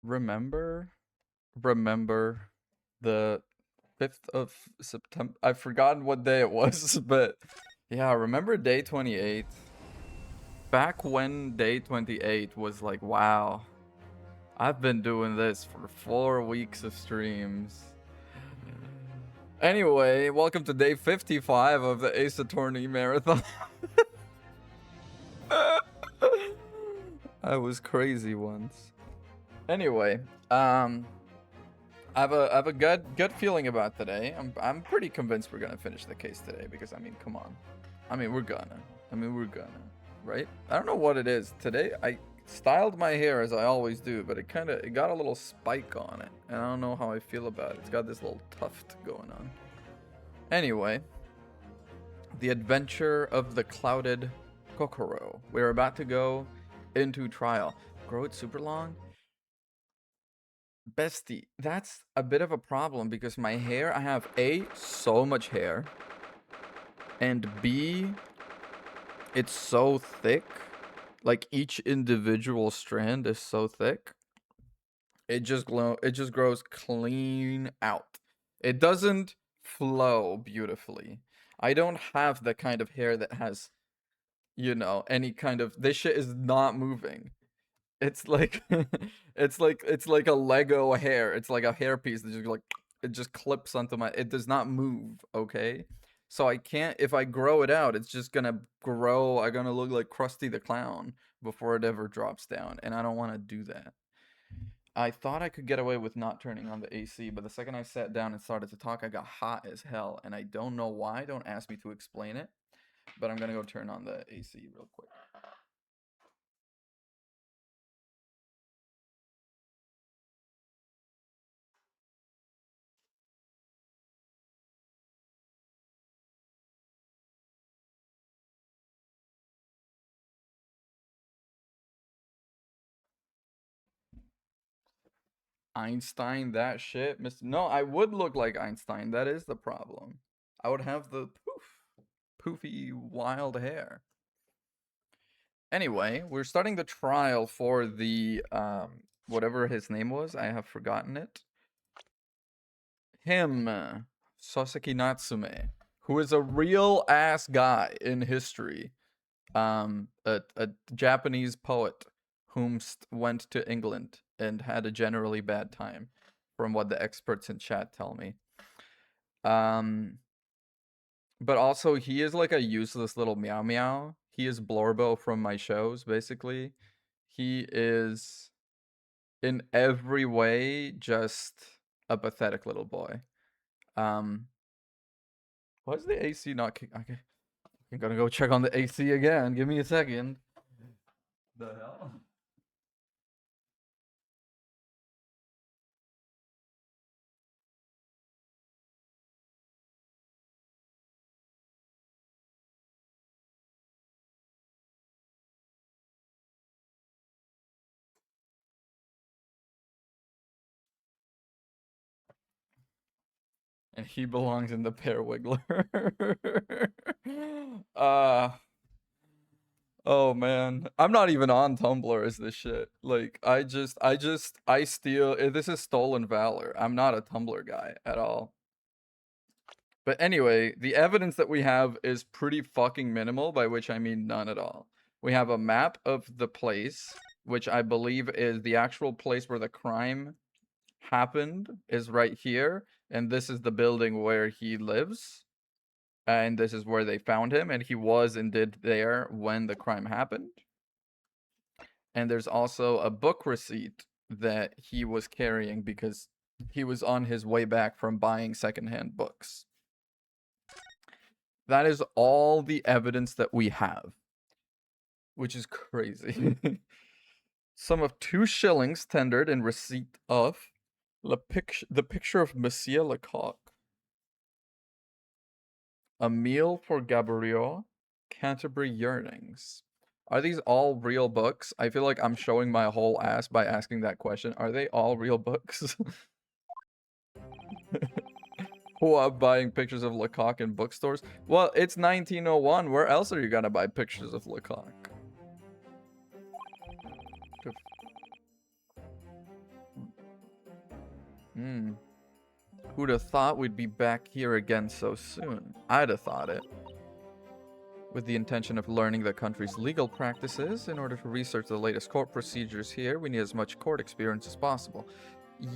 Remember, remember the 5th of September. I've forgotten what day it was, but yeah, remember day 28? Back when day 28 was like, wow, I've been doing this for 4 weeks of streams. Anyway, welcome to day 55 of the Ace Attorney Marathon. I was crazy once. Anyway, I have a good feeling about today. I'm pretty convinced we're gonna finish the case today because I mean, come on. I mean, we're gonna. Right? I don't know what it is. Today I styled my hair as I always do, but it got a little spike on it. And I don't know how I feel about it. It's got this little tuft going on. Anyway, the adventure of the clouded Kokoro. We're about to go into trial. Grow it super long? Bestie, that's a bit of a problem because my hair, I have A, so much hair, and B, it's so thick. Like each individual strand is so thick. It just grows clean out. It doesn't flow beautifully. I don't have the kind of hair that has, any kind of this shit is not moving. It's like it's like a Lego hair. It's like a hairpiece that just like it just clips onto my it does not move, okay? So I can't if I grow it out, it's just gonna grow. I'm gonna look like Krusty the Clown before it ever drops down, and I don't want to do that. I thought I could get away with not turning on the AC, but the second I sat down and started to talk, I got hot as hell, and I don't know why. Don't ask me to explain it, but I'm gonna go turn on the AC real quick. Einstein, that shit, Mr. No, I would look like Einstein. That is the problem. I would have the poofy, wild hair. Anyway, we're starting the trial for the whatever his name was. I have forgotten it. Him, Soseki Natsume, who is a real ass guy in history. A Japanese poet whom went to England and had a generally bad time, from what the experts in chat tell me. Um, but also he is like a useless little meow meow. He is Blorbo from my shows, basically. He is in every way just a pathetic little boy. Um, why is the AC not kick? Okay, I'm gonna go check on the AC again. Give me a second. The hell? And he belongs in the pear wiggler. uh oh man. I'm not even on Tumblr as this shit. Like I steal this is stolen valor. I'm not a Tumblr guy at all. But anyway, the evidence that we have is pretty fucking minimal, by which I mean none at all. We have a map of the place, which I believe is the actual place where the crime happened is right here, and this is the building where he lives, and this is where they found him, and he was and did there when the crime happened. And there's also a book receipt that he was carrying because he was on his way back from buying secondhand books. That is all the evidence that we have, which is crazy. Sum of 2 shillings tendered in receipt of the picture of Monsieur Lecoq. A meal for Gabriel, Canterbury Yearnings. Are these all real books? I feel like I'm showing my whole ass by asking that question. Are they all real books? Who are buying pictures of Lecoq in bookstores? Well, it's 1901. Where else are you gonna buy pictures of Lecoq? Hmm. Who'd have thought we'd be back here again so soon? I'd have thought it. With the intention of learning the country's legal practices, in order to research the latest court procedures here, we need as much court experience as possible.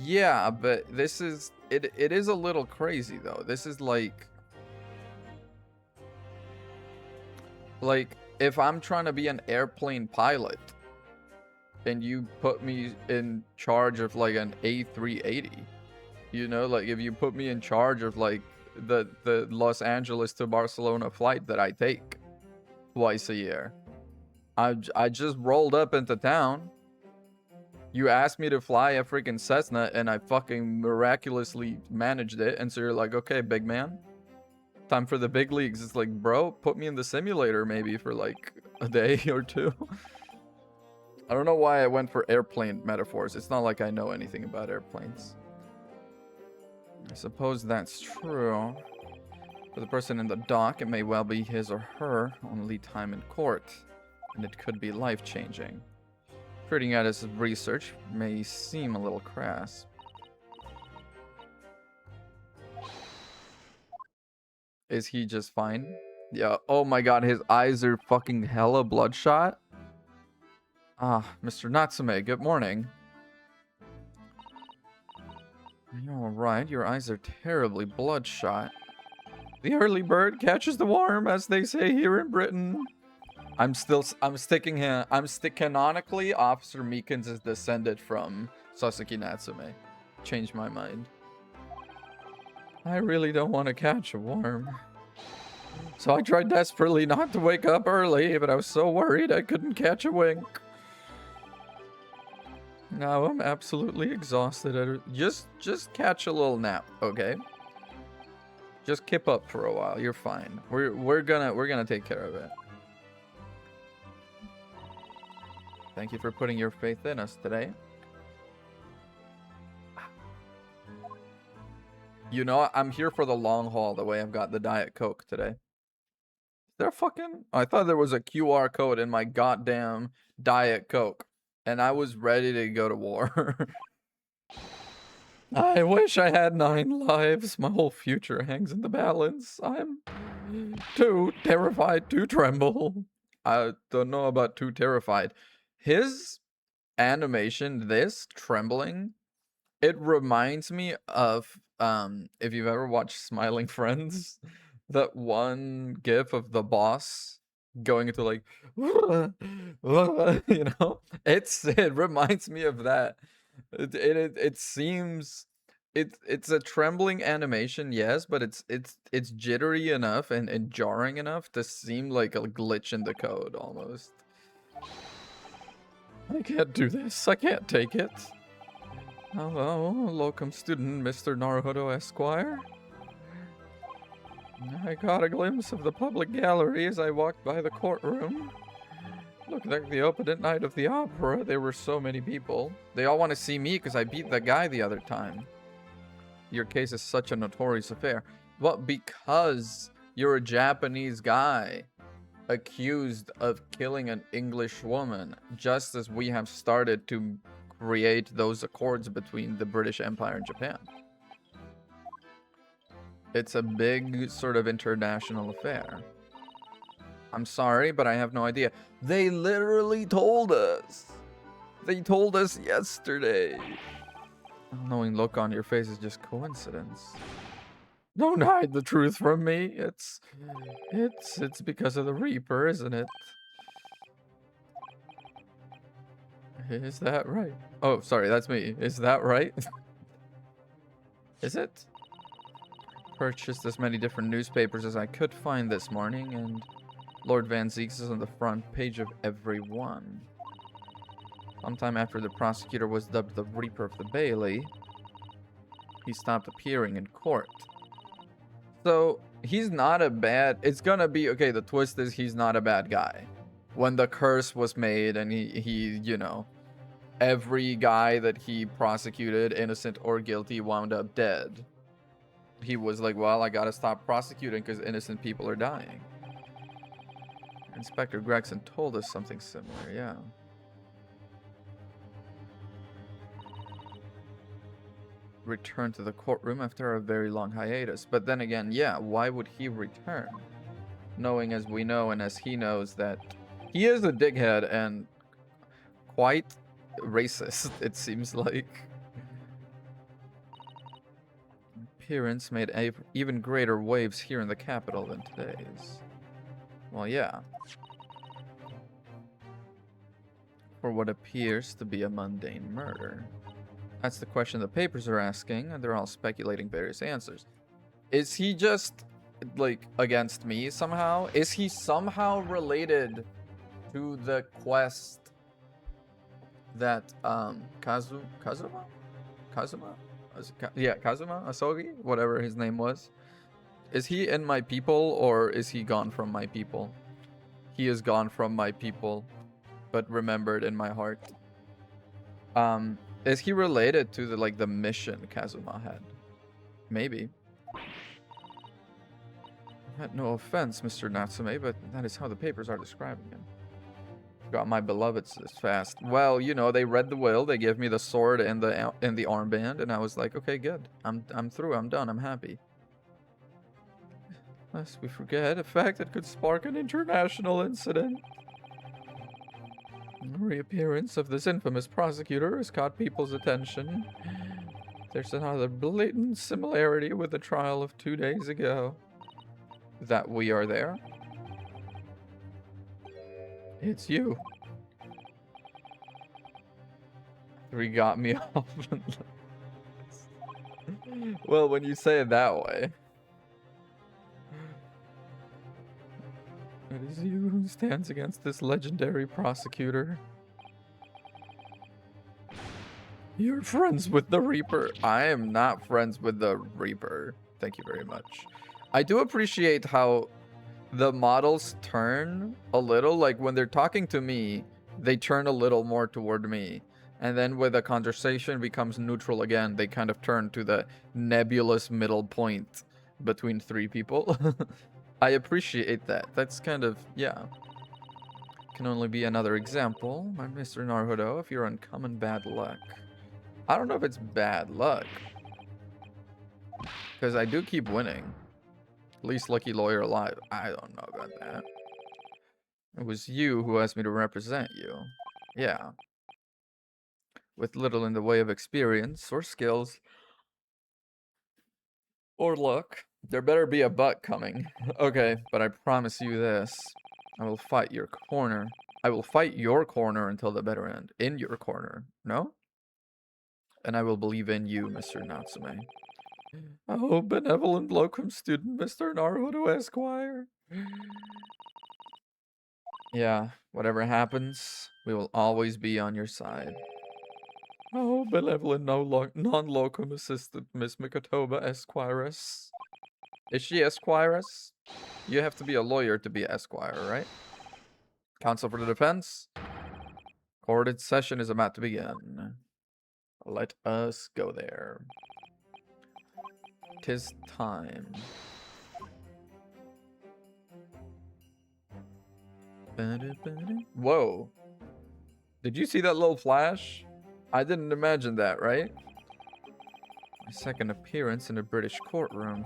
Yeah, but this is... It is a little crazy, though. This is like... Like, if I'm trying to be an airplane pilot, and you put me in charge of, like, an A380, you know? Like, if you put me in charge of, like, the Los Angeles to Barcelona flight that I take twice a year. I just rolled up into town. You asked me to fly a freaking Cessna, and I fucking miraculously managed it. And so you're like, okay, big man, time for the big leagues. It's like, bro, put me in the simulator maybe for like a day or two. I don't know why I went for airplane metaphors. It's not like I know anything about airplanes. I suppose that's true. For the person in the dock, it may well be his or her only time in court, and it could be life-changing. Treating it as research may seem a little crass. Is he just fine? Yeah, oh my god, his eyes are fucking hella bloodshot. Ah, Mr. Natsume, good morning. Are you alright? Your eyes are terribly bloodshot. The early bird catches the worm, as they say here in Britain. I'm canonically, Officer Meekins is descended from Sasaki Natsume. Changed my mind. I really don't want to catch a worm. So I tried desperately not to wake up early, but I was so worried I couldn't catch a wink. Now I'm absolutely exhausted. Just catch a little nap, okay? Just kip up for a while. You're fine. We're gonna take care of it. Thank you for putting your faith in us today. You know, I'm here for the long haul the way I've got the Diet Coke today. Is there a fucking... I thought there was a QR code in my goddamn Diet Coke. And I was ready to go to war. I wish I had 9 lives. My whole future hangs in the balance. I'm too terrified to tremble. I don't know about too terrified. His animation, this trembling, it reminds me of if you've ever watched Smiling Friends, that one gif of the boss going into like you know, it reminds me of that. It seems it's a trembling animation, yes, but it's jittery enough and jarring enough to seem like a glitch in the code almost. I can't do this. I can't take it. Hello, locum student Mr. Naruhodo Esquire. I caught a glimpse of the public gallery as I walked by the courtroom. Looked like the opening night of the opera. There were so many people. They all want to see me because I beat the guy the other time. Your case is such a notorious affair. Well, because you're a Japanese guy accused of killing an English woman, just as we have started to create those accords between the British Empire and Japan. It's a big sort of international affair. I'm sorry, but I have no idea. They literally told us. They told us yesterday. Knowing look on your face is just coincidence. Don't hide the truth from me. It's because of the Reaper, isn't it? Is that right? Oh, sorry, that's me. Is that right? Is it? Purchased as many different newspapers as I could find this morning, and Lord Van Zeeks is on the front page of every one. Sometime after the prosecutor was dubbed the Reaper of the Bailey, he stopped appearing in court. So, he's not a bad... It's gonna be... Okay, the twist is he's not a bad guy. When the curse was made and he you know... Every guy that he prosecuted, innocent or guilty, wound up dead. He was like, well, I gotta stop prosecuting because innocent people are dying. Inspector Gregson told us something similar, yeah. return to the courtroom after a very long hiatus. But then again, yeah, why would he return? Knowing as we know and as he knows that he is a dickhead and quite racist, it seems like. Appearance made even greater waves here in the capital than today's. Well, yeah. For what appears to be a mundane murder. That's the question the papers are asking, and they're all speculating various answers. Is he just, like, against me somehow? Is he somehow related to the quest that, Kazuma? Yeah, Kazuma Asogi? Whatever his name was. Is he in my people, or is he gone from my people? He is gone from my people, but remembered in my heart. Is he related to the, like, the mission Kazuma had? Maybe. No offense, Mr. Natsume, but that is how the papers are describing him. Got my beloveds this fast. Well, you know, they read the will, they gave me the sword and the armband, and I was like, okay, good. I'm through, I'm done, I'm happy. Lest we forget a fact that could spark an international incident. The reappearance of this infamous prosecutor has caught people's attention. There's another blatant similarity with the trial of 2 days ago. That we are there. It's you. 3 got me off. Well, when you say it that way. It is you who stands against this legendary prosecutor. You're friends with the Reaper. I am not friends with the Reaper. Thank you very much. I do appreciate how the models turn a little. Like, when they're talking to me, they turn a little more toward me. And then when the conversation becomes neutral again, they kind of turn to the nebulous middle point between 3 people. I appreciate that. That's kind of, yeah. Can only be another example, my Mr. Naruto, of your uncommon bad luck. I don't know if it's bad luck. Because I do keep winning. Least lucky lawyer alive. I don't know about that. It was you who asked me to represent you. Yeah. With little in the way of experience or skills. Or luck. There better be a but coming. Okay, but I promise you this. I will fight your corner. I will fight your corner until the bitter end. In your corner. No? And I will believe in you, Mr. Natsume. Oh, benevolent locum student, Mr. Naruto Esquire. Yeah, whatever happens, we will always be on your side. Oh, benevolent non-locum assistant, Miss Mikotoba Esquiress. Is she Esquiress? You have to be a lawyer to be Esquire, right? Counsel for the defense. Court session is about to begin. Let us go there. 'Tis time. Whoa. Did you see that little flash? I didn't imagine that, right? My second appearance in a British courtroom.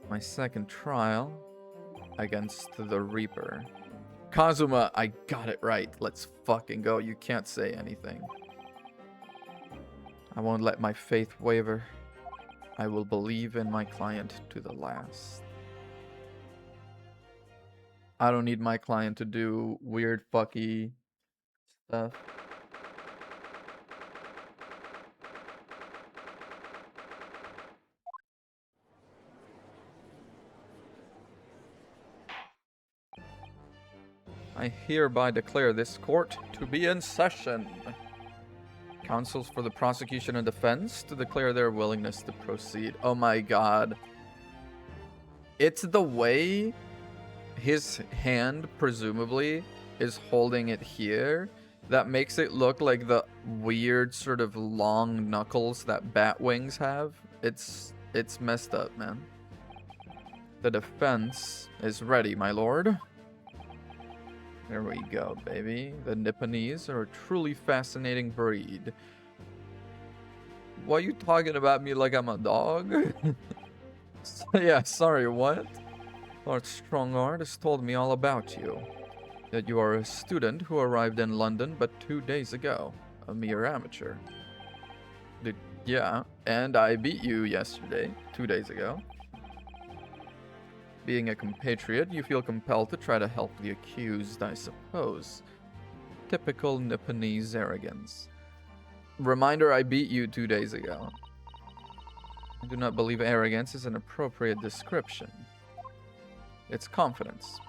My second trial against the Reaper. Kazuma, I got it right. Let's fucking go. You can't say anything. I won't let my faith waver. I will believe in my client to the last. I don't need my client to do weird fucky stuff. I hereby declare this court to be in session. Counsels for the prosecution and defense to declare their willingness to proceed. Oh my god. It's the way his hand, presumably, is holding it here that makes it look like the weird sort of long knuckles that bat wings have. It's messed up, man. The defense is ready, my lord. There we go, baby. The Nipponese are a truly fascinating breed. Why are you talking about me like I'm a dog? Yeah, sorry, what? Lord Strongard has told me all about you. That you are a student who arrived in London but 2 days ago. A mere amateur. Did, yeah, and I beat you yesterday, 2 days ago. Being a compatriot, you feel compelled to try to help the accused, I suppose. Typical Nipponese arrogance. Reminder, I beat you 2 days ago. I do not believe arrogance is an appropriate description. It's confidence.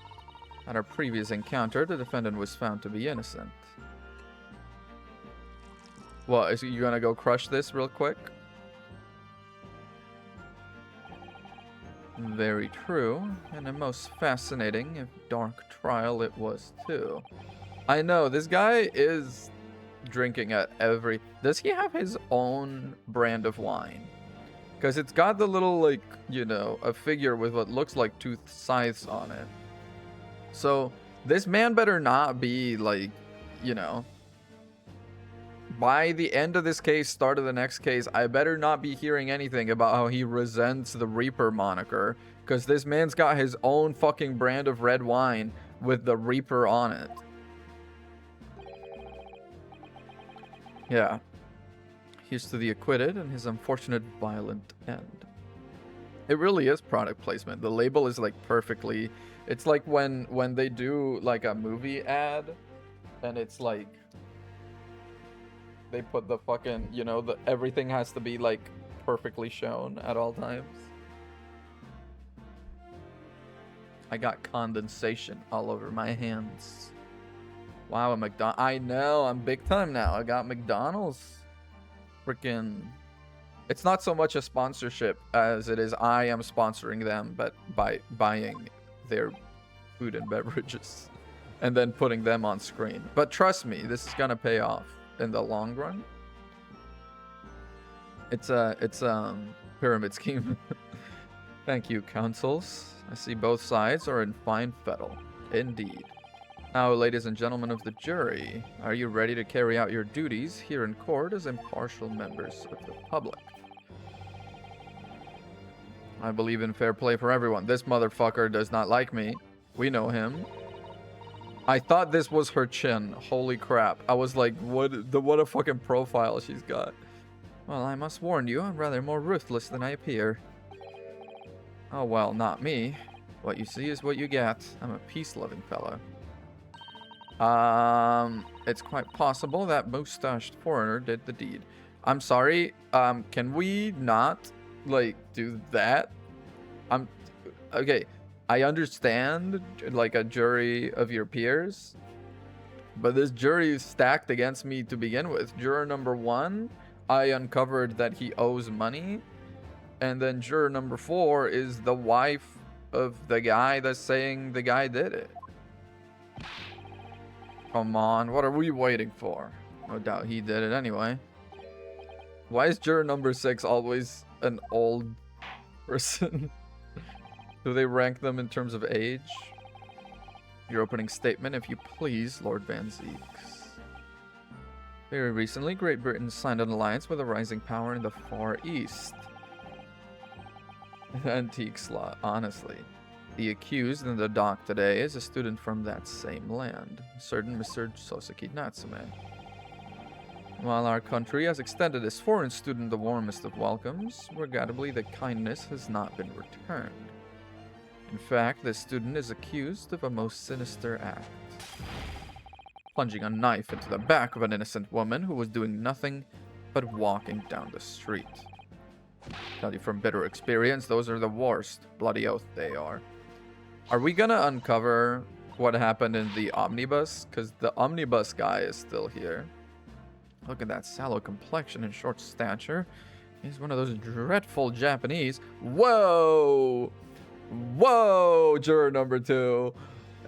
At our previous encounter, the defendant was found to be innocent. What, is you gonna go crush this real quick? Very true, and a most fascinating, if dark, trial it was too. I know, this guy is drinking at every... Does he have his own brand of wine? Because it's got the little, like, you know, a figure with what looks like two scythes on it. So, this man better not be, like, you know... By the end of this case, start of the next case, I better not be hearing anything about how he resents the Reaper moniker. Because this man's got his own fucking brand of red wine with the Reaper on it. Yeah. Here's to the acquitted and his unfortunate violent end. It really is product placement. The label is like perfectly... It's like when they do like a movie ad and it's like... They put the fucking, you know, the everything has to be like perfectly shown at all times. I got condensation all over my hands. Wow, a McDonald's. I know, I'm big time now. I got McDonald's. Freaking. It's not so much a sponsorship as it is I am sponsoring them, but by buying their food and beverages and then putting them on screen. But trust me, this is gonna pay off in the long run. It's a pyramid scheme. Thank you, counsels. I see both sides are in fine fettle. Indeed. Now, ladies and gentlemen of the jury, are you ready to carry out your duties here in court as impartial members of the public? I believe in fair play for everyone. This motherfucker does not like me. We know him. I thought this was her chin. Holy crap. I was like, what a fucking profile she's got. Well, I must warn you, I'm rather more ruthless than I appear. Oh, well, not me. What you see is what you get. I'm a peace-loving fellow. It's quite possible that mustached foreigner did the deed. I'm sorry, can we not, like, do that? Okay. I understand, like, a jury of your peers, but this jury is stacked against me to begin with. Juror number 1, I uncovered that he owes money, and then juror number 4 is the wife of the guy that's saying the guy did it. Come on, what are we waiting for? No doubt he did it anyway. Why is juror number 6 always an old person? Do they rank them in terms of age? Your opening statement, if you please, Lord Van Zeeks. Very recently, Great Britain signed an alliance with a rising power in the Far East. Antique slot, honestly. The accused in the dock today is a student from that same land, a certain Mr. Soseki Natsume. While our country has extended this foreign student the warmest of welcomes, regrettably the kindness has not been returned. In fact, this student is accused of a most sinister act. Plunging a knife into the back of an innocent woman who was doing nothing but walking down the street. Tell you from bitter experience, those are the worst. Bloody oath they are. Are we gonna uncover what happened in the omnibus? Because the omnibus guy is still here. Look at that sallow complexion and short stature. He's one of those dreadful Japanese. Whoa! Whoa, juror number 2.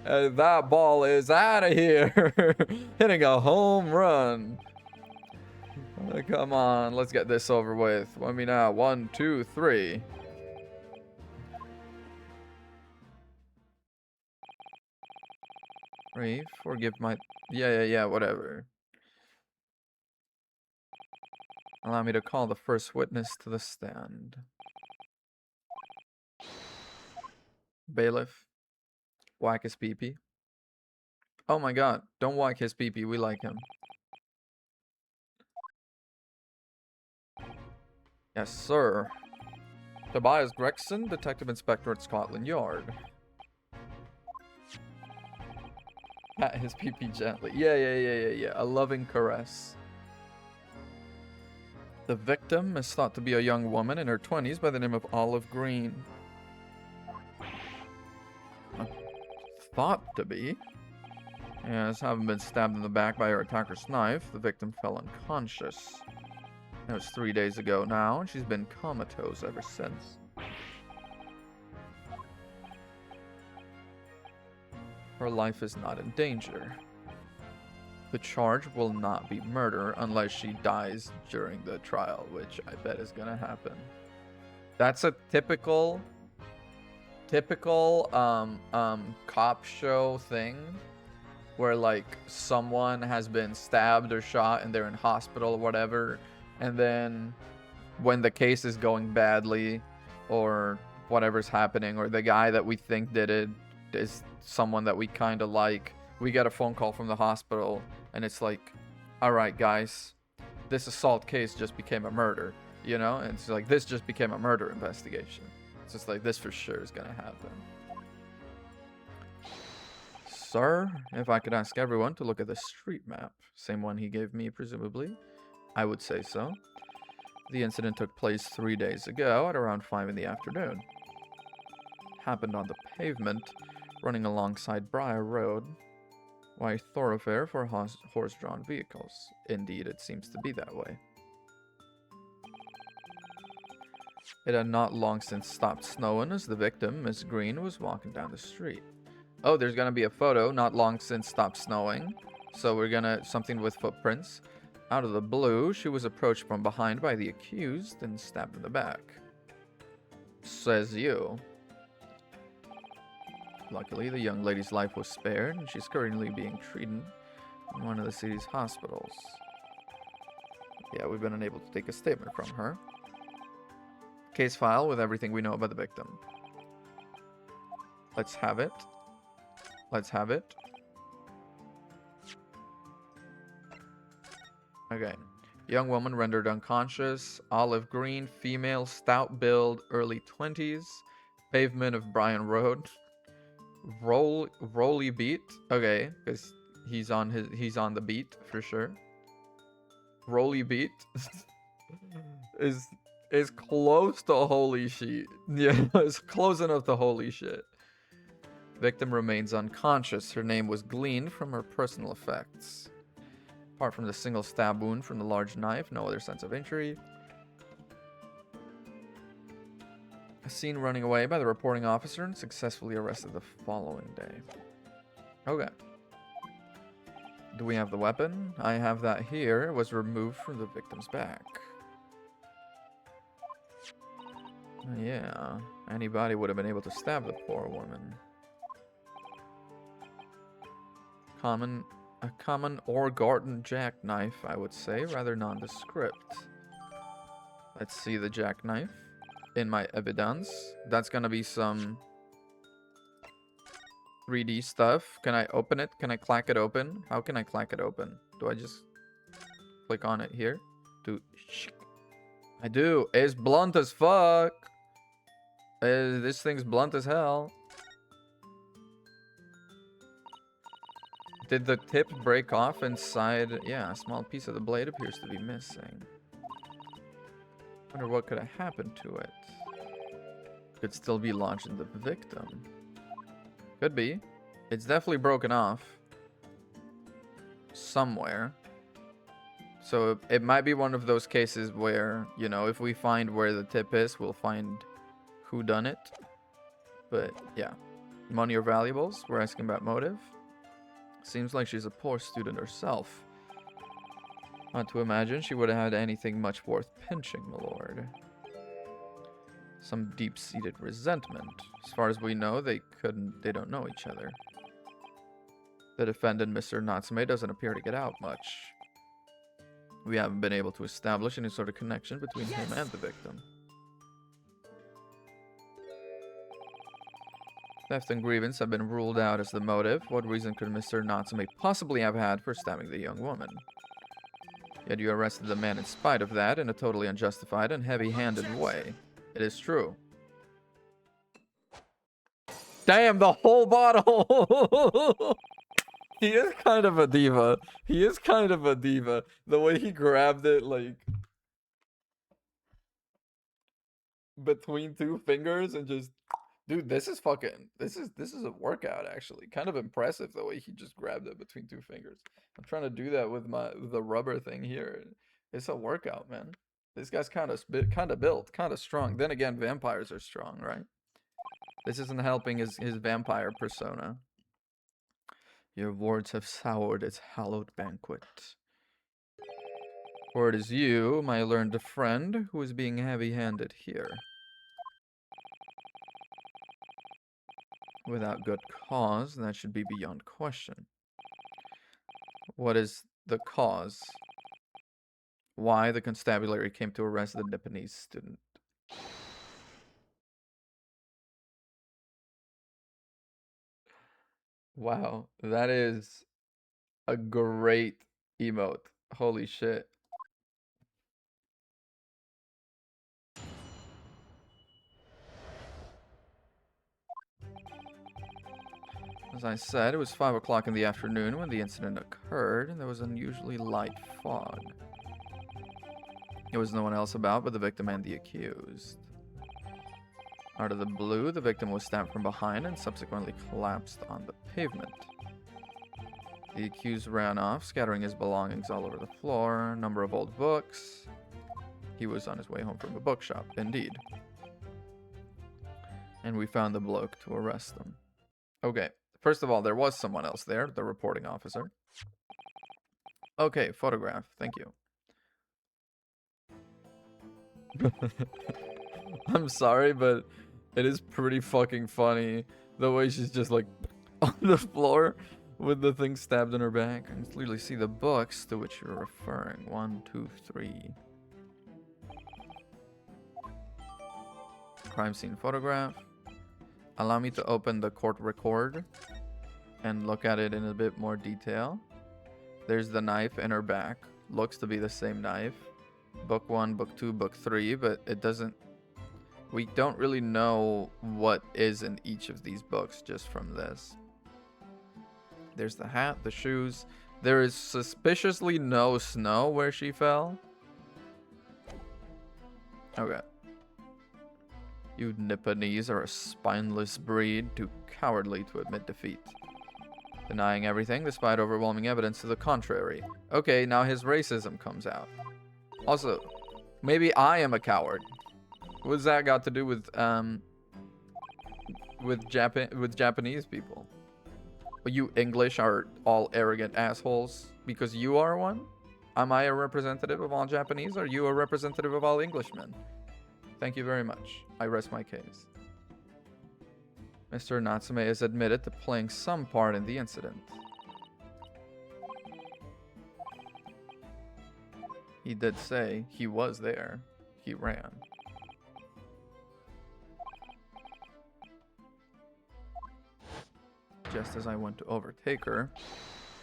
That ball is out of here. Hitting a home run. Come on, let's get this over with. Let me now. 1, 2, 3. Pray, forgive my... Yeah, whatever. Allow me to call the first witness to the stand. Bailiff. Whack his pee-pee. Oh my god, don't whack his pee-pee, we like him. Yes, sir. Tobias Gregson, Detective Inspector at Scotland Yard. Pat his pee-pee gently. Yeah. A loving caress. The victim is thought to be a young woman in her 20s by the name of Olive Green. Thought to be? Yes, having been stabbed in the back by her attacker's knife, the victim fell unconscious. That was 3 days ago now, and she's been comatose ever since. Her life is not in danger. The charge will not be murder unless she dies during the trial, which I bet is gonna happen. That's a typical cop show thing where like someone has been stabbed or shot and they're in hospital or whatever, and then when the case is going badly or whatever's happening, or the guy that we think did it is someone that we kind of like, we get a phone call from the hospital and it's like, all right guys, this assault case just became a murder, you know? And it's like, this just became a murder investigation. It's just like, this for sure is gonna happen. Sir, if I could ask everyone to look at the street map, same one he gave me presumably, I would say so. The incident took place 3 days ago at around 5 in the afternoon. Happened on the pavement, running alongside Briar Road, wide thoroughfare for horse-drawn vehicles. Indeed, it seems to be that way. It had not long since stopped snowing as the victim, Miss Green, was walking down the street. Oh, there's gonna be a photo, not long since stopped snowing. So we're gonna, something with footprints. Out of the blue, she was approached from behind by the accused and stabbed in the back. Says you. Luckily, the young lady's life was spared, and she's currently being treated in one of the city's hospitals. Yeah, we've been unable to take a statement from her. Case file with everything we know about the victim. Let's have it. Let's have it. Okay. Young woman rendered unconscious. Olive green, female, stout build, early 20s. Pavement of Bryan Road. Rolly beat. Okay, because he's on the beat for sure. Rolly beat is close to holy shit. Yeah, it's close enough to holy shit. Victim remains unconscious. Her name was gleaned from her personal effects. Apart from the single stab wound from the large knife, no other sense of injury. Seen running away by the reporting officer and successfully arrested the following day. Okay. Do we have the weapon? I have that here. It was removed from the victim's back. Yeah, anybody would have been able to stab the poor woman. A common or garden jackknife, I would say, rather nondescript. Let's see the jackknife in my evidence. That's gonna be some 3D stuff. Can I open it? Can I clack it open? How can I clack it open? Do I just click on it here? I do. It's blunt as fuck. This thing's blunt as hell. Did the tip break off inside? Yeah, a small piece of the blade appears to be missing. Wonder what could have happened to it. Could still be lodged in the victim. Could be. It's definitely broken off. Somewhere. So it might be one of those cases where, you know, if we find where the tip is, we'll find who done it. But yeah. Money or valuables? We're asking about motive. Seems like she's a poor student herself. Not to imagine she would have had anything much worth pinching, my lord. Some deep-seated resentment. As far as we know, they don't know each other. The defendant, Mr. Natsume, doesn't appear to get out much. We haven't been able to establish any sort of connection between him and the victim. Theft and grievance have been ruled out as the motive. What reason could Mr. Natsume possibly have had for stabbing the young woman? Yet you arrested the man in spite of that, in a totally unjustified and heavy-handed way. It is true. Damn, the whole bottle! He is kind of a diva. He is kind of a diva. The way he grabbed it, like, between two fingers and just... Dude, this is fucking... This is a workout, actually. Kind of impressive, the way he just grabbed it between two fingers. I'm trying to do that with the rubber thing here. It's a workout, man. This guy's kind of built, kind of strong. Then again, vampires are strong, right? This isn't helping his vampire persona. Your words have soured its hallowed banquet. For it is you, my learned friend, who is being heavy-handed here. Without good cause, that should be beyond question. What is the cause? Why the constabulary came to arrest the Nipponese student? Wow, that is a great emote. Holy shit. As I said, it was 5 o'clock in the afternoon when the incident occurred, and there was unusually light fog. There was no one else about but the victim and the accused. Out of the blue, the victim was stabbed from behind and subsequently collapsed on the pavement. The accused ran off, scattering his belongings all over the floor, a number of old books. He was on his way home from a bookshop, indeed. And we found the bloke to arrest him. Okay, first of all, there was someone else there, the reporting officer. Okay, photograph, thank you. I'm sorry, but it is pretty fucking funny the way she's just like on the floor with the thing stabbed in her back. I can clearly see the books to which you're referring. 1, 2, 3. Crime scene photograph. Allow me to open the court record and look at it in a bit more detail. There's the knife in her back. Looks to be the same knife. Book 1, Book 2, Book 3, but it doesn't... We don't really know what is in each of these books just from this. There's the hat, the shoes. There is suspiciously no snow where she fell. Okay. You Nipponese are a spineless breed, too cowardly to admit defeat. Denying everything despite overwhelming evidence to the contrary. Okay, now his racism comes out. Also, maybe I am a coward. What's that got to do with Japanese people? Well, you English are all arrogant assholes because you are one? Am I a representative of all Japanese? Or are you a representative of all Englishmen? Thank you very much. I rest my case. Mr. Natsume is admitted to playing some part in the incident. He did say he was there. He ran. Just as I went to overtake her,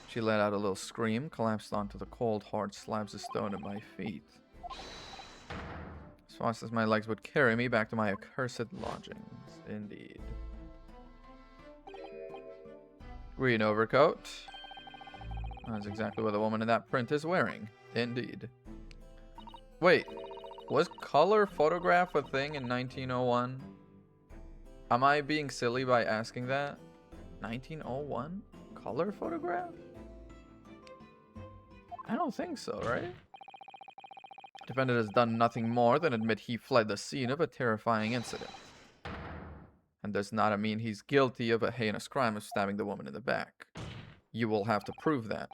she let out a little scream, collapsed onto the cold, hard slabs of stone at my feet. As fast as my legs would carry me back to my accursed lodgings. Indeed. Green overcoat. That's exactly what the woman in that print is wearing. Indeed. Wait, was color photograph a thing in 1901? Am I being silly by asking that? 1901? Color photograph? I don't think so, right? Defendant has done nothing more than admit he fled the scene of a terrifying incident. And does not mean he's guilty of a heinous crime of stabbing the woman in the back. You will have to prove that.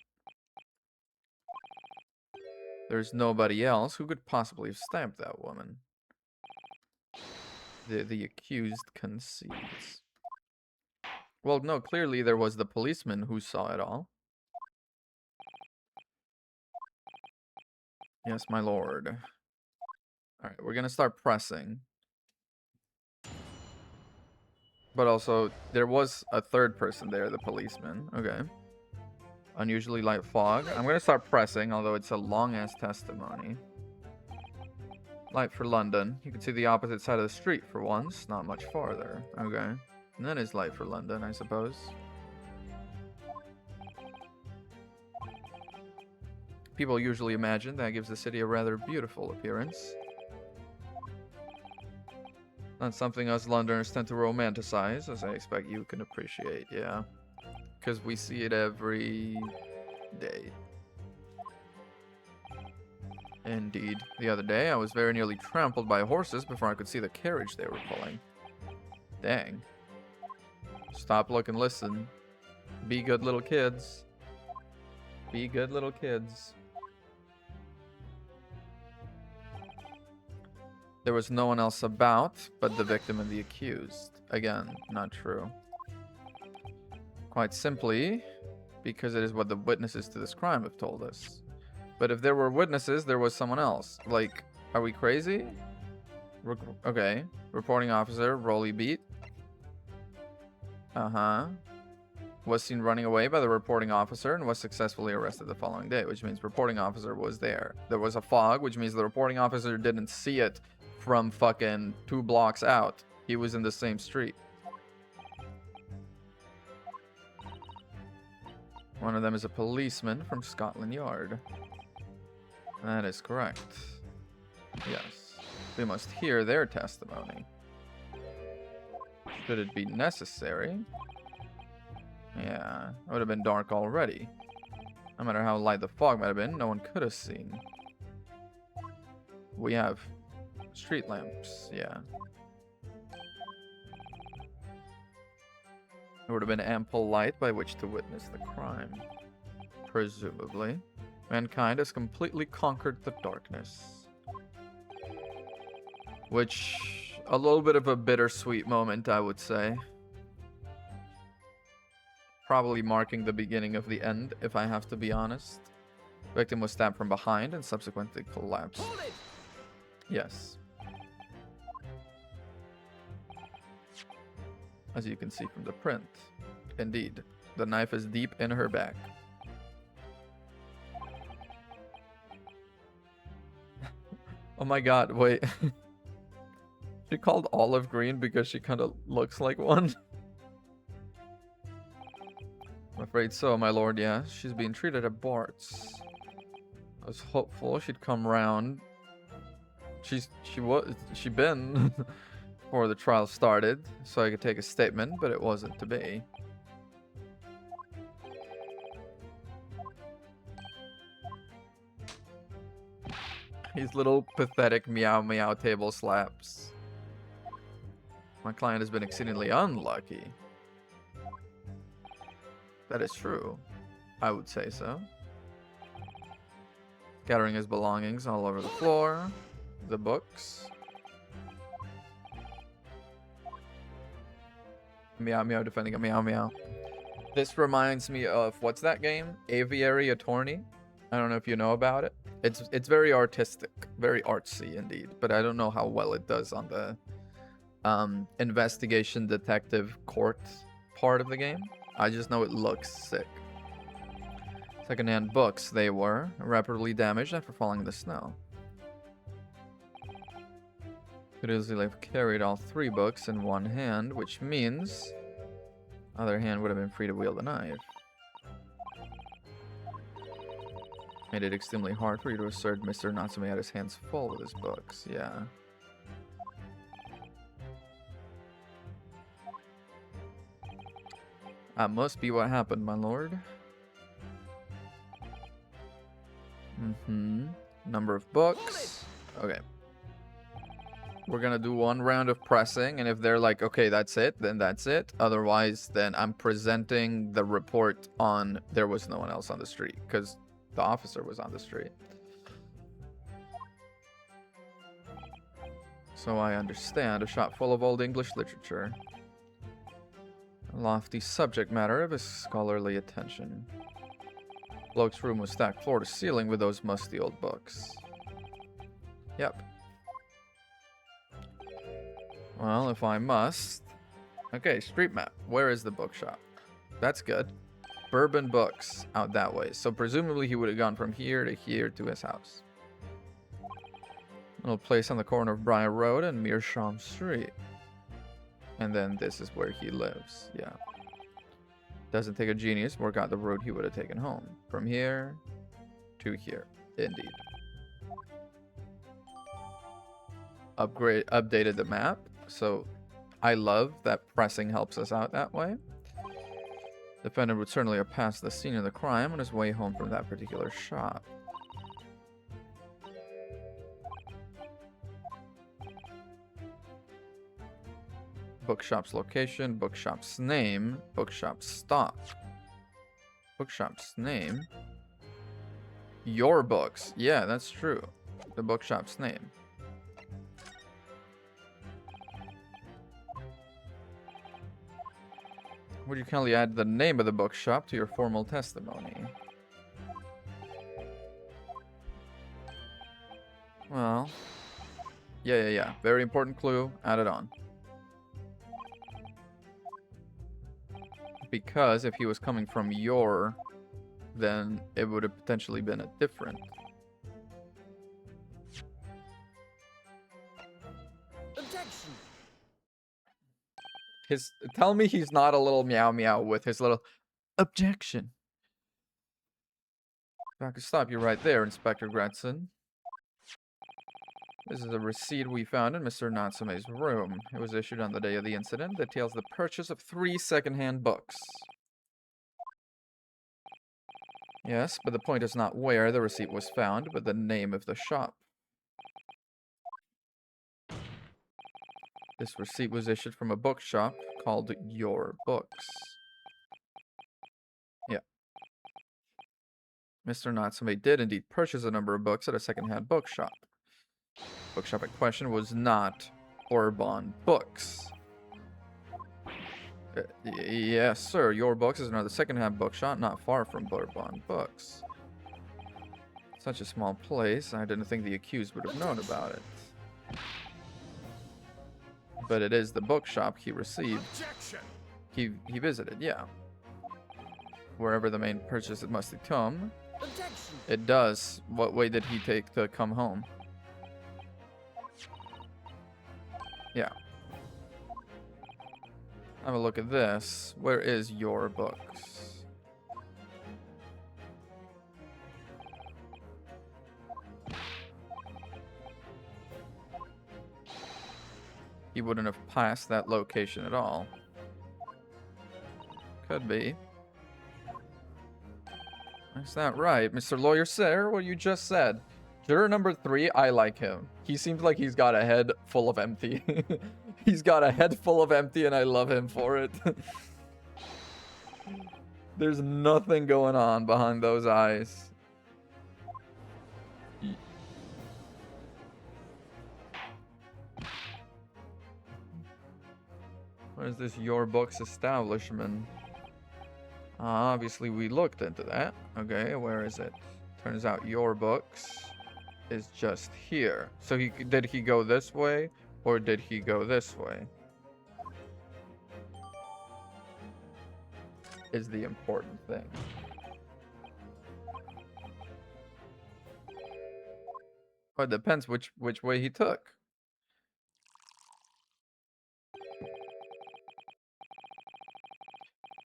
There's nobody else who could possibly have stabbed that woman. The accused concedes. Well, no, clearly there was the policeman who saw it all. Yes, my lord. Alright, we're gonna start pressing. But also, there was a third person there, the policeman. Okay. Unusually light fog. I'm gonna start pressing, although it's a long-ass testimony. Light for London. You can see the opposite side of the street for once. Not much farther. Okay. And that is light for London, I suppose. People usually imagine that gives the city a rather beautiful appearance. Not something us Londoners tend to romanticize, as I expect you can appreciate, yeah. Because we see it every day. Indeed. The other day, I was very nearly trampled by horses before I could see the carriage they were pulling. Dang. Stop, look, and listen. Be good little kids. Be good little kids. There was no one else about but the victim and the accused. Again, not true. Quite simply, because it is what the witnesses to this crime have told us. But if there were witnesses, there was someone else. Like, are we crazy? Okay. Reporting officer, Rolly beat. Uh-huh. Was seen running away by the reporting officer and was successfully arrested the following day, which means reporting officer was there. There was a fog, which means the reporting officer didn't see it from fucking 2 blocks out. He was in the same street. One of them is a policeman from Scotland Yard. That is correct. Yes. We must hear their testimony. Should it be necessary? Yeah, it would have been dark already. No matter how light the fog might have been, no one could have seen. We have street lamps, yeah. There would have been ample light by which to witness the crime. Presumably. Mankind has completely conquered the darkness. Which, a little bit of a bittersweet moment, I would say. Probably marking the beginning of the end, if I have to be honest. The victim was stabbed from behind and subsequently collapsed. Yes. As you can see from the print. Indeed, the knife is deep in her back. Oh my god, wait. She called olive green because she kind of looks like one. I'm afraid so, my lord, yeah. She's being treated at Bart's. I was hopeful she'd come round. She been before the trial started, so I could take a statement, but it wasn't to be. These little pathetic meow meow table slaps. My client has been exceedingly unlucky. That is true. I would say so. Scattering his belongings all over the floor. The books. Meow meow defending a meow meow. This reminds me of, what's that game? Aviary Attorney? I don't know if you know about it. It's very artistic. Very artsy indeed. But I don't know how well it does on the investigation detective court part of the game. I just know it looks sick. Secondhand books, they were irreparably damaged after falling in the snow. Could easily have carried all 3 books in one hand, which means other hand would have been free to wield the knife. Made it extremely hard for you to assert Mr. Natsume had his hands full with his books, yeah. That must be what happened, my lord. Number of books. Okay. We're gonna do 1 round of pressing, and if they're like, okay, that's it, then that's it. Otherwise, then I'm presenting the report on there was no one else on the street, because the officer was on the street. So I understand, a shop full of old English literature. A lofty subject matter of his scholarly attention. Bloke's room was stacked floor to ceiling with those musty old books. Yep. Well, if I must. Okay, street map. Where is the bookshop? That's good. Bourbon Books out that way. So presumably he would have gone from here to his house. Little place on the corner of Briar Road and Meerschaum Street. And then this is where he lives. Yeah. Doesn't take a genius. Work out the road he would have taken home. From here to here. Indeed. Updated the map. So I love that pressing helps us out that way. Defendant would certainly have passed the scene of the crime on his way home from that particular shop. Bookshop's location, bookshop's name, bookshop's stock. Bookshop's name. Your books. Yeah, that's true. The bookshop's name. Would you kindly add the name of the bookshop to your formal testimony? Well, yeah. Very important clue. Add it on. Because if he was coming from your, then it would have potentially been a different. Objection. Tell me he's not a little meow meow with his little objection. If I could stop you right there, Inspector Gretson. This is a receipt we found in Mr. Natsume's room. It was issued on the day of the incident. Details the purchase of 3 secondhand books. Yes, but the point is not where the receipt was found, but the name of the shop. This receipt was issued from a bookshop called Your Books. Yeah. Mr. Natsume did indeed purchase a number of books at a secondhand bookshop. Bookshop in question was not Orban Books. Yes, sir. Your Books is another secondhand bookshop not far from Orban Books. Such a small place, I didn't think the accused would have known about it. But it is the bookshop he received. He visited, yeah. Wherever the main purchase it must come. It does. What way did he take to come home? Yeah. Have a look at this. Where is Your Books? He wouldn't have passed that location at all. Could be. Is that right? Mr. Lawyer Sir, what you just said. Juror number 3, I like him. He seems like he's got a head full of empty. He's got a head full of empty and I love him for it. There's nothing going on behind those eyes. Where's this Your Books establishment? Obviously we looked into that. Okay, where is it? Turns out Your Books is just here. So did he go this way or did he go this way? Is the important thing. Well, it depends which way he took.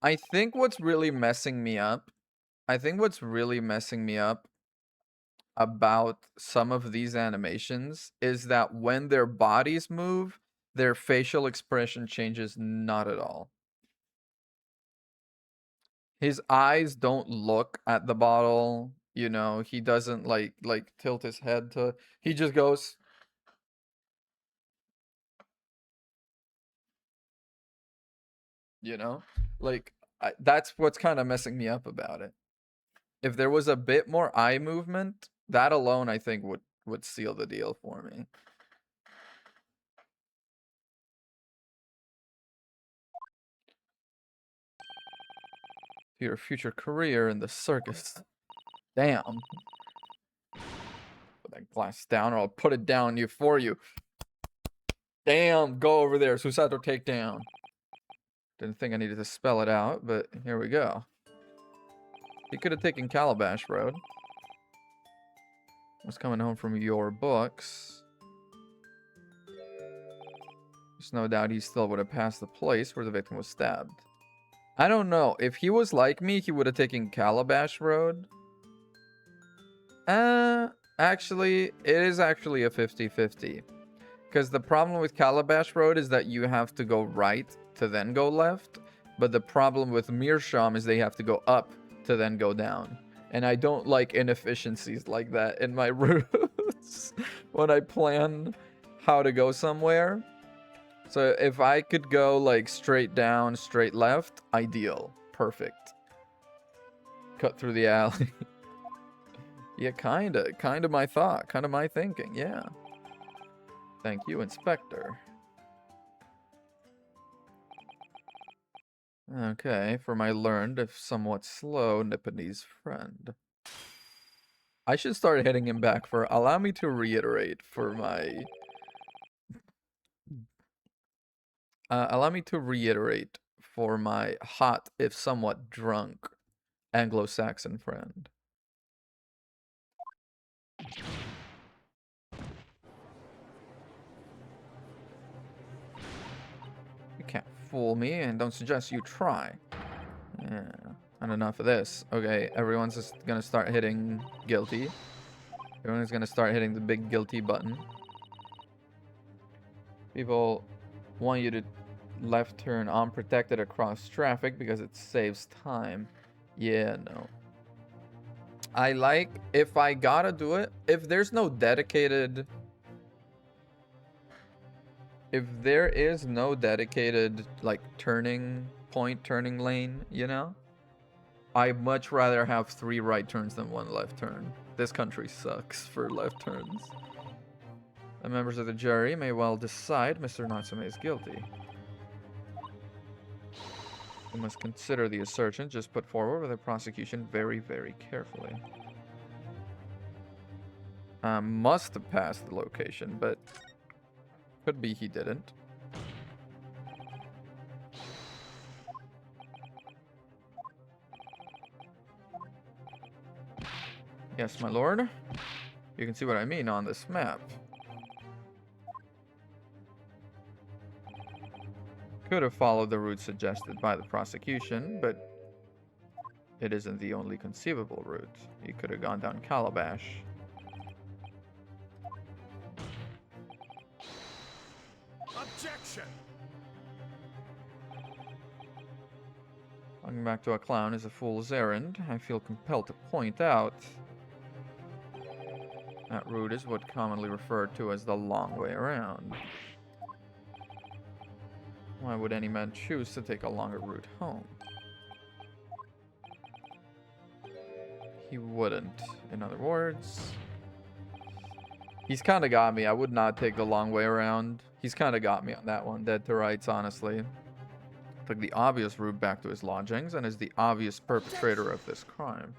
I think what's really messing me up about some of these animations is that when their bodies move, their facial expression changes not at all. His eyes don't look at the bottle, you know, he doesn't like tilt his head to, he just goes. You know? Like, that's what's kind of messing me up about it. If there was a bit more eye movement, that alone I think would seal the deal for me. Your future career in the circus. Damn. Put that glass down, or I'll put it down you for you. Damn, go over there. Susato takedown. Didn't think I needed to spell it out, but here we go. He could have taken Calabash Road. Was coming home from your books. There's no doubt he still would have passed the place where the victim was stabbed. I don't know. If he was like me, he would have taken Calabash Road. Actually, it is actually a 50-50. Because the problem with Calabash Road is that you have to go right to then go left. But the problem with Meerschaum is they have to go up to then go down. And I don't like inefficiencies like that in my routes when I plan how to go somewhere. So if I could go like straight down, straight left, ideal. Perfect. Cut through the alley. Yeah, kinda my thought, kinda my thinking, yeah. Thank you, Inspector. Okay, for my learned, if somewhat slow, Nipponese friend. I should start hitting him back for, allow me to reiterate for my... allow me to reiterate for my hot, if somewhat drunk, Anglo-Saxon friend. You can't fool me, and don't suggest you try. Yeah, and enough of this. Okay, everyone's just gonna start hitting guilty. Everyone's gonna start hitting the big guilty button. People want you to left turn unprotected across traffic because it saves time. Yeah, no. I like, if I gotta do it, if there's no dedicated... If there is no dedicated, like, turning point, turning lane, you know? I'd much rather have 3 right turns than 1 left turn. This country sucks for left turns. The members of the jury may well decide Mr. Natsume is guilty. We must consider the assertion just put forward by the prosecution very, very carefully. Must have passed the location, but could be he didn't. Yes, my lord. You can see what I mean on this map. Could have followed the route suggested by the prosecution, but it isn't the only conceivable route. He could have gone down Calabash. Objection! Going back to a clown is a fool's errand. I feel compelled to point out that route is what commonly referred to as the long way around. Why would any man choose to take a longer route home? He wouldn't. In other words, he's kind of got me. I would not take the long way around. He's kind of got me on that one, dead to rights, honestly. Took the obvious route back to his lodgings and is the obvious perpetrator of this crime.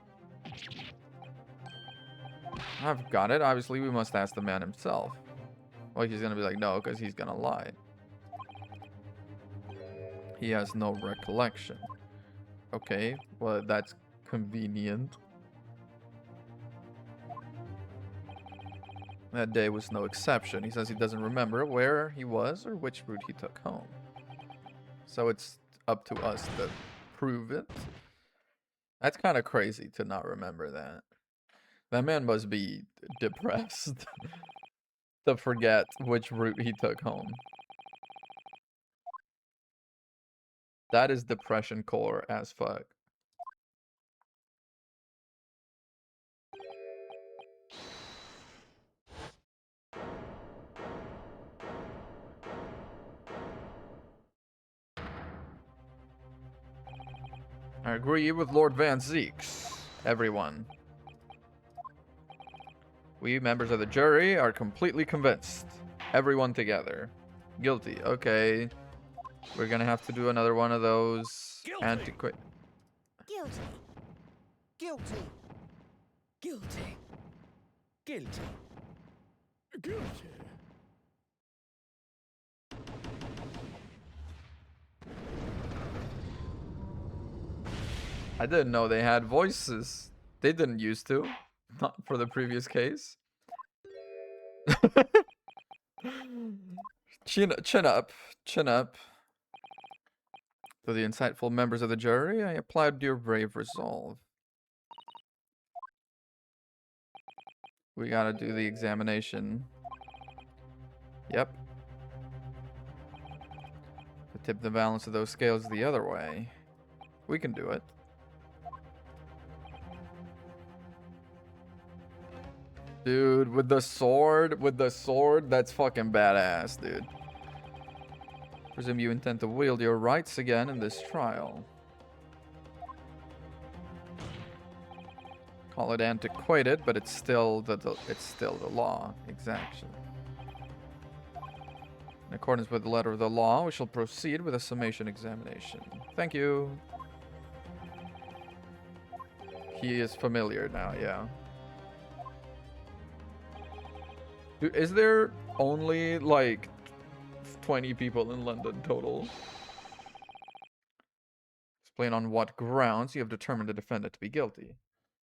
I've got it. Obviously, we must ask the man himself. Well, he's gonna be like, no, because he's gonna lie. He has no recollection. Okay, well, that's convenient. That day was no exception. He says he doesn't remember where he was or which route he took home. So it's up to us to prove it. That's kind of crazy to not remember that. That man must be depressed to forget which route he took home. That is depression core as fuck. I agree with Lord Van Zeeks, everyone. We, members of the jury, are completely convinced. Everyone together. Guilty. Okay. We're gonna have to do another one of those antiquate. Guilty. Guilty. Guilty. Guilty. Guilty. I didn't know they had voices. They didn't used to. Not for the previous case. Chin up. Chin up. To the insightful members of the jury, I applaud your brave resolve. We gotta do the examination. Yep. To tip the balance of those scales the other way. We can do it. Dude, with the sword, that's fucking badass, dude. Presume you intend to wield your rights again in this trial. Call it antiquated, but it's still the law. Exactly. In accordance with the letter of the law, we shall proceed with a summation examination. Thank you. He is familiar now, yeah. Dude, is there only like 20 people in London total? Explain on what grounds you have determined the defendant to be guilty.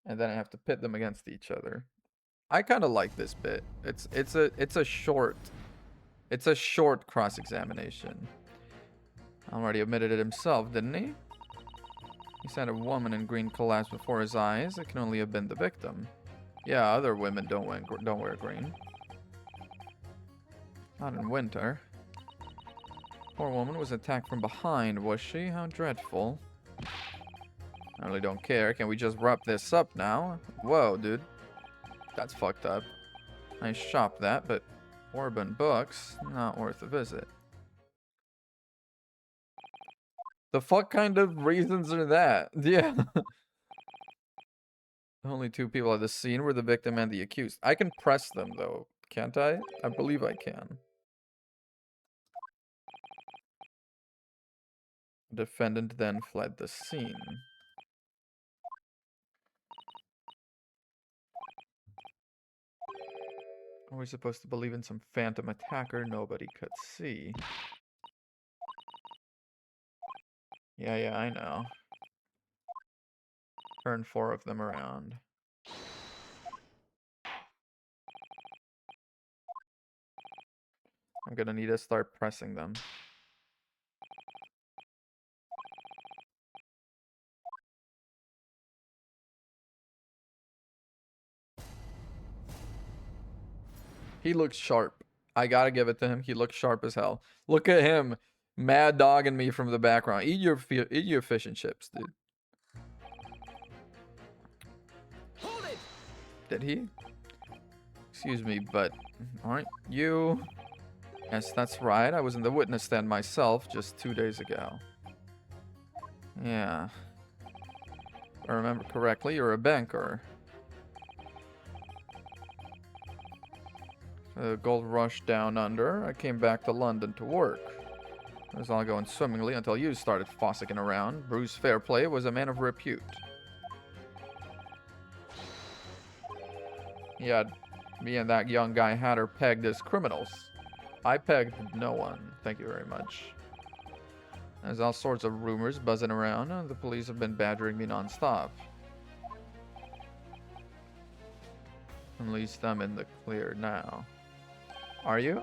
And then I have to pit them against each other. I kind of like this bit. It's a short cross-examination. Already admitted it himself, didn't he? He said a woman in green collapsed before his eyes. It can only have been the victim. Yeah, other women don't wear green. Not in winter. Poor woman was attacked from behind, was she? How dreadful. I really don't care. Can we just wrap this up now? Whoa, dude. That's fucked up. Nice shop that, but Orban books, not worth a visit. The fuck kind of reasons are that? Yeah. Only two people at the scene were the victim and the accused. I can press them though, can't I? I believe I can. The defendant then fled the scene. Are we supposed to believe in some phantom attacker nobody could see? Yeah, I know. Turn 4 of them around. I'm gonna need to start pressing them. He looks sharp. I gotta give it to him. He looks sharp as hell. Look at him, mad dogging me from the background. Eat your fish and chips, dude. Hold it. Did he? Excuse me, but aren't you? Yes, that's right. I was in the witness stand myself just 2 days ago. Yeah. If I remember correctly, you're a banker. The gold rush down under. I came back to London to work. It was all going swimmingly until you started fossicking around. Bruce Fairplay was a man of repute. He had me and that young guy Hatter pegged as criminals. I pegged no one. Thank you very much. There's all sorts of rumors buzzing around. The police have been badgering me nonstop. At least I'm in the clear now. Are you?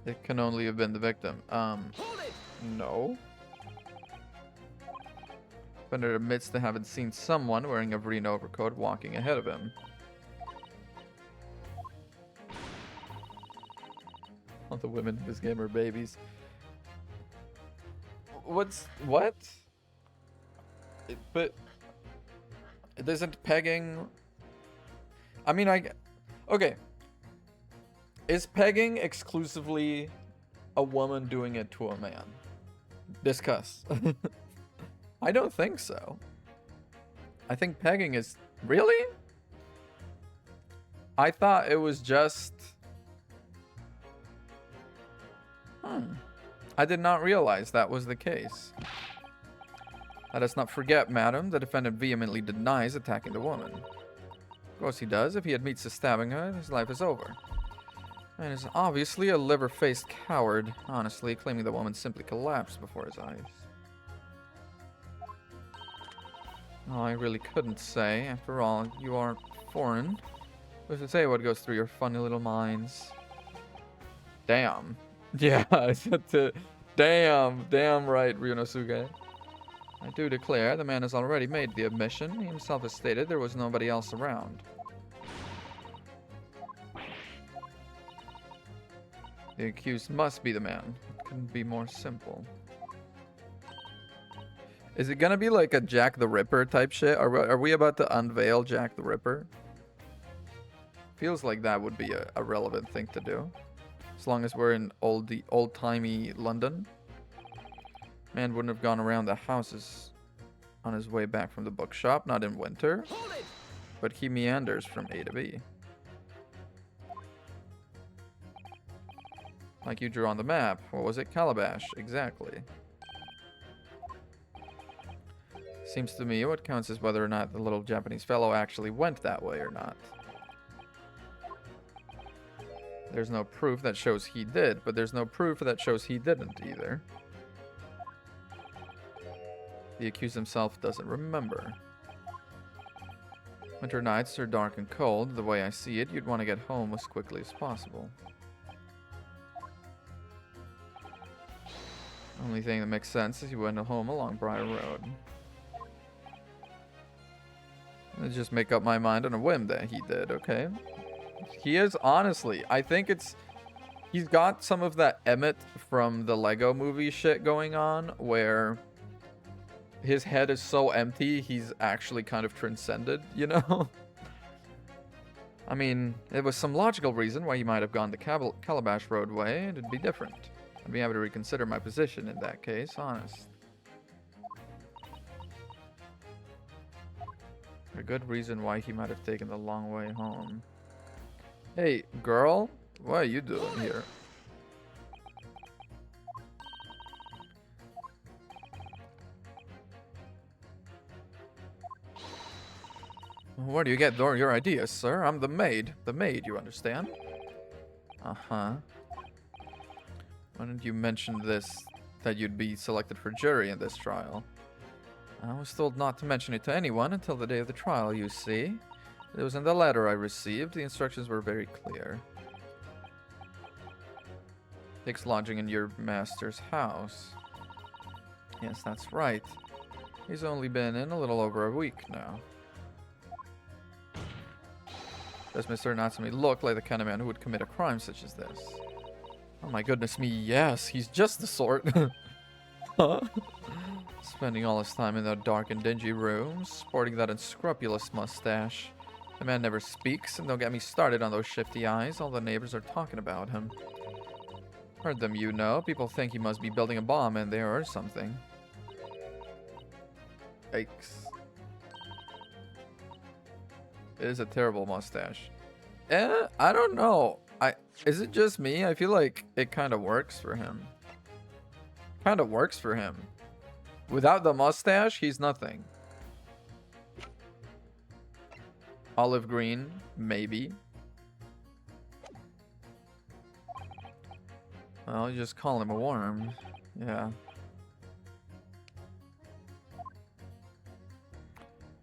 It can only have been the victim. No. Bender admits to having seen someone wearing a green overcoat walking ahead of him. All the women in this game are babies. What? But it isn't pegging. I mean, okay. Is pegging exclusively a woman doing it to a man? Discuss. I don't think so. I think pegging is... Really? I thought it was just... I did not realize that was the case. Let us not forget, madam, the defendant vehemently denies attacking the woman. Of course he does. If he admits to stabbing her, his life is over. And is obviously a liver-faced coward, honestly, claiming the woman simply collapsed before his eyes. Oh, I really couldn't say. After all, you are foreign. Who's to say what goes through your funny little minds? Damn. Yeah, I said to... Damn right, Ryunosuke. I do declare, the man has already made the admission. He himself has stated there was nobody else around. The accused must be the man. It couldn't be more simple. Is it gonna be like a Jack the Ripper type shit? Are we about to unveil Jack the Ripper? Feels like that would be a relevant thing to do. As long as we're in old-timey London. Man wouldn't have gone around the houses on his way back from the bookshop, not in winter. But he meanders from A to B. Like you drew on the map. What was it? Calabash. Exactly. Seems to me what counts is whether or not the little Japanese fellow actually went that way or not. There's no proof that shows he did, but there's no proof that shows he didn't either. The accused himself doesn't remember. Winter nights are dark and cold. The way I see it, you'd want to get home as quickly as possible. Only thing that makes sense is you went home along Briar Road. Let's just make up my mind on a whim that he did, okay? He is, honestly, I think it's... He's got some of that Emmett from the Lego movie shit going on, where his head is so empty, he's actually kind of transcended, you know? I mean, there was some logical reason why he might have gone the Calabash roadway, and it'd be different. I'd be happy to reconsider my position in that case, honest. A good reason why he might have taken the long way home. Hey, girl, what are you doing here? Where do you get your ideas, sir? I'm the maid. The maid, you understand? Uh-huh. Why didn't you mention this, that you'd be selected for jury in this trial? I was told not to mention it to anyone until the day of the trial, you see. It was in the letter I received. The instructions were very clear. Takes lodging in your master's house. Yes, that's right. He's only been in a little over a week now. Does Mr. Natsumi look like the kind of man who would commit a crime such as this? Oh my goodness me, yes, he's just the sort. Huh? Spending all his time in that dark and dingy room, sporting that unscrupulous mustache. The man never speaks, and don't get me started on those shifty eyes. All the neighbors are talking about him. Heard them, you know. People think he must be building a bomb in there or something. Yikes. It is a terrible mustache. I don't know. Is it just me? I feel like it kind of works for him. Kind of works for him. Without the mustache, he's nothing. Olive green, maybe. Well, you just call him a worm. Yeah.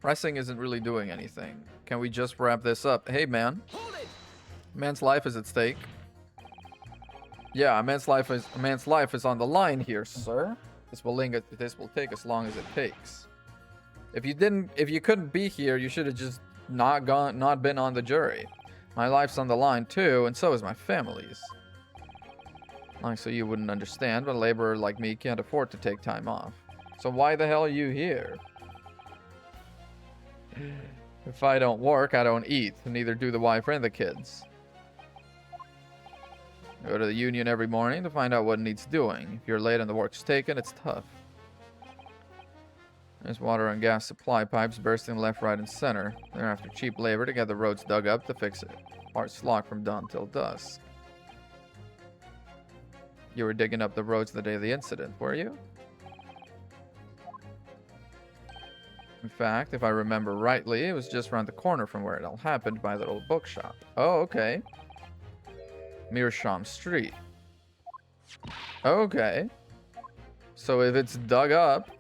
Pressing isn't really doing anything. Can we just wrap this up? Hey, man. A man's life is at stake. Yeah, a man's life is on the line here, sir. This will take as long as it takes. If you couldn't be here, you should have just not been on the jury. My life's on the line too, and so is my family's. Like, so you wouldn't understand, but a laborer like me can't afford to take time off. So why the hell are you here? If I don't work, I don't eat, and neither do the wife and the kids. Go to the union every morning to find out what needs doing. If you're late and the work's taken, it's tough. There's water and gas supply pipes bursting left, right, and center. They're after cheap labor to get the roads dug up to fix it. Hard slog from dawn till dusk. You were digging up the roads the day of the incident, were you? In fact, if I remember rightly, it was just around the corner from where it all happened by the old bookshop. Oh, okay. Meerschaum Street. Okay. So if it's dug up,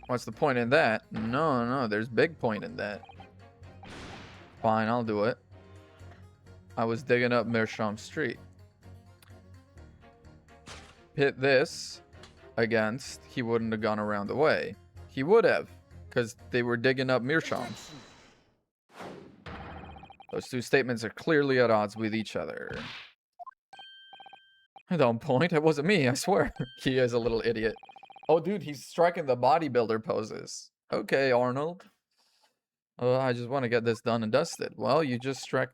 what's the point in that? No, there's big point in that. Fine, I'll do it. I was digging up Meerschaum Street. Hit this against, he wouldn't have gone around the way. He would have, because they were digging up Meerschaum. Those two statements are clearly at odds with each other. Don't point, it wasn't me, I swear. He is a little idiot. Oh, dude, he's striking the bodybuilder poses. Okay, Arnold. I just want to get this done and dusted. Well, you just stretched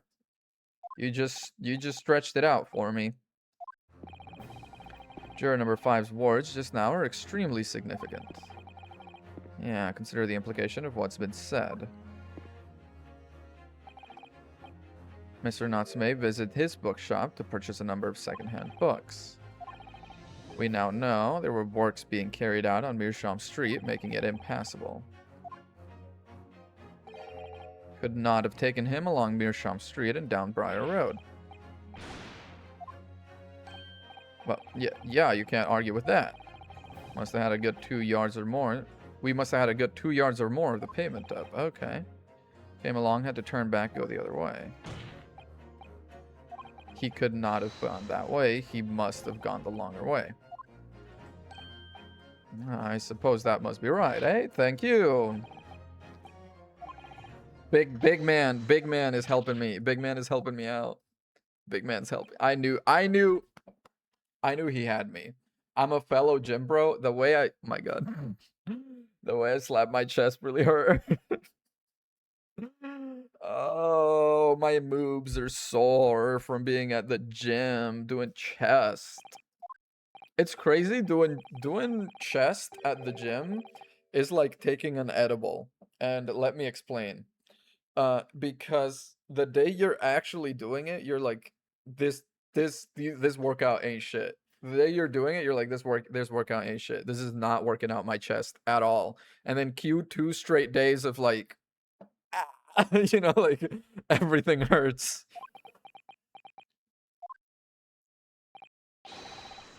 it out for me. Juror number 5's words just now are extremely significant. Yeah, consider the implication of what's been said. Mr. Knotts may visit his bookshop to purchase a number of second-hand books. We now know there were works being carried out on Meerschaum Street, making it impassable. Could not have taken him along Meerschaum Street and down Briar Road. Well, yeah, you can't argue with that. Must have had a good 2 yards or more. We must have had a good 2 yards or more of the pavement up. Okay. Came along, had to turn back, go the other way. He could not have gone that way. He must have gone the longer way. I suppose that must be right, eh? Thank you. Big man is helping me. Big man is helping me out. Big man's helping. I knew he had me. I'm a fellow gym bro. The way my God. The way I slapped my chest really hurt. Oh, my moves are sore from being at the gym doing chest. It's crazy doing chest at the gym is like taking an edible. And let me explain. Because the day you're actually doing it, you're like, this workout ain't shit. The day you're doing it, you're like, this workout ain't shit. This is not working out my chest at all. And then cue 2 straight days of like, you know, like everything hurts.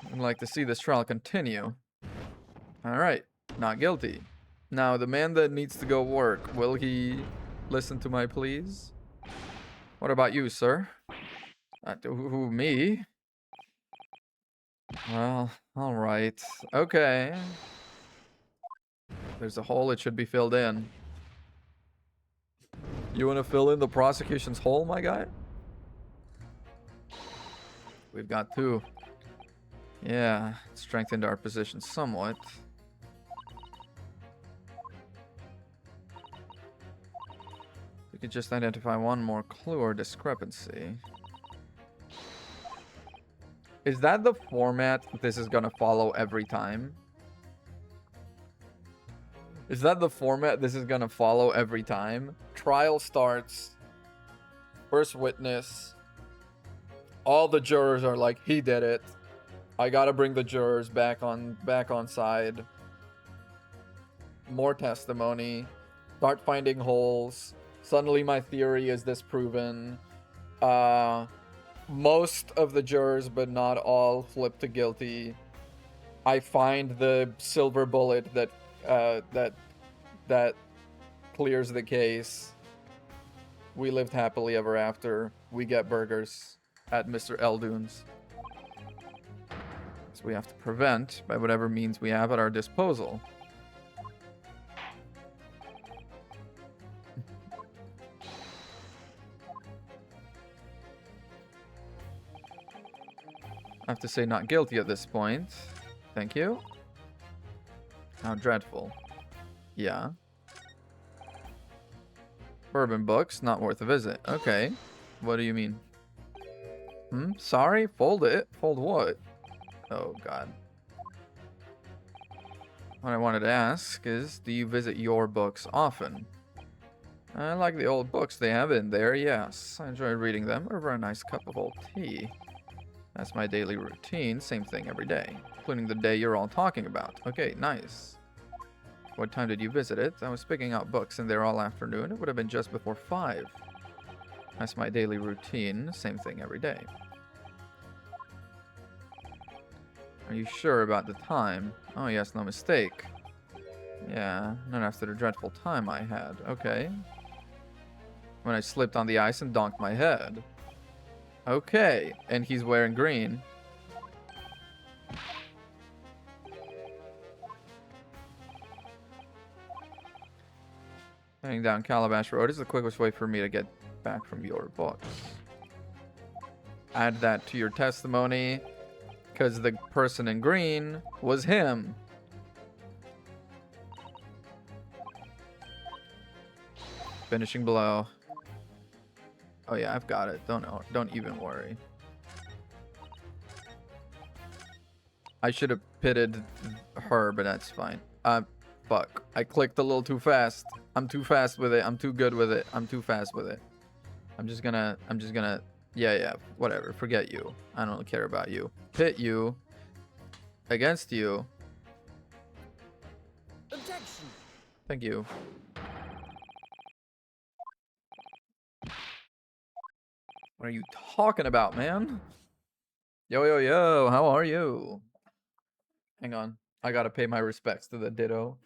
I'd like to see this trial continue. All right, not guilty. Now, the man that needs to go work, will he listen to my pleas? What about you, sir? Who, me? Well, all right. Okay. There's a hole, it should be filled in. You want to fill in the prosecution's hole, my guy? We've got 2. Yeah, strengthened our position somewhat. We could just identify one more clue or discrepancy. Is that the format this is gonna follow every time? Is that the format this is gonna follow every time? Trial starts. First witness. All the jurors are like, he did it. I gotta bring the jurors back on side. More testimony. Start finding holes. Suddenly my theory is disproven. Most of the jurors, but not all, flip to guilty. I find the silver bullet that clears the case. We lived happily ever after. We get burgers at Mr. Eldoon's. So we have to prevent by whatever means we have at our disposal. I have to say not guilty at this point. Thank you. How dreadful. Yeah. Bourbon books, not worth a visit. Okay. What do you mean? Sorry? Fold it? Fold what? Oh, God. What I wanted to ask is, do you visit your books often? I like the old books they have in there, yes. I enjoy reading them over a nice cup of old tea. That's my daily routine. Same thing every day, including the day you're all talking about. Okay, nice. What time did you visit it? I was picking out books in there all afternoon. It would have been just before 5. That's my daily routine. Same thing every day. Are you sure about the time? Oh, yes, no mistake. Yeah, not after the dreadful time I had. Okay. When I slipped on the ice and donked my head. Okay, and he's wearing green. Heading down Calabash Road is the quickest way for me to get back from your books. Add that to your testimony, because the person in green was him. Finishing blow. Oh yeah, I've got it. Don't even worry. I should have pitted her, but that's fine. Fuck. I clicked a little too fast. I'm too fast with it. I'm too good with it. I'm too fast with it. I'm just gonna, yeah, whatever. Forget you. I don't care about you. Pit you against you. Objection. Thank you. What are you talking about, man? Yo, how are you? Hang on. I gotta pay my respects to the Ditto.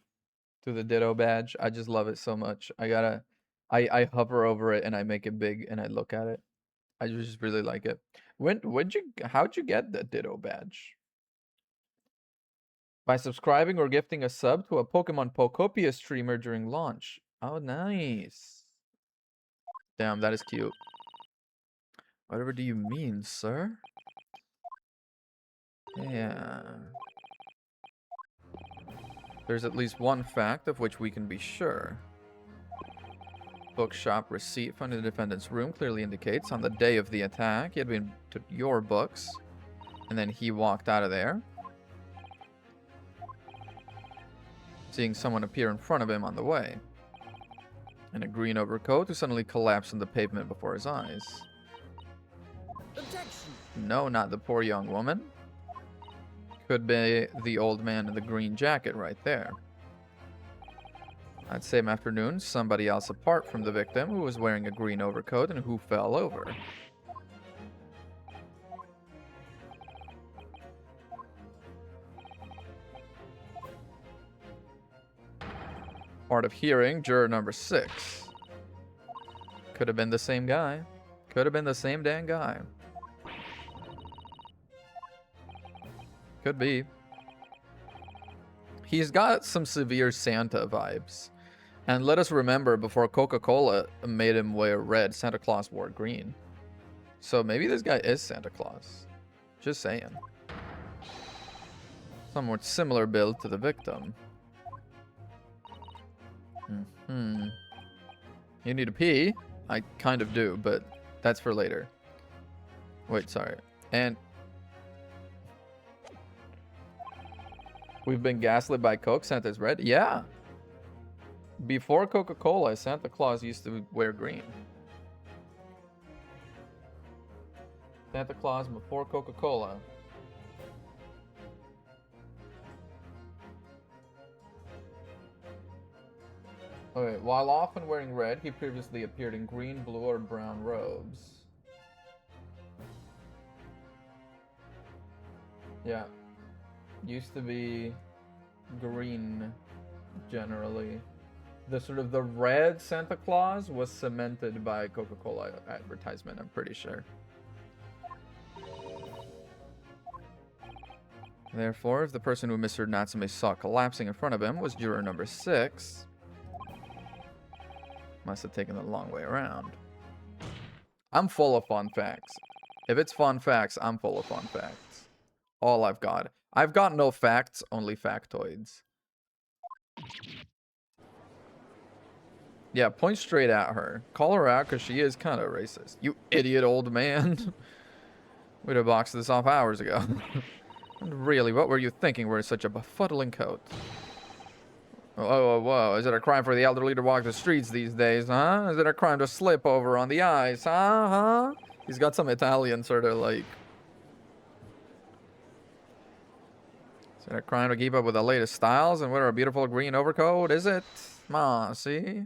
To the Ditto badge. I just love it so much. I hover over it and I make it big and I look at it. I just really like it. How'd you get the Ditto badge? By subscribing or gifting a sub to a Pokemon Pokopia streamer during launch. Oh, nice. Damn, that is cute. Whatever do you mean, sir? Yeah. There's at least one fact of which we can be sure. Bookshop receipt found in the defendant's room clearly indicates on the day of the attack he had been to your books, and then he walked out of there, seeing someone appear in front of him on the way, in a green overcoat who suddenly collapsed on the pavement before his eyes. Objection. No, not the poor young woman. Could be the old man in the green jacket right there. That same afternoon, somebody else apart from the victim who was wearing a green overcoat and who fell over. Hard of hearing, juror number 6. Could have been the same guy. Could have been the same damn guy. Could be. He's got some severe Santa vibes. And let us remember, before Coca-Cola made him wear red, Santa Claus wore green. So maybe this guy is Santa Claus. Just saying. Somewhat similar build to the victim. You need a pee? I kind of do, but that's for later. Wait, sorry. And we've been gaslit by Coke. Santa's red? Yeah. Before Coca-Cola, Santa Claus used to wear green. Santa Claus before Coca-Cola. Okay, while often wearing red, he previously appeared in green, blue, or brown robes. Yeah. Used to be green, generally. The sort of the red Santa Claus was cemented by Coca-Cola advertisement, I'm pretty sure. Therefore, if the person who Mr. Natsume saw collapsing in front of him was juror number 6, must have taken the long way around. I'm full of fun facts. If it's fun facts, I'm full of fun facts. All I've got. I've got no facts, only factoids. Yeah, point straight at her. Call her out because she is kind of racist. You idiot old man. We'd have boxed this off hours ago. Really, what were you thinking wearing such a befuddling coat? Whoa. Is it a crime for the elderly to walk the streets these days, huh? Is it a crime to slip over on the ice, huh? He's got some Italian sort of like Is it a crime to keep up with the latest styles and wear a beautiful green overcoat? Is it? Come on, see?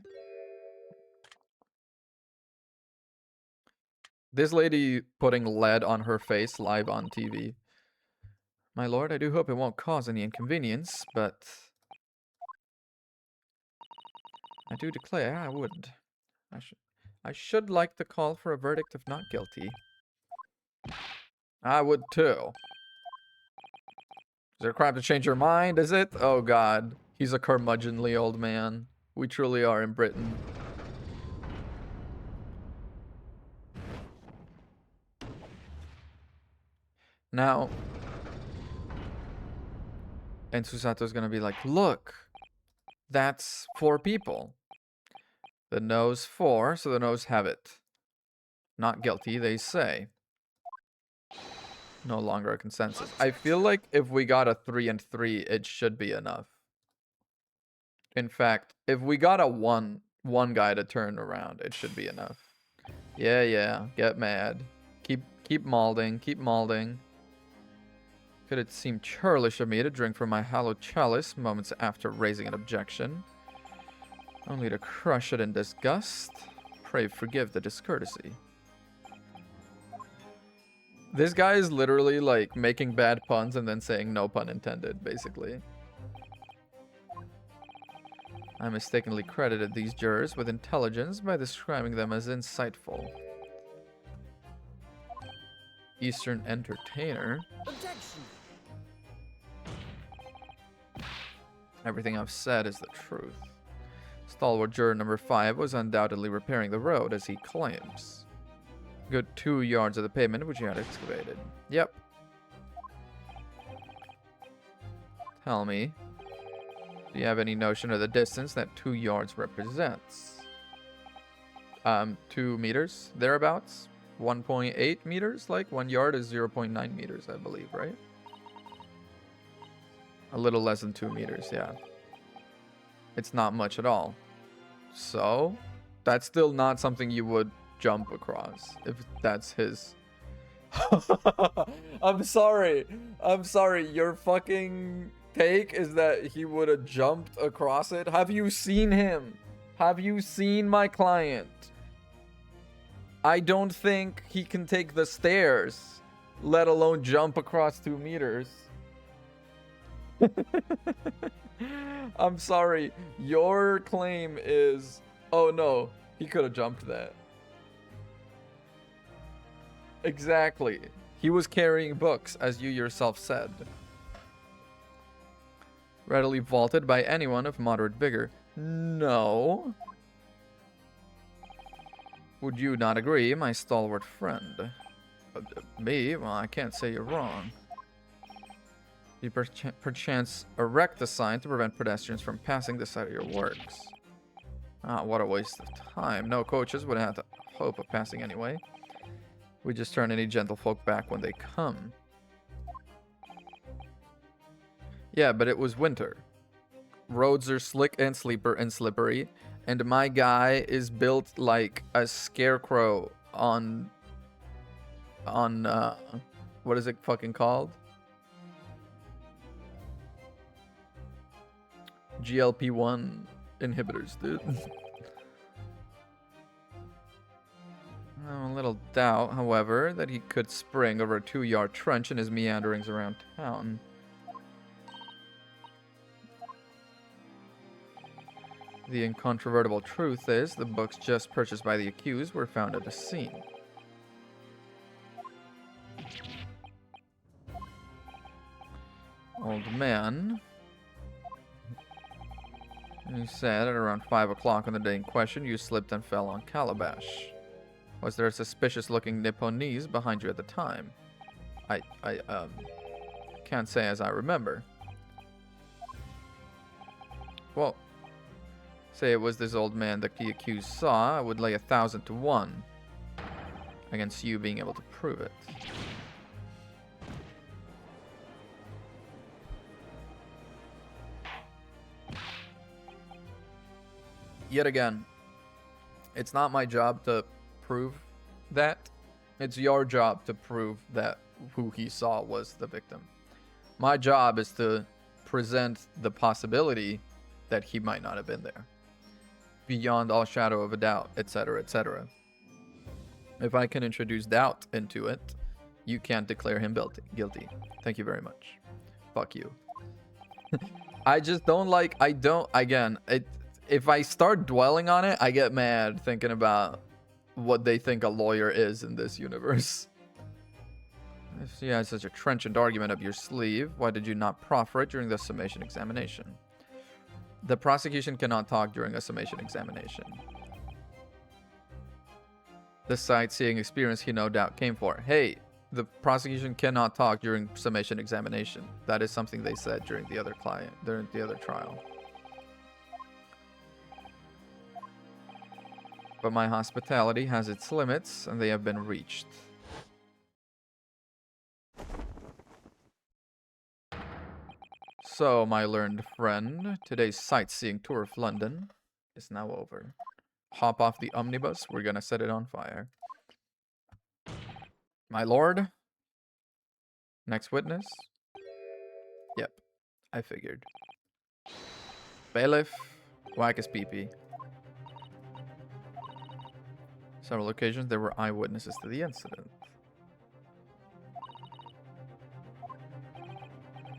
This lady putting lead on her face live on TV. My lord, I do hope it won't cause any inconvenience, but I do declare I would. I should like to call for a verdict of not guilty. I would too. Is there a crime to change your mind, is it? Oh god. He's a curmudgeonly old man. We truly are in Britain. Now, and Susato's gonna be like, look, that's 4 people. The no's 4, so the no's have it. Not guilty, they say. No longer a consensus. I feel like if we got a 3 and 3, it should be enough. In fact, if we got a one guy to turn around, it should be enough. Yeah, get mad. Keep malding, keep malding. Could it seem churlish of me to drink from my hallowed chalice moments after raising an objection? Only to crush it in disgust? Pray forgive the discourtesy. This guy is literally like making bad puns and then saying no pun intended, basically. I mistakenly credited these jurors with intelligence by describing them as insightful. Eastern entertainer. Objection. Everything I've said is the truth. Stalwart juror number 5 was undoubtedly repairing the road, as he claims. Good 2 yards of the pavement which he had excavated. Yep. Tell me, do you have any notion of the distance that 2 yards represents? 2 meters, thereabouts. 1.8 meters, like 1 yard is 0.9 meters, I believe, right? A little less than 2 meters, yeah. It's not much at all. So, that's still not something you would jump across, if that's his. I'm sorry. Your fucking take is that he would have jumped across it? Have you seen him? Have you seen my client? I don't think he can take the stairs, let alone jump across 2 meters. I'm sorry. Your claim is, oh no, he could have jumped that. Exactly. He was carrying books, as you yourself said. Readily vaulted by anyone of moderate vigor. No. Would you not agree, my stalwart friend? Me? Well, I can't say you're wrong. You perchance erect the sign to prevent pedestrians from passing the site of your works. Ah, what a waste of time. No coaches would have the hope of passing anyway. We just turn any gentlefolk back when they come. Yeah, but it was winter. Roads are slick and slippery, and my guy is built like a scarecrow on what is it fucking called? GLP-1 inhibitors, dude. A little doubt, however, that he could spring over a 2-yard trench in his meanderings around town. The incontrovertible truth is, the books just purchased by the accused were found at the scene. Old man. You said at around 5 o'clock on the day in question, you slipped and fell on Calabash. Was there a suspicious-looking Nipponese behind you at the time? I can't say as I remember. Well, say it was this old man that the accused saw, I would lay 1,000 to 1 against you being able to prove it. Yet again, it's not my job to prove that. It's your job to prove that who he saw was the victim. My job is to present the possibility that he might not have been there. Beyond all shadow of a doubt, etc., etc. If I can introduce doubt into it, you can't declare him guilty. Thank you very much. Fuck you. I just don't like, if I start dwelling on it, I get mad thinking about what they think a lawyer is in this universe. If you had such a trenchant argument up your sleeve, why did you not proffer it during the summation examination? The prosecution cannot talk during a summation examination. The sightseeing experience he no doubt came for. Hey, the prosecution cannot talk during summation examination. That is something they said during the other trial. But my hospitality has its limits, and they have been reached. So, my learned friend, today's sightseeing tour of London is now over. Hop off the omnibus, we're gonna set it on fire. My lord? Next witness? Yep, I figured. Bailiff, whack his pee-pee. Several occasions there were eyewitnesses to the incident.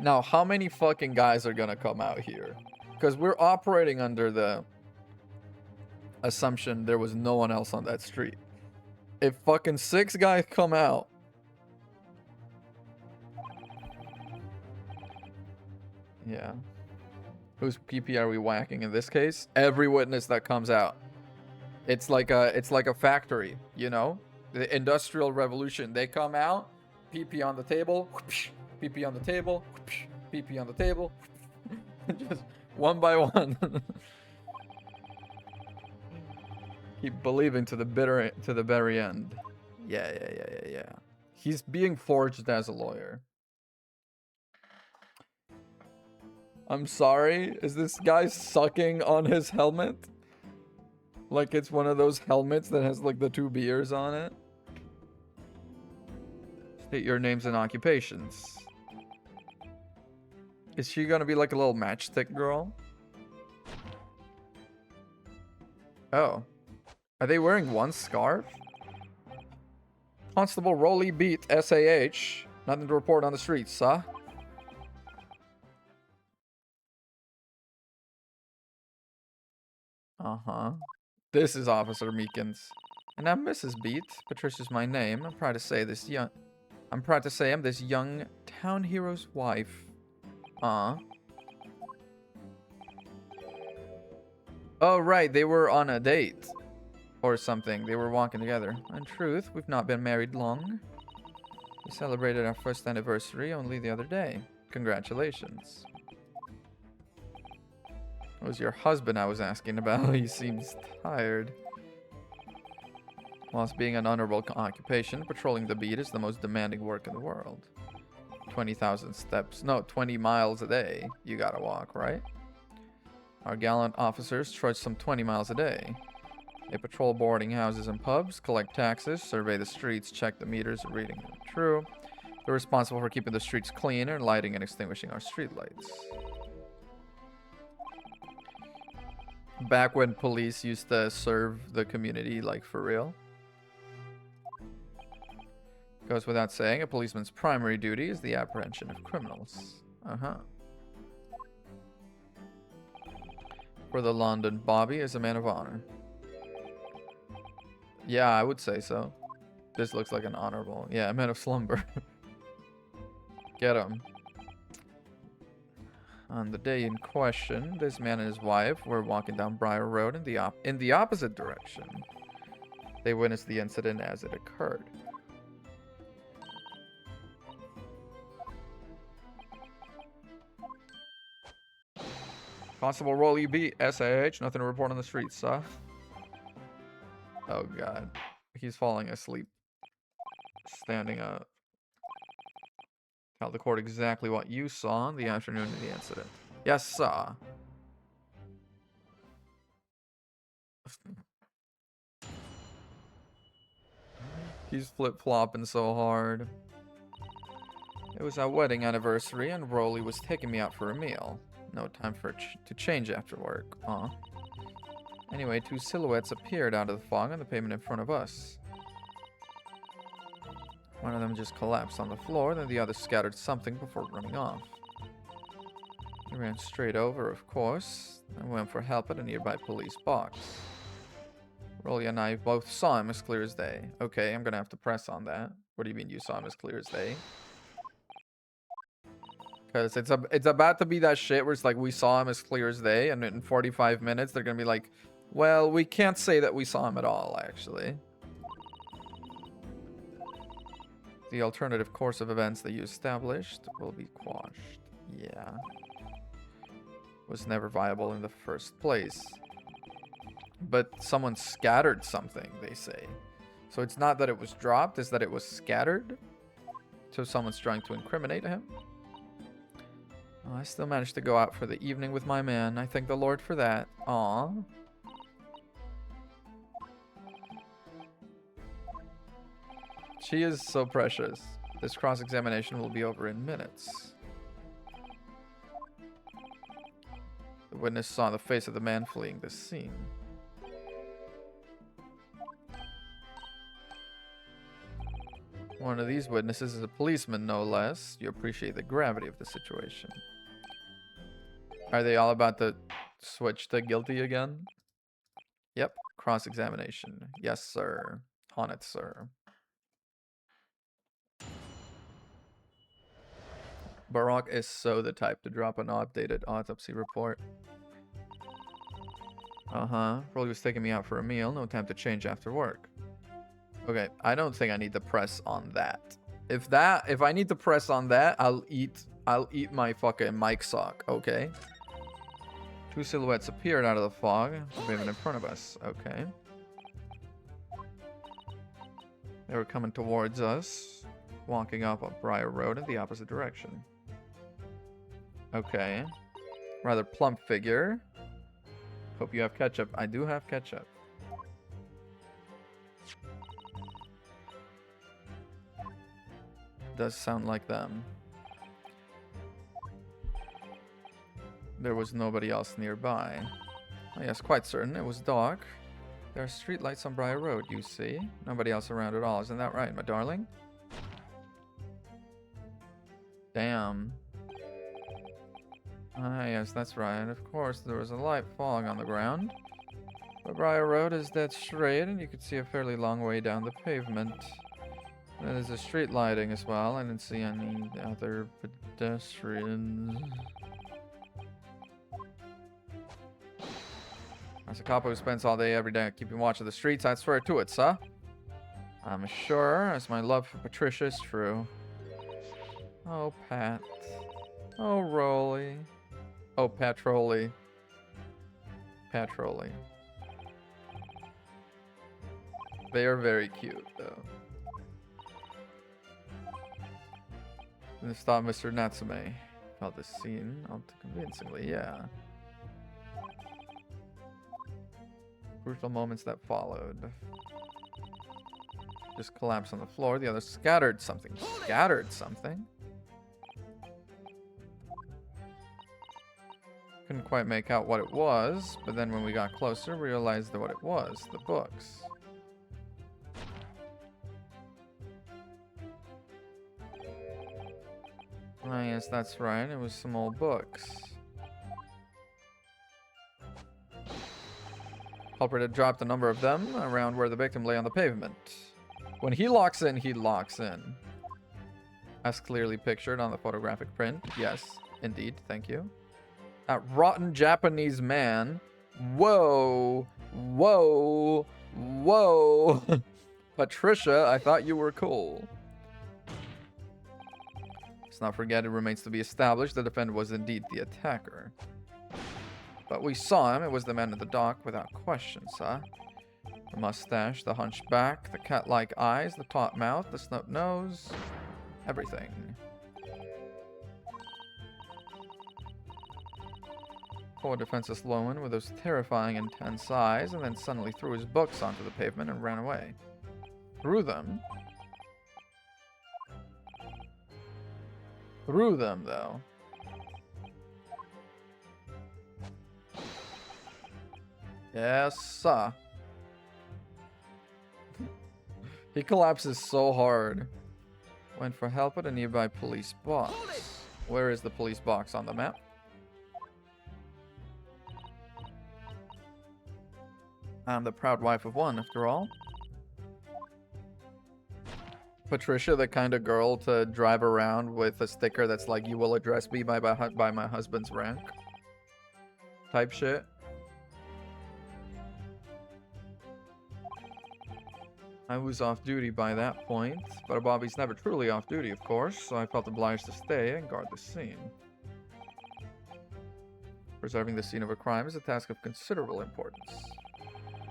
Now, how many fucking guys are gonna come out here? Because we're operating under the assumption there was no one else on that street. If fucking 6 guys come out, yeah. Whose PP are we whacking in this case? Every witness that comes out. It's like a factory, you know? The Industrial Revolution. They come out, PP on the table, whoosh, PP on the table, whoosh, PP on the table. Just one by one. Keep believing to the very end. Yeah. He's being forged as a lawyer. I'm sorry, is this guy sucking on his helmet? Like it's one of those helmets that has like the 2 beers on it? State your names and occupations. Is she gonna be like a little matchstick girl? Oh. Are they wearing one scarf? Constable Rolly beat SAH. Nothing to report on the streets, huh? Uh-huh. This is Officer Meekins. And I'm Mrs. Beat. Patricia's my name. I'm proud to say I'm this young town hero's wife. Oh, right. They were on a date. Or something. They were walking together. In truth, we've not been married long. We celebrated our first anniversary only the other day. Congratulations. It was your husband I was asking about. He seems tired. Whilst being an honorable occupation, patrolling the beat is the most demanding work in the world. 20,000 steps. No, 20 miles a day. You gotta walk, right? Our gallant officers trudge some 20 miles a day. They patrol boarding houses and pubs, collect taxes, survey the streets, check the meters, reading them true. They're responsible for keeping the streets clean and lighting and extinguishing our streetlights. Back when police used to serve the community, like, for real. Goes without saying, a policeman's primary duty is the apprehension of criminals. For the London, Bobby is a man of honor. Yeah, I would say so. This looks like an honorable. Yeah, a man of slumber. Get him. On the day in question, this man and his wife were walking down Briar Road in the opposite direction. They witnessed the incident as it occurred. Constable Rolly beat SAH. Nothing to report on the streets, huh? Oh god. He's falling asleep. Standing up. Tell the court exactly what you saw on the afternoon of the incident. Yes, sir. He's flip-flopping so hard. It was our wedding anniversary, and Rolly was taking me out for a meal. No time for to change after work. Aw. Anyway, two silhouettes appeared out of the fog on the pavement in front of us. One of them just collapsed on the floor, then the other scattered something before running off. He ran straight over, of course, and went for help at a nearby police box. Rolly and I both saw him as clear as day. Okay, I'm gonna have to press on that. What do you mean you saw him as clear as day? Because it's about to be that shit where it's like we saw him as clear as day, and in 45 minutes they're gonna be like, well, we can't say that we saw him at all, actually. The alternative course of events that you established will be quashed. Yeah. Was never viable in the first place. But someone scattered something, they say. So it's not that it was dropped, it's that it was scattered. So someone's trying to incriminate him. Oh, I still managed to go out for the evening with my man. I thank the Lord for that. Aww. She is so precious. This cross-examination will be over in minutes. The witness saw the face of the man fleeing the scene. One of these witnesses is a policeman, no less. You appreciate the gravity of the situation. Are they all about to switch to guilty again? Yep. Cross-examination. Yes, sir. On it, sir. Barack is so the type to drop an updated autopsy report. Uh-huh. Rolly was taking me out for a meal. No time to change after work. Okay, I don't think I need to press on that. If I need to press on that, I'll eat my fucking mic sock, okay? Two silhouettes appeared out of the fog, moving in front of us. Okay. They were coming towards us, walking up Briar Road in the opposite direction. Okay. Rather plump figure. Hope you have ketchup. I do have ketchup. Does sound like them. There was nobody else nearby. Oh, yes, quite certain. It was dark. There are streetlights on Briar Road, you see. Nobody else around at all. Isn't that right, my darling? Damn. Ah, yes, that's right. Of course, there was a light falling on the ground. But Briar Road is dead straight, and you could see a fairly long way down the pavement. There's a street lighting as well. I didn't see any other pedestrians. As a cop who spends all day every day keeping watch of the streets, I swear to it, sir. I'm sure, as my love for Patricia is true. Oh, Pat. Oh, Rolly. Oh, Patrolly. Patrolly. They are very cute, though. This thought Mr. Natsume felt the scene all too convincingly, yeah. Crucial moments that followed. Just collapsed on the floor. The other scattered something. Scattered something? Couldn't quite make out what it was, but then when we got closer, realized what it was. The books. Ah, yes, that's right. It was some old books. Culprit had dropped a number of them around where the victim lay on the pavement. When he locks in, he locks in. As clearly pictured on the photographic print. Yes, indeed. Thank you. That rotten Japanese man. Whoa. Whoa. Whoa. Patricia, I thought you were cool. Let's not forget, it remains to be established the defendant was indeed the attacker. But we saw him. It was the man in the dock without question, sir. The mustache, the hunchback, the cat-like eyes, the taut mouth, the snub nose. Everything. Poor defenseless Lowen with those terrifying intense eyes, and then suddenly threw his books onto the pavement and ran away. Threw them? through them, though. Yes, sir. He collapses so hard. Went for help at a nearby police box. Where is the police box on the map? I'm the proud wife of one, after all. Patricia, the kind of girl to drive around with a sticker that's like, you will address me by my husband's rank. Type shit. I was off duty by that point, but Bobby's never truly off duty, of course, so I felt obliged to stay and guard the scene. Preserving the scene of a crime is a task of considerable importance.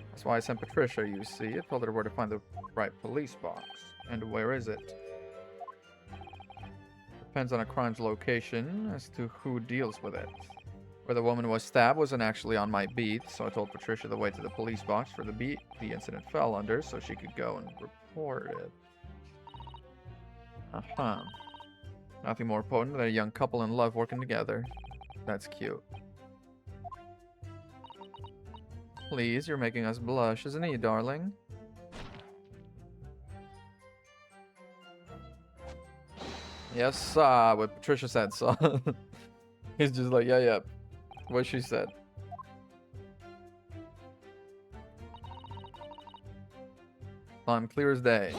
That's why I sent Patricia, you see. I told her where to find the right police box. And where is it? Depends on a crime's location as to who deals with it. Where the woman was stabbed wasn't actually on my beat, so I told Patricia the way to the police box for the beat the incident fell under so she could go and report it. Uh-huh. Nothing more potent than a young couple in love working together. That's cute. Please, you're making us blush, isn't he, darling? Yes, sir. What Patricia said, so. He's just like, yeah. What she said. I'm clear as day.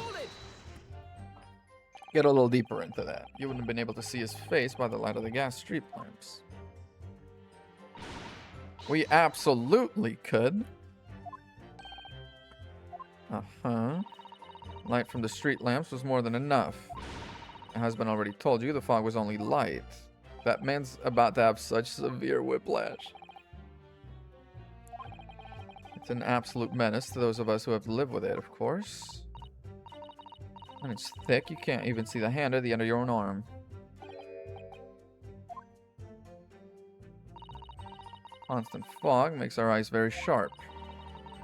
Get a little deeper into that. You wouldn't have been able to see his face by the light of the gas street lamps. We absolutely could. Uh-huh. Light from the street lamps was more than enough. My husband already told you the fog was only light. That man's about to have such severe whiplash. It's an absolute menace to those of us who have to live with it, of course. And it's thick, you can't even see the hand at the end of your own arm. Constant fog makes our eyes very sharp.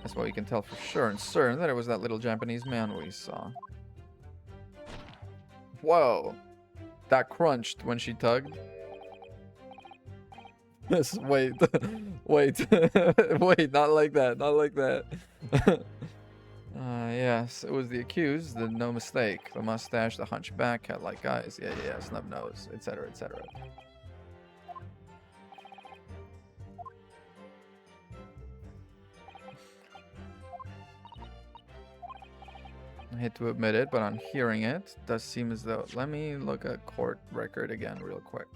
That's why we can tell for sure and certain that it was that little Japanese man we saw. Whoa. That crunched when she tugged. Yes, wait. Wait. Wait, not like that. Not like that. Yes, it was the accused, no mistake. The mustache, the hunchback, cat-like eyes. Yeah, snub nose, etc., etc. I hate to admit it, but on hearing it, does seem as though... Let me look at court record again real quick.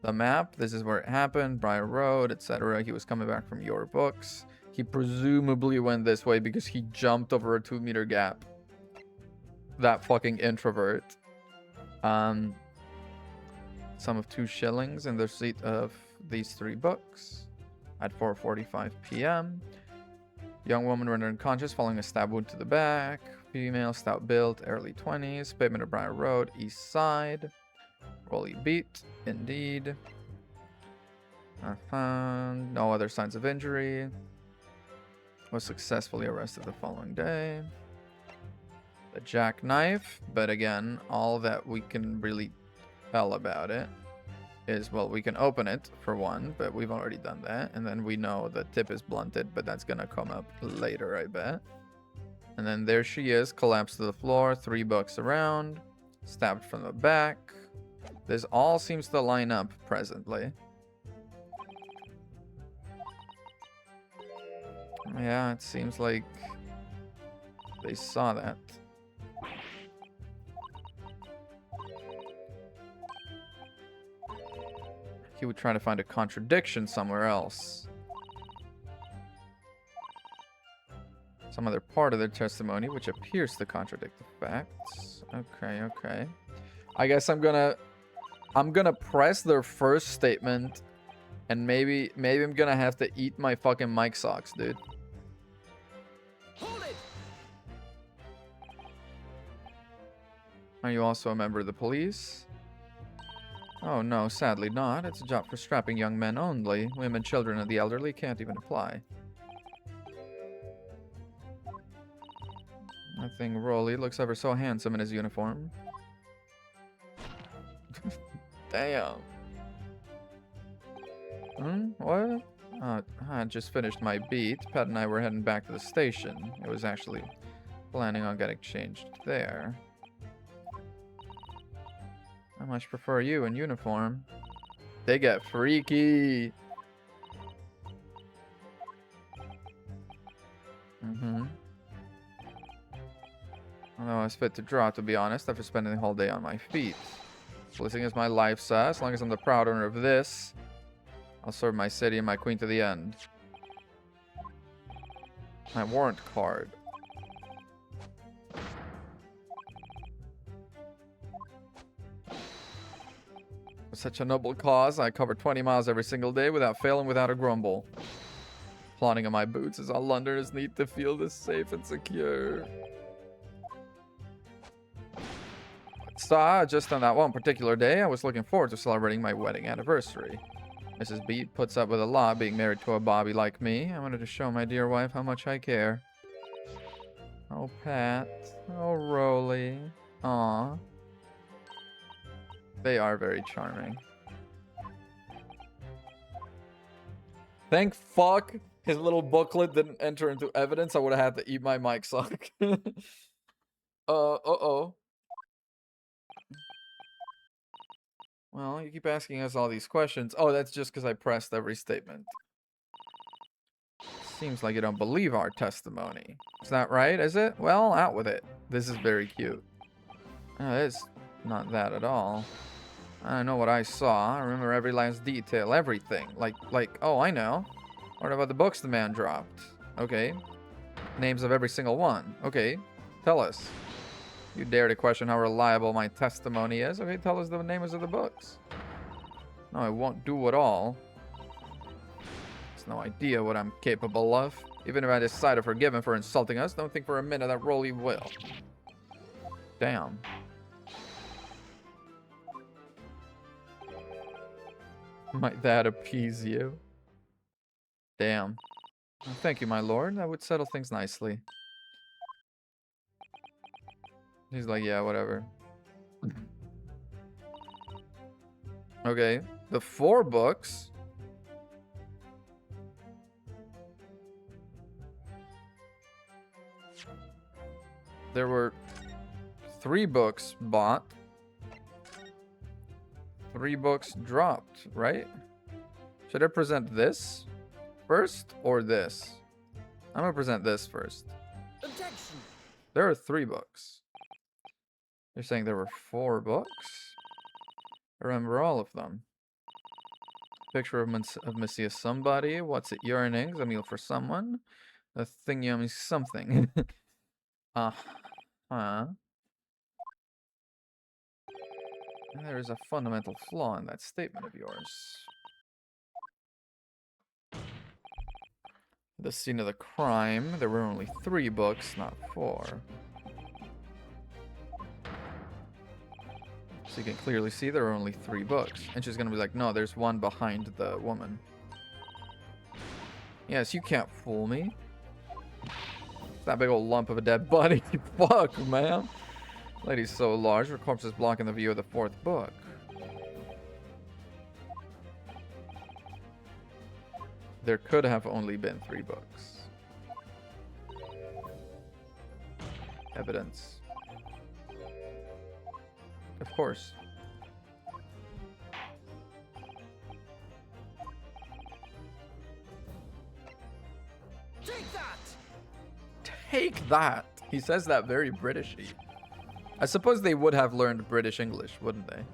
The map, this is where it happened, Briar Road, etc. He was coming back from your books. He presumably went this way because he jumped over a 2-meter gap. That fucking introvert. Sum of 2 shillings in the receipt of these 3 books. At 4:45 p.m. Young woman rendered unconscious following a stab wound to the back. Female, stout built, early 20s. Pavement of Briar Road, east side. Rolly beat, indeed. No other signs of injury. Was successfully arrested the following day. The jackknife, but again, all that we can really tell about it is, well, we can open it for one, but we've already done that. And then we know the tip is blunted, but that's gonna come up later, I bet. And then there she is, collapsed to the floor, 3 books around, stabbed from the back. This all seems to line up presently. Yeah, it seems like they saw that. He would try to find a contradiction somewhere else. Some other part of their testimony which appears to contradict the facts. Okay. I guess I'm gonna press their first statement, and maybe I'm gonna have to eat my fucking mic socks, dude. Hold it! Are you also a member of the police? Oh no, sadly not. It's a job for strapping young men only. Women, children, and the elderly can't even apply. I think Rolly looks ever so handsome in his uniform. Damn. What? I just finished my beat. Pat and I were heading back to the station. It was actually planning on getting changed there. I much prefer you in uniform. They get freaky. Although I was fit to draw, to be honest, after spending the whole day on my feet. Blissing is my life, sir. As long as I'm the proud owner of this, I'll serve my city and my queen to the end. My warrant card. For such a noble cause, I cover 20 miles every single day without failing, without a grumble. Plodding on my boots is all Londoners need to feel this safe and secure. So, just on that one particular day, I was looking forward to celebrating my wedding anniversary. Mrs. Beat puts up with a lot being married to a Bobby like me. I wanted to show my dear wife how much I care. Oh, Pat. Oh, Rolly. Aw. They are very charming. Thank fuck his little booklet didn't enter into evidence. I would have had to eat my mic sock. Uh-oh. Well, you keep asking us all these questions. Oh, that's just because I pressed every statement. Seems like you don't believe our testimony. Is that right, is it? Well, out with it. This is very cute. Oh, it's not that at all. I know what I saw. I remember every last detail, everything. Like, oh, I know. What about the books the man dropped? Okay. Names of every single one. Okay. Tell us. You dare to question how reliable my testimony is? Okay, tell us the names of the books. No, I won't do it all. There's no idea what I'm capable of. Even if I decide to forgive him for insulting us, don't think for a minute that Rolly will. Damn. Might that appease you? Damn. Well, thank you, my lord. That would settle things nicely. He's like, yeah, whatever. Okay. The 4 books. There were 3 books bought. 3 books dropped, right? Should I present this first or this? I'm gonna present this first. Objection. There are 3 books. You're saying there were 4 books? I remember all of them. Picture of Messiah somebody. What's it? Yearnings. A meal for someone. A thing yummy something. Uh-huh. There is a fundamental flaw in that statement of yours. The scene of the crime. There were only 3 books, not 4. So you can clearly see there are only 3 books. And she's gonna be like, no, there's one behind the woman. Yes, you can't fool me. It's that big old lump of a dead body. Fuck, man. Lady's so large, her corpse is blocking the view of the 4th book. There could have only been 3 books. Evidence. Of course. Take that! Take that! He says that very Britishy. I suppose they would have learned British English, wouldn't they?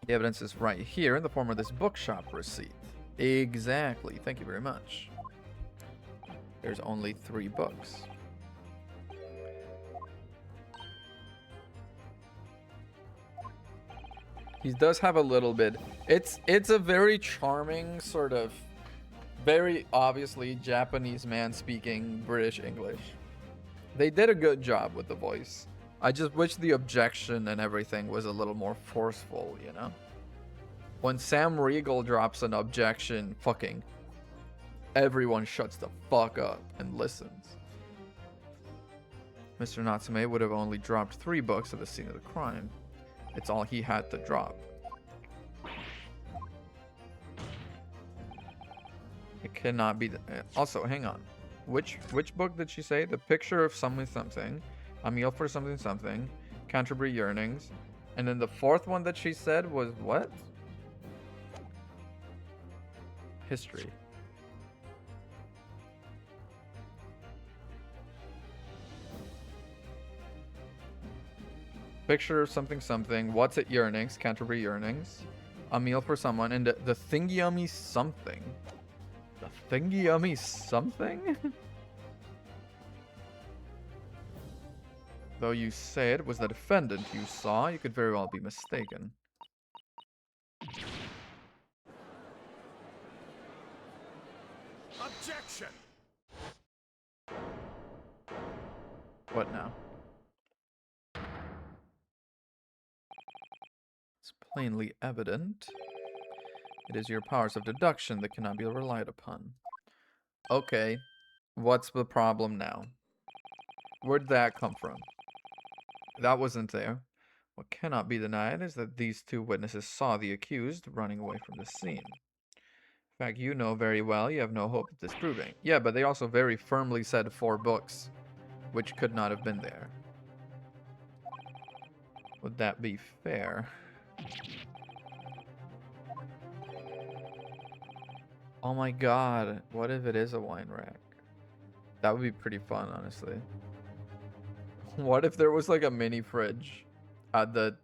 The evidence is right here in the form of this bookshop receipt. Exactly. Thank you very much. There's only 3 books. He does have a little bit. It's a very charming sort of, very obviously Japanese man speaking British English. They did a good job with the voice. I just wish the objection and everything was a little more forceful, you know? When Sam Riegel drops an objection, fucking everyone shuts the fuck up and listens. Mr. Natsume would have only dropped 3 books at the scene of the crime. It's all he had to drop. It cannot be. Also, hang on. Which book did she say? The picture of something something, a meal for something something, Canterbury yearnings, and then the fourth one that she said was what? History. Picture of something something. What's it? Yearnings, Canterbury yearnings, a meal for someone, and the thingy yummy something. The thingy yummy something. Though you say it was the defendant you saw, you could very well be mistaken. Objection! What now? It's plainly evident. It is your powers of deduction that cannot be relied upon. Okay, what's the problem now? Where'd that come from? That wasn't there. What cannot be denied is that these two witnesses saw the accused running away from the scene. In fact, you know very well you have no hope of disproving. Yeah, but they also very firmly said 4 books, which could not have been there. Would that be fair? Oh my god, what if it is a wine rack? That would be pretty fun, honestly. What if there was like a mini fridge at the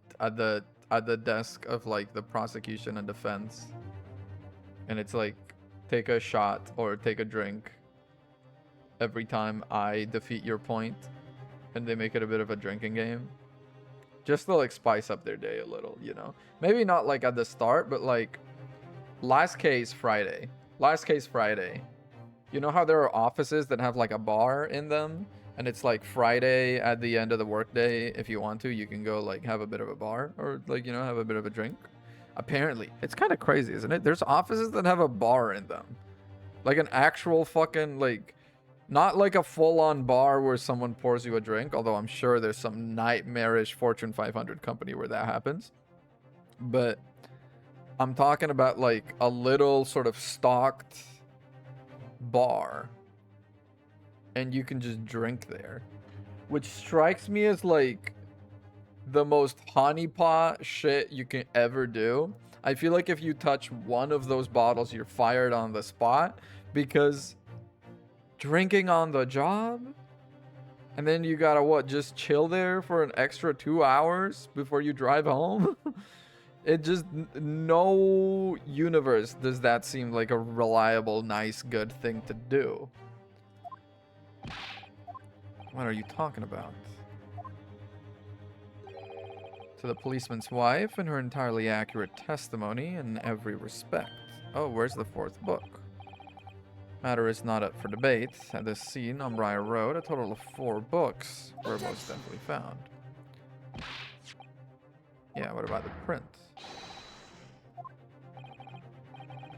desk of like the prosecution and defense, and it's like take a shot or take a drink every time I defeat your point, and they make it a bit of a drinking game, just to like spice up their day a little, you know? Maybe not like at the start, but like last case Friday. You know how there are offices that have like a bar in them? And it's like Friday at the end of the workday. If you want to, you can go like have a bit of a bar or like, you know, have a bit of a drink. Apparently, it's kind of crazy, isn't it? There's offices that have a bar in them. Like an actual fucking like, not like a full-on bar where someone pours you a drink. Although I'm sure there's some nightmarish Fortune 500 company where that happens. But I'm talking about like a little sort of stocked bar, and you can just drink there, which strikes me as like the most honeypot shit you can ever do. I feel like if you touch one of those bottles, you're fired on the spot, because drinking on the job, and then you gotta what, just chill there for an extra 2 hours before you drive home. It just, no universe does that seem like a reliable, nice, good thing to do. What are you talking about? To the policeman's wife and her entirely accurate testimony in every respect. Oh, where's the 4th book? Matter is not up for debate. At this scene on Briar Road, a total of 4 books were most definitely found. Yeah, what about the print?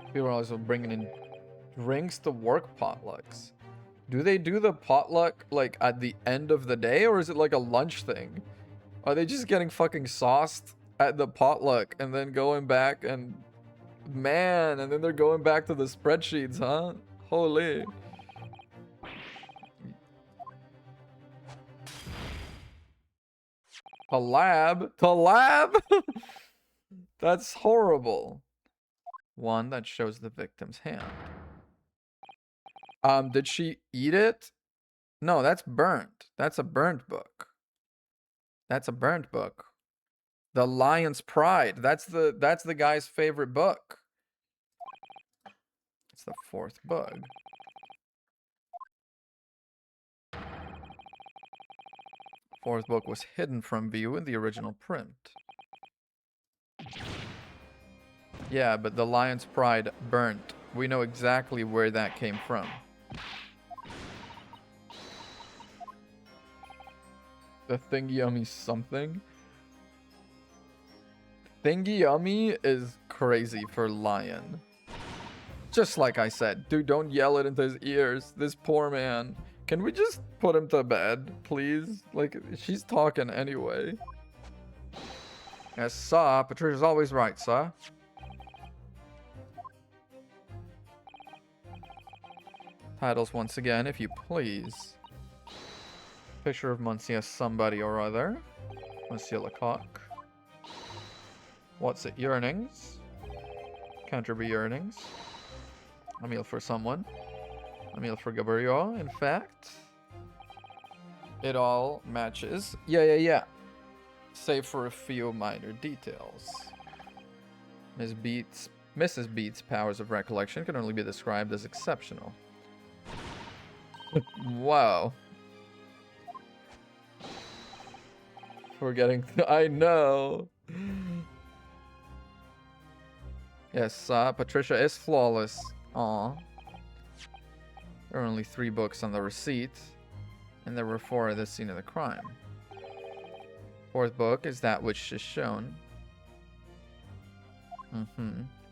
People are also bringing in drinks to work potlucks. Do they do the potluck like at the end of the day, or is it like a lunch thing? Are they just getting fucking sauced at the potluck and then going back and man, and then they're going back to the spreadsheets, huh? Holy. To lab? To lab? That's horrible. One that shows the victim's hand. Did she eat it? No, that's burnt. That's a burnt book. That's a burnt book. The Lion's Pride. That's the guy's favorite book. It's the 4th book. Fourth book was hidden from view in the original print. Yeah, but the Lion's Pride burnt. We know exactly where that came from. The Thingy Yummy something? Thingy Yummy is crazy for Lion. Just like I said, dude, don't yell it into his ears. This poor man. Can we just put him to bed, please? Like, she's talking anyway. Yes, sir. Patricia's always right, sir. Titles once again, if you please. Picture of Monsieur somebody or other. Monsieur Lecoq. What's it? Yearnings. Counter be yearnings. A meal for someone. A meal for Gabriel, in fact. It all matches. Yeah. Save for a few minor details. Mrs. Beats' powers of recollection can only be described as exceptional. Wow. Forgetting. I know. Yes, Patricia is flawless. Aw. There are only 3 books on the receipt, and there were 4 at the scene of the crime. 4th book is that which is shown.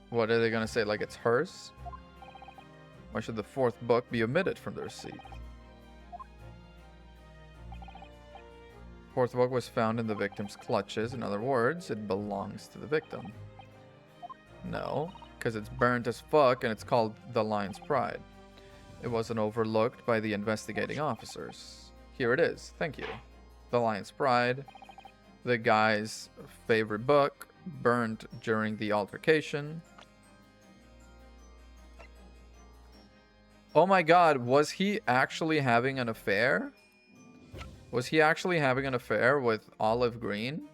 What are they gonna say? Like it's hers? Why should the 4th book be omitted from the receipt? 4th book was found in the victim's clutches. In other words, it belongs to the victim. No, because it's burnt as fuck and it's called The Lion's Pride. It wasn't overlooked by the investigating officers. Here it is. Thank you. The Lion's Pride. The guy's favorite book. Burned during the altercation. Oh my god, was he actually having an affair? Was he actually having an affair with Olive Green?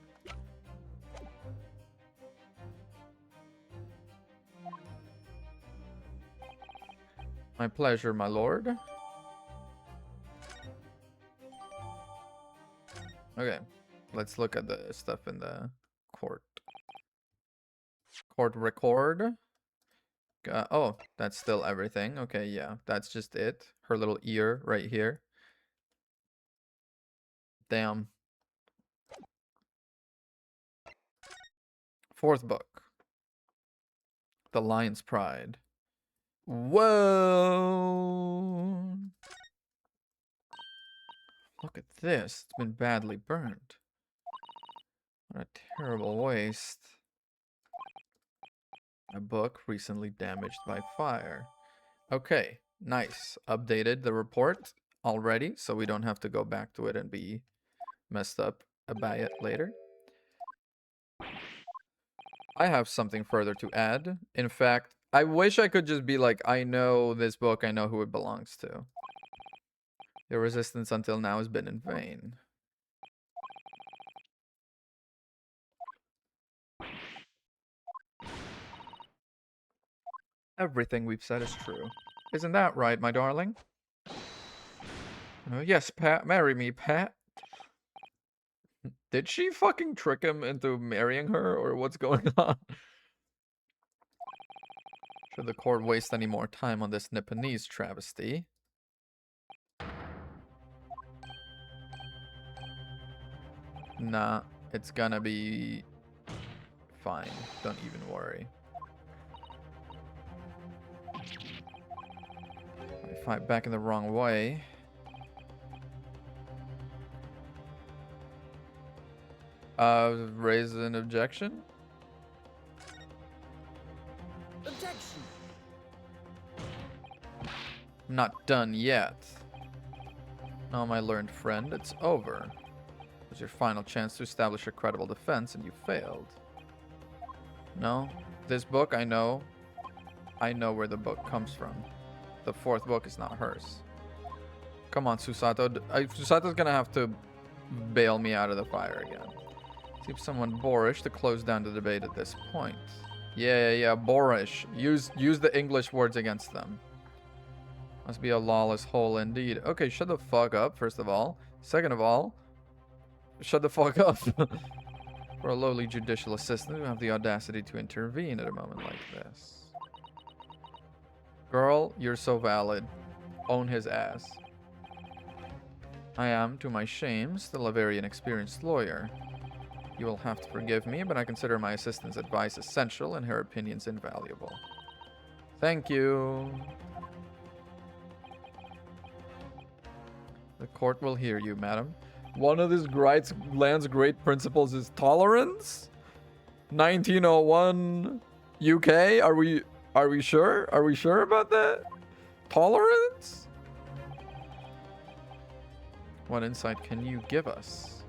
My pleasure, my lord. Okay, let's look at the stuff in the court. Court record. Oh, that's still everything. Okay, yeah, that's just it. Her little ear right here. Damn. 4th book. The Lion's Pride. Whoa! Look at this. It's been badly burnt. What a terrible waste. A book recently damaged by fire. Okay, nice. Updated the report already, so we don't have to go back to it and be messed up by it later. I have something further to add. In fact, I wish I could just be like, I know this book, I know who it belongs to. Your resistance until now has been in vain. Everything we've said is true. Isn't that right, my darling? Yes, Pat. Marry me, Pat. Did she fucking trick him into marrying her, or what's going on? Should the court waste any more time on this Nipponese travesty? Nah, it's gonna be fine. Don't even worry. If I'm back in the wrong way. Raise an objection? Objection. I'm not done yet. No, my learned friend, it's over. It was your final chance to establish a credible defense, and you failed. No, this book, I know where the book comes from. The 4th book is not hers. Come on, Susato. Susato's gonna have to bail me out of the fire again. Seems somewhat boorish to close down the debate at this point. Yeah, boorish. Use the English words against them. Must be a lawless hole indeed. Okay, shut the fuck up, first of all. Second of all, shut the fuck up. For a lowly judicial assistant who have the audacity to intervene at a moment like this. Girl, you're so valid. Own his ass. I am, to my shame, still a very inexperienced lawyer. You will have to forgive me, but I consider my assistant's advice essential and her opinions invaluable. Thank you. The court will hear you, madam. One of this land's great principles is tolerance? 1901 UK? Are we sure? Are we sure about that? tolerance? What insight can you give us?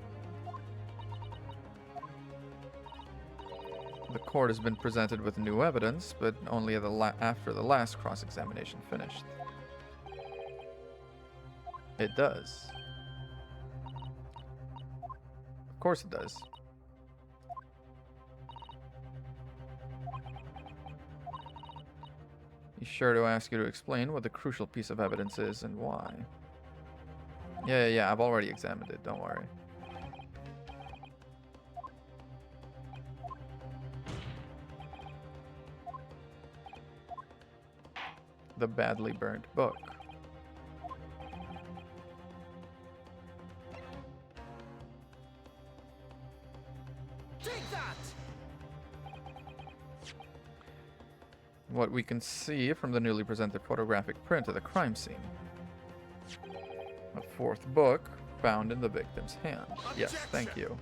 The court has been presented with new evidence, but only at after the last cross-examination finished. It does. Of course it does. He's sure to ask you to explain what the crucial piece of evidence is and why. Yeah, I've already examined it, don't worry. The badly burned book. Take that! What we can see from the newly presented photographic print of the crime scene. A fourth book found in the victim's hand. Yes, thank you.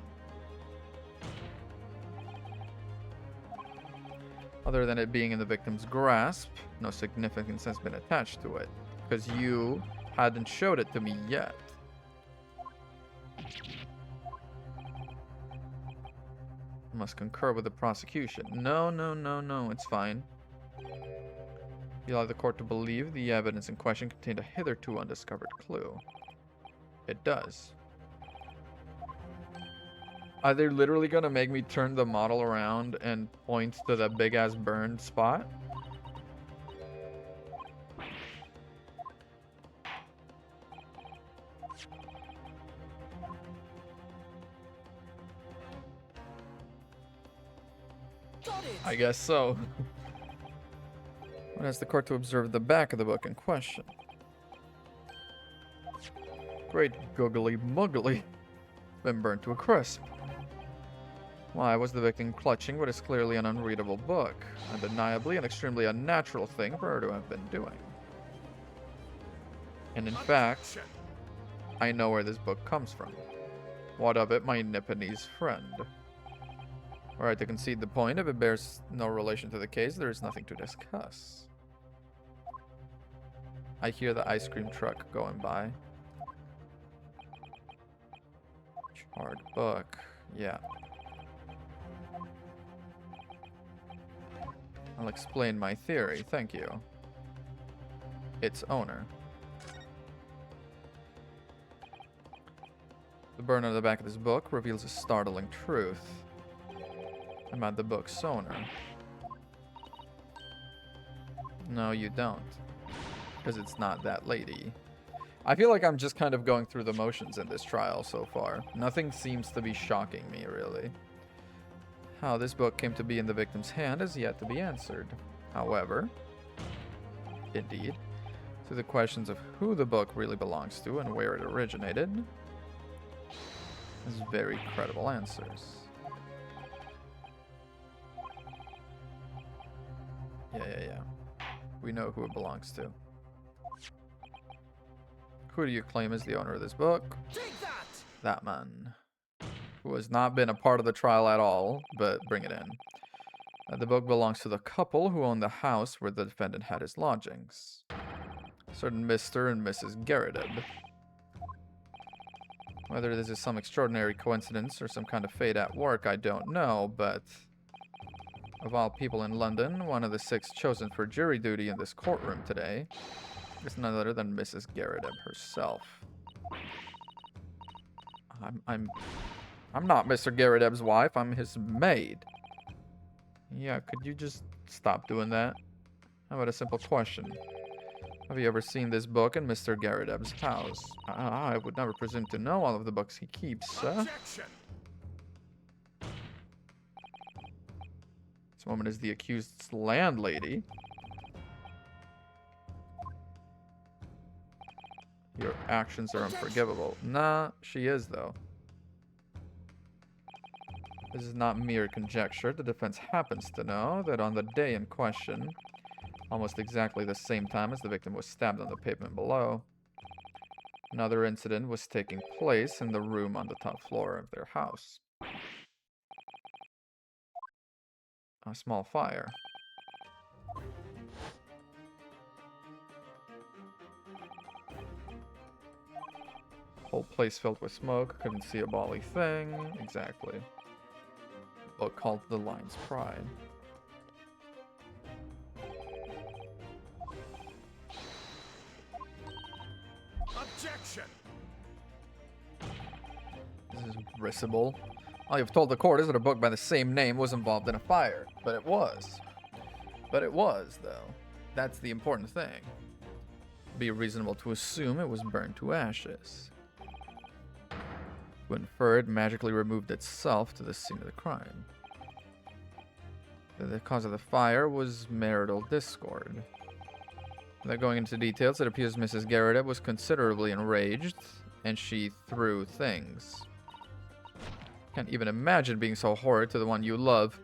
Other than it being in the victim's grasp, no significance has been attached to it, because you hadn't showed it to me yet. I must concur with the prosecution. No, it's fine. You allow the court to believe the evidence in question contained a hitherto undiscovered clue. It does. Are they literally gonna make me turn the model around and point to the big-ass burned spot? Got it! I guess so. One has the court to observe the back of the book in question. Great googly muggly. Been burnt to a crisp. Why was the victim clutching what is clearly an unreadable book? Undeniably an extremely unnatural thing for her to have been doing. And in fact, I know where this book comes from. What of it, my Nipponese friend? Alright, to concede the point, if it bears no relation to the case, there is nothing to discuss. I hear the ice cream truck going by. Charred book. Yeah. I'll explain my theory, thank you. Its owner. The burn on the back of this book reveals a startling truth. I'm at the book's owner. No, you don't. Because it's not that lady. I feel like I'm just kind of going through the motions in this trial so far. Nothing seems to be shocking me, really. How this book came to be in the victim's hand is yet to be answered. However, indeed, to the questions of who the book really belongs to and where it originated, is very credible answers. Yeah. We know who it belongs to. Who do you claim is the owner of this book? Take that! That man. Who has not been a part of the trial at all, but bring it in. The book belongs to the couple who owned the house where the defendant had his lodgings. Certain Mr. and Mrs. Garrideb. Whether this is some extraordinary coincidence or some kind of fate at work, I don't know, but of all people in London, one of the 6 chosen for jury duty in this courtroom today is none other than Mrs. Garrideb herself. I'm not Mr. Garrideb's wife, I'm his maid. Yeah, could you just stop doing that? How about a simple question? Have you ever seen this book in Mr. Garrideb's house? I would never presume to know all of the books he keeps, sir. Objection! This woman is the accused's landlady. Your actions are unforgivable. Nah, she is, though. This is not mere conjecture. The defense happens to know that on the day in question, almost exactly the same time as the victim was stabbed on the pavement below, another incident was taking place in the room on the top floor of their house. A small fire. Whole place filled with smoke. Couldn't see a bally thing. Exactly. Book called The Lion's Pride. Objection! This is risible. All you've told the court is that a book by the same name was involved in a fire. But it was. But it was, though. That's the important thing. It'd be reasonable to assume it was burned to ashes. To infer it magically removed itself to the scene of the crime. The cause of the fire was marital discord. Without going into details, it appears Mrs. Garrett was considerably enraged, and she threw things. Can't even imagine being so horrid to the one you love.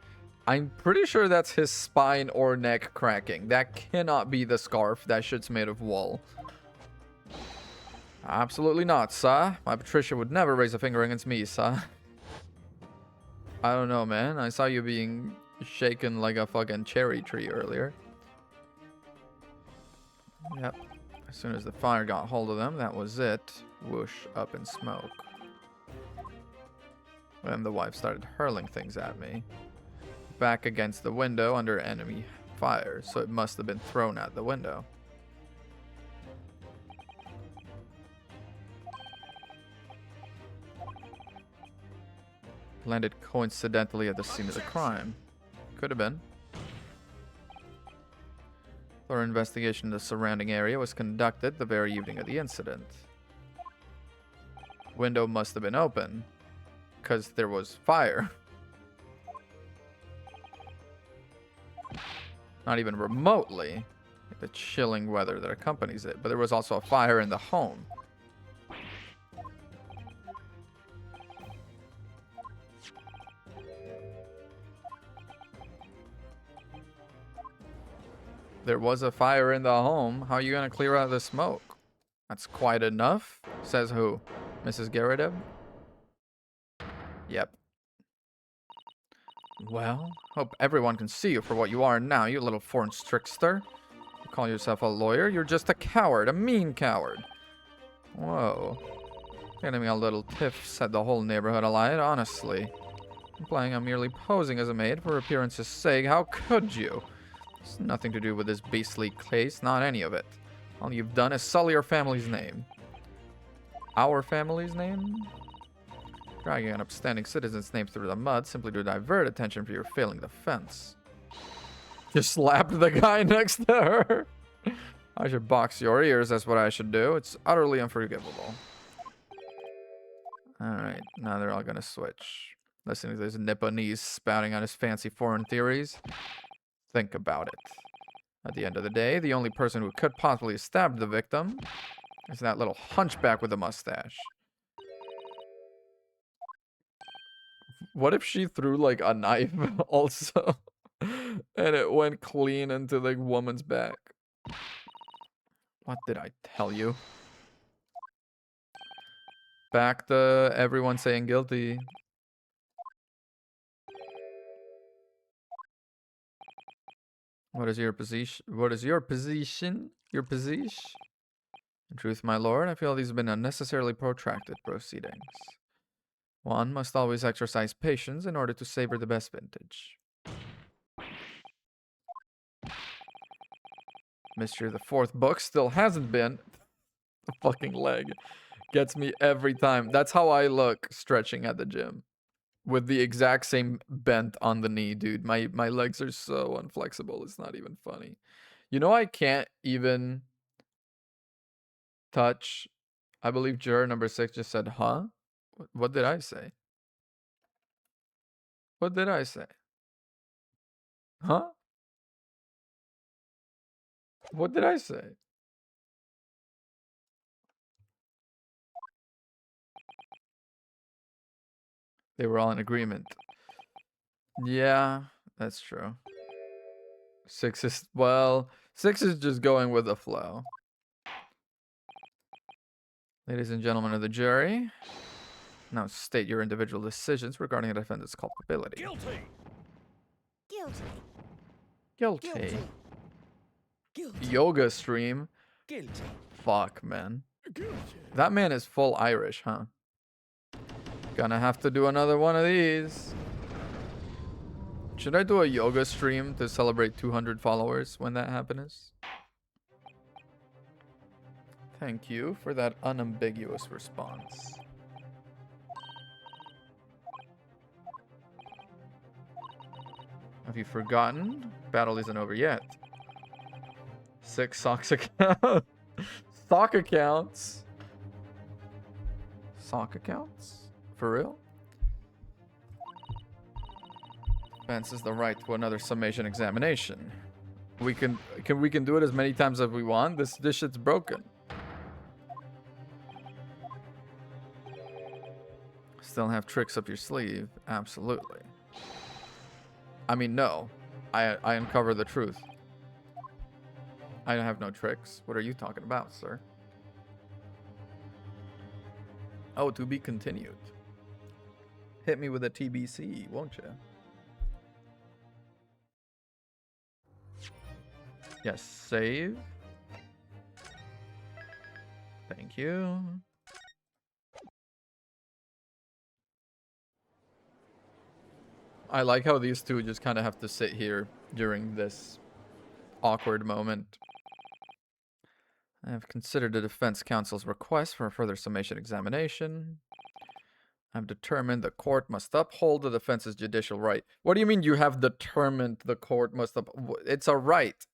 I'm pretty sure that's his spine or neck cracking. That cannot be the scarf. That shit's made of wool. Absolutely not, sir. My Patricia would never raise a finger against me, sir. I don't know, man. I saw you being shaken like a fucking cherry tree earlier. Yep. As soon as the fire got hold of them, that was it. Whoosh, up in smoke. And the wife started hurling things at me. Back against the window under enemy fire, so it must have been thrown at the window. Landed coincidentally at the scene of the crime. Could have been. Thorough investigation of the surrounding area was conducted the very evening of the incident. Window must have been open, because there was fire. Not even remotely like the chilling weather that accompanies it, but there was also a fire in the home. There was a fire in the home. How are you going to clear out the smoke? That's quite enough, says who? Mrs. Garrett? Yep. Well, hope everyone can see you for what you are now, you little foreign trickster. You call yourself a lawyer? You're just a coward, a mean coward. Whoa. Getting me a little tiff set the whole neighborhood alight, honestly. Implying I'm merely posing as a maid for appearance's sake. How could you? It's nothing to do with this beastly case, not any of it. All you've done is sully your family's name. Our family's name? Dragging an upstanding citizen's name through the mud simply to divert attention for your failing defense. You slapped the guy next to her. I should box your ears, that's what I should do. It's utterly unforgivable. Alright, now they're all gonna switch. Listening to this Nipponese spouting on his fancy foreign theories. Think about it. At the end of the day, the only person who could possibly have stabbed the victim is that little hunchback with a mustache. What if she threw like a knife also and it went clean into the woman's back? What did I tell you? Back to everyone saying guilty. What is your position? What is your position? Your position? In truth, my lord, I feel these have been unnecessarily protracted proceedings. One must always exercise patience in order to savor the best vintage. Mystery of the Fourth Book still hasn't been. The fucking leg gets me every time. That's how I look stretching at the gym. With the exact same bent on the knee, dude. My legs are so unflexible. It's not even funny. You know, I can't even touch. I believe juror number 6 just said, huh? What did I say? What did I say? Huh? What did I say? They were all in agreement. Yeah, that's true. 6 is, well, 6 is just going with the flow. Ladies and gentlemen of the jury, now state your individual decisions regarding a defendant's culpability. Guilty! Guilty. Guilty. Guilty! Yoga stream. Guilty! Fuck, man. Guilty. That man is full Irish, huh? Gonna have to do another one of these. Should I do a yoga stream to celebrate 200 followers when that happens? Thank you for that unambiguous response. Have you forgotten? Battle isn't over yet. 6 socks account. Sock accounts. Sock accounts? For real? Advances the right to another summation examination. We can do it as many times as we want. This shit's broken. Still have tricks up your sleeve? Absolutely. I mean, no. I uncover the truth. I have no tricks. What are you talking about, sir? Oh, to be continued. Hit me with a TBC, won't you? Yes, save. Thank you. I like how these two just kind of have to sit here during this awkward moment. I have considered the defense counsel's request for a further summation examination. I've determined the court must uphold the defense's judicial right. What do you mean you have determined the court must It's a right.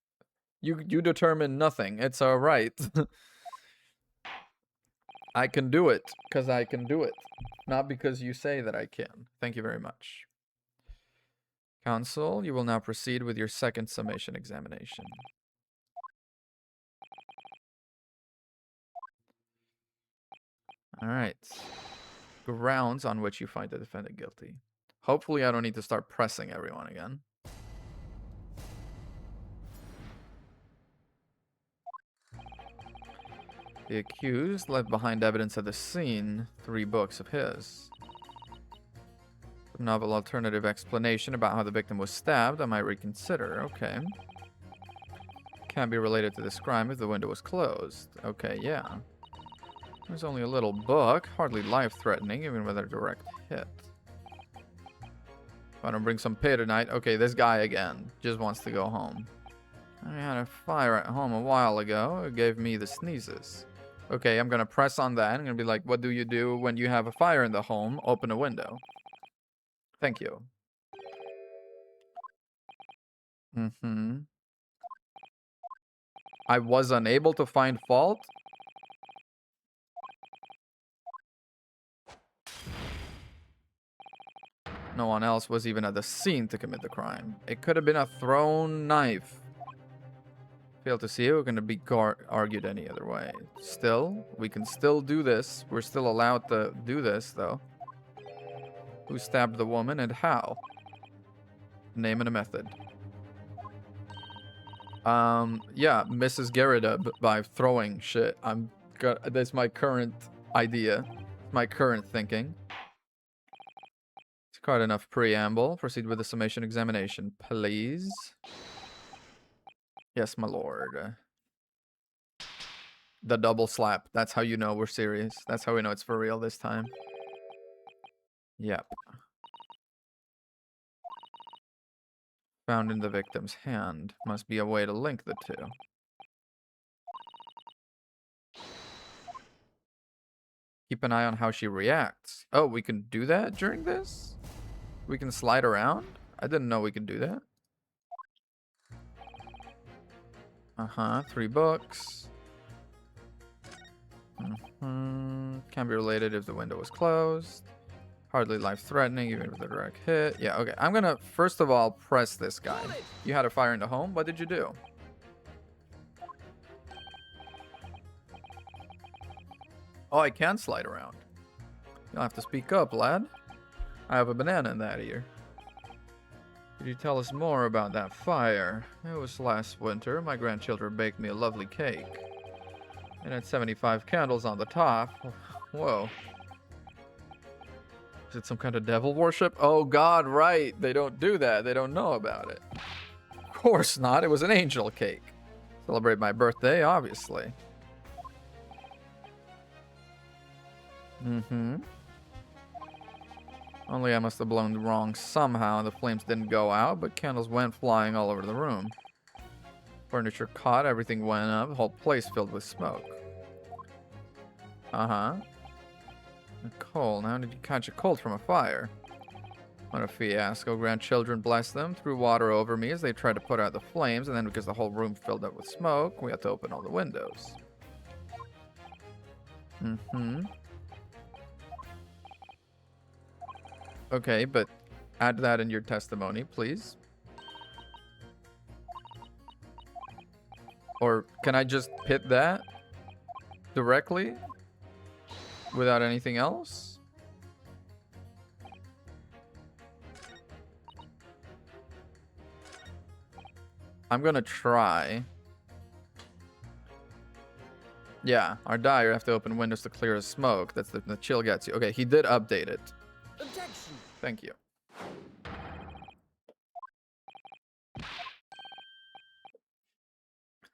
You determine nothing. It's a right. I can do it because I can do it. Not because you say that I can. Thank you very much. Counsel, you will now proceed with your second summation examination. All right. Grounds on which you find the defendant guilty. Hopefully I don't need to start pressing everyone again. The accused left behind evidence of the scene, 3 books of his. A novel alternative explanation about how the victim was stabbed, I might reconsider. Okay. Can't be related to this crime if the window was closed. Okay, yeah. There's only a little book, hardly life-threatening, even with a direct hit. If I don't bring some pay tonight, okay, this guy again just wants to go home. I had a fire at home a while ago. It gave me the sneezes. Okay, I'm gonna press on that. I'm gonna be like, what do you do when you have a fire in the home? Open a window. Thank you. I was unable to find fault. No one else was even at the scene to commit the crime. It could have been a thrown knife. Fail to see it, we're going to be argued any other way. Still, we can still do this. We're still allowed to do this, though. Who stabbed the woman and how? Name and a method. Yeah, Mrs. Garridub by throwing shit. That's my current idea. My current thinking. It's quite enough preamble. Proceed with the summation examination, please. Yes, my lord. The double slap. That's how you know we're serious. That's how we know it's for real this time. Yep. Found in the victim's hand. Must be a way to link the two. Keep an eye on how she reacts. Oh, we can do that during this? We can slide around? I didn't know we could do that. 3 books. Can be related if the window was closed. Hardly life-threatening, even with a direct hit. Yeah, okay. I'm gonna, first of all, press this guy. You had a fire in the home? What did you do? Oh, I can slide around. You'll have to speak up, lad. I have a banana in that ear. Could you tell us more about that fire? It was last winter. My grandchildren baked me a lovely cake. It had 75 candles on the top. Whoa. Is it some kind of devil worship? Oh god, right. They don't do that. They don't know about it. Of course not. It was an angel cake. Celebrate my birthday, obviously. Mm-hmm. Only I must have blown wrong somehow. The flames didn't go out, but candles went flying all over the room. Furniture caught, everything went up, the whole place filled with smoke. Uh-huh. Nicole, how did you catch a cold from a fire? What a fiasco. Grandchildren, bless them, threw water over me as they tried to put out the flames, and then because the whole room filled up with smoke, we had to open all the windows. Mm-hmm. Okay, but add that in your testimony, please. Or can I just pit that directly without anything else? I'm gonna try. Yeah, our dyer have to open windows to clear the smoke. That's the chill gets you. Okay, he did update it. Objection. Thank you.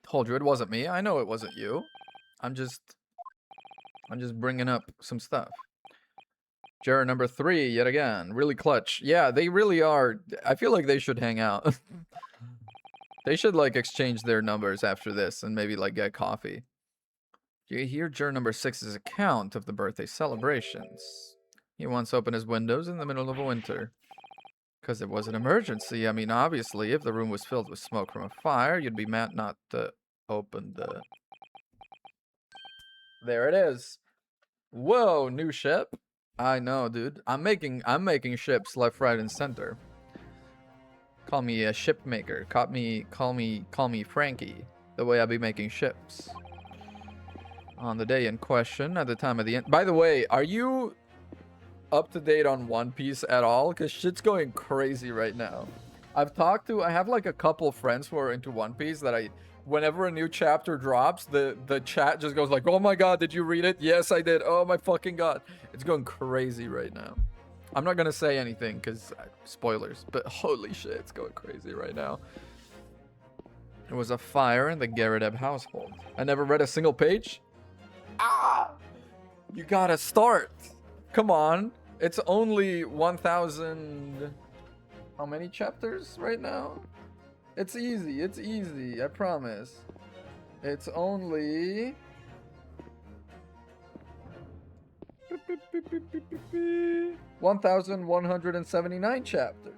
Told you it wasn't me. I know it wasn't you. I'm just bringing up some stuff. Juror number 3, yet again. Really clutch. Yeah, they really are. I feel like they should hang out. They should, like, exchange their numbers after this and maybe, like, get coffee. Do you hear juror number 6's account of the birthday celebrations? He once opened his windows in the middle of winter. Because it was an emergency. I mean, obviously, if the room was filled with smoke from a fire, you'd be mad not to open the... There it is. Whoa, new ship. I know, dude. I'm making ships left, right, and center. Call me a ship maker. Call me Frankie. The way I be making ships. On the day in question, at the time of the end. By the way, are you up to date on One Piece at all? Because shit's going crazy right now. I have like a couple friends who are into One Piece that whenever a new chapter drops, the chat just goes like, oh my god, did you read it? Yes, I did. Oh my fucking god. It's going crazy right now. I'm not gonna say anything because spoilers, but holy shit, it's going crazy right now. There was a fire in the Garrett household. I never read a single page. Ah! You gotta start. Come on. It's only 1,000... How many chapters right now? It's easy. It's easy. I promise. It's only... 1,179 chapters.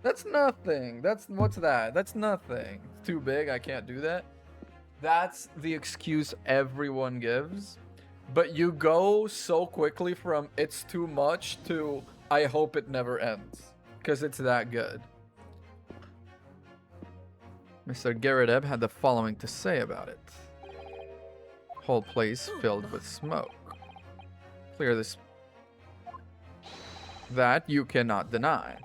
That's nothing. What's that? That's nothing. It's too big. I can't do that. That's the excuse everyone gives. But you go so quickly from it's too much to I hope it never ends. Because it's that good. Mr. Garrett had the following to say about it. Whole place filled with smoke. Clear this. That you cannot deny.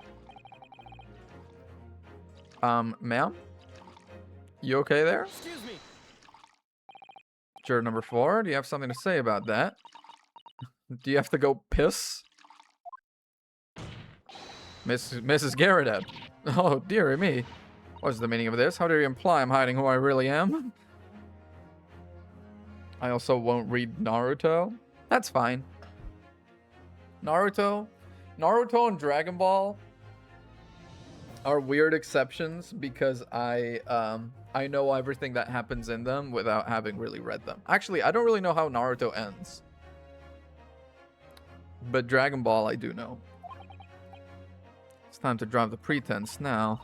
Ma'am? You okay there? Excuse me. Juror number 4, do you have something to say about that? Do you have to go piss? Mrs. Garrett. Oh, dearie me. What's the meaning of this? How do you imply I'm hiding who I really am? I also won't read Naruto. That's fine. Naruto and Dragon Ball are weird exceptions because I know everything that happens in them without having really read them. Actually, I don't really know how Naruto ends. But Dragon Ball I do know. It's time to drop the pretense now.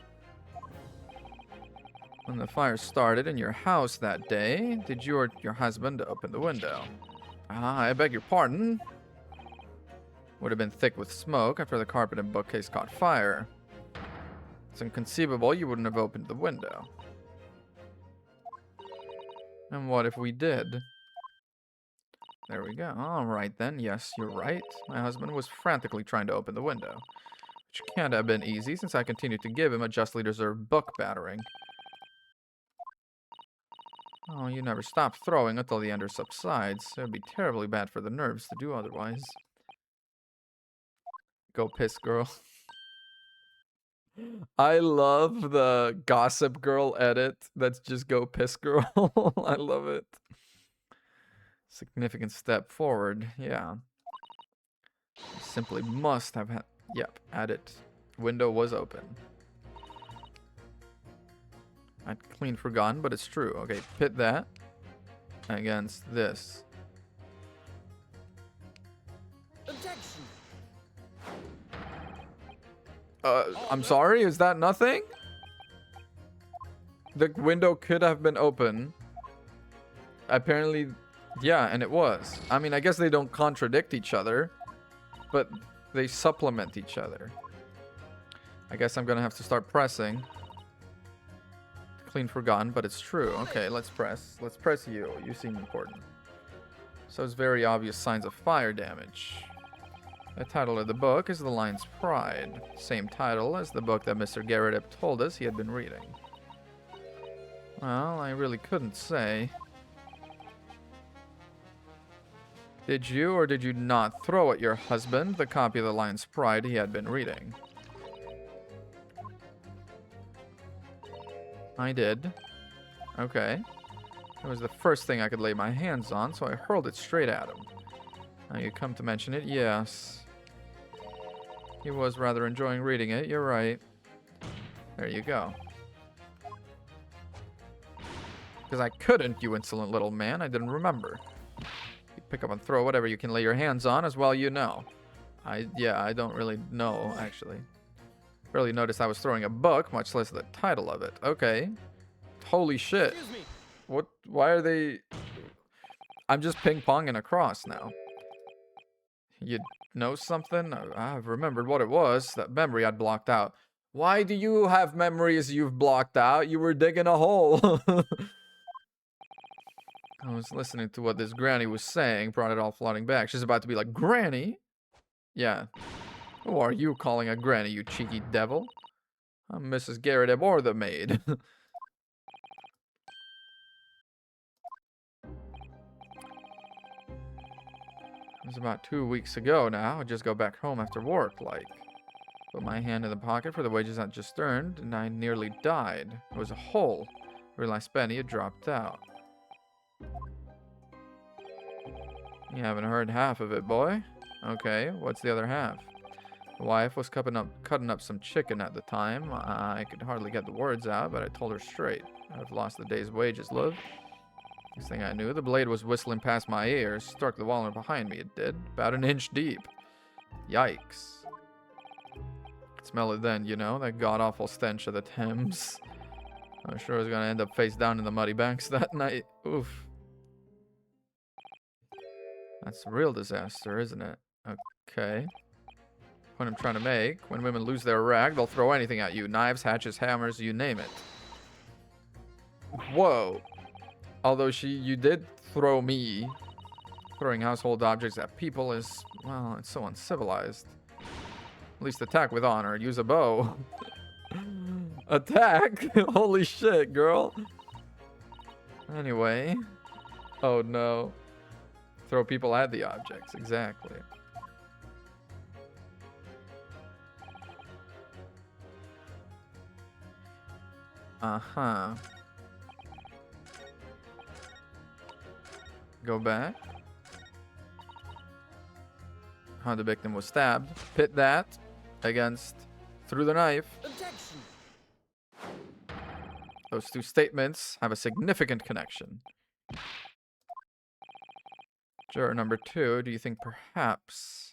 When the fire started in your house that day, did you or your husband open the window? Ah, I beg your pardon. Would have been thick with smoke after the carpet and bookcase caught fire. It's inconceivable you wouldn't have opened the window. And what if we did? There we go. Alright then, yes, you're right. My husband was frantically trying to open the window. Which can't have been easy since I continued to give him a justly deserved book battering. Oh, you never stop throwing until the anger subsides. It would be terribly bad for the nerves to do otherwise. Go piss, girl. I love the Gossip Girl edit. That's just go piss, girl. I love it. Significant step forward. Yeah. Simply must have had. Yep, added. Window was open. I'd clean forgotten, but it's true. Okay, pit that against this. Objection. I'm sorry, is that nothing? The window could have been open. Apparently, yeah, and it was. I mean, I guess they don't contradict each other, but they supplement each other. I guess I'm gonna have to start pressing. Clean forgotten, but it's true. Okay, let's press. Let's press you. You seem important. So it's very obvious signs of fire damage. The title of the book is The Lion's Pride. Same title as the book that Mr. Garrett told us he had been reading. Well, I really couldn't say. Did you or did you not throw at your husband the copy of The Lion's Pride he had been reading? I did. Okay. It was the first thing I could lay my hands on, so I hurled it straight at him. Now you come to mention it, yes. He was rather enjoying reading it, you're right. There you go. Because I couldn't, you insolent little man, I didn't remember. You pick up and throw whatever you can lay your hands on, as well you know. I don't really know, actually. Barely noticed I was throwing a book, much less the title of it. Okay. Holy shit. Excuse me. What? Why are they... I'm just ping-ponging across now. You know something? I've remembered what it was. That memory I'd blocked out. Why do you have memories you've blocked out? You were digging a hole. I was listening to what this granny was saying, brought it all flooding back. She's about to be like, Granny? Yeah. Who are you calling a granny, you cheeky devil? I'm Mrs. Garrett or the maid. It was about 2 weeks ago now. I just go back home after work, like. Put my hand in the pocket for the wages I'd just earned, and I nearly died. It was a hole. Every last penny had dropped out. You haven't heard half of it, boy. Okay, what's the other half? The wife was cutting up some chicken at the time. I could hardly get the words out, but I told her straight. I've lost the day's wages, love. Next thing I knew, the blade was whistling past my ears. Struck the wall behind me, it did. About an inch deep. Yikes. Could smell it then, you know, that god-awful stench of the Thames. I'm sure I was gonna end up face down in the muddy banks that night. Oof. That's a real disaster, isn't it? Okay. Point I'm trying to make. When women lose their rag, they'll throw anything at you. Knives, hatchets, hammers, you name it. Whoa. Although you did throw me. Throwing household objects at people is, well, it's so uncivilized. At least attack with honor. Use a bow. Attack? Holy shit, girl. Anyway. Oh no. Throw people at the objects, exactly. Uh-huh. Go back. How the victim was stabbed. Pit that against through the knife. Objection. Those two statements have a significant connection. Juror number 2, do you think perhaps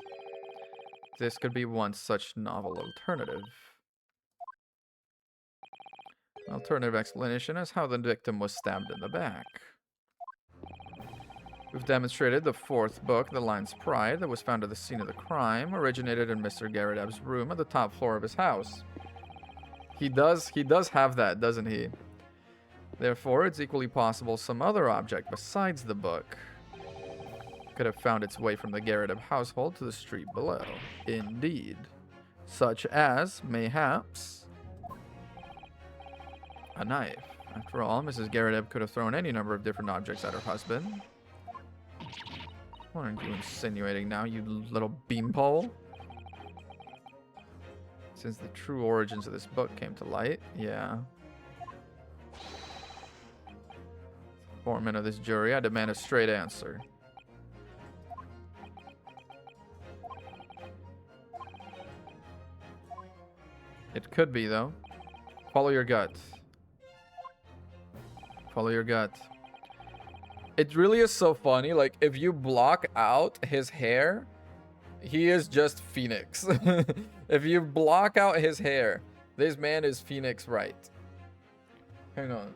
this could be one such novel alternative? An alternative explanation is how the victim was stabbed in the back. We've demonstrated the 4th book, The Lion's Pride, that was found at the scene of the crime, originated in Mr. Garrett Ebb's room at the top floor of his house. He does have that, doesn't he? Therefore, it's equally possible some other object besides the book could have found its way from the Garrett Ebb household to the street below. Indeed. Such as, mayhaps, a knife. After all, Mrs. Garrett Ebb could have thrown any number of different objects at her husband. What are you insinuating now, you little beanpole? Since the true origins of this book came to light, yeah. Foreman of this jury, I demand a straight answer. It could be, though. Follow your gut. Follow your gut. It really is so funny. Like, if you block out his hair, he is just Phoenix. If you block out his hair, this man is Phoenix right. Hang on.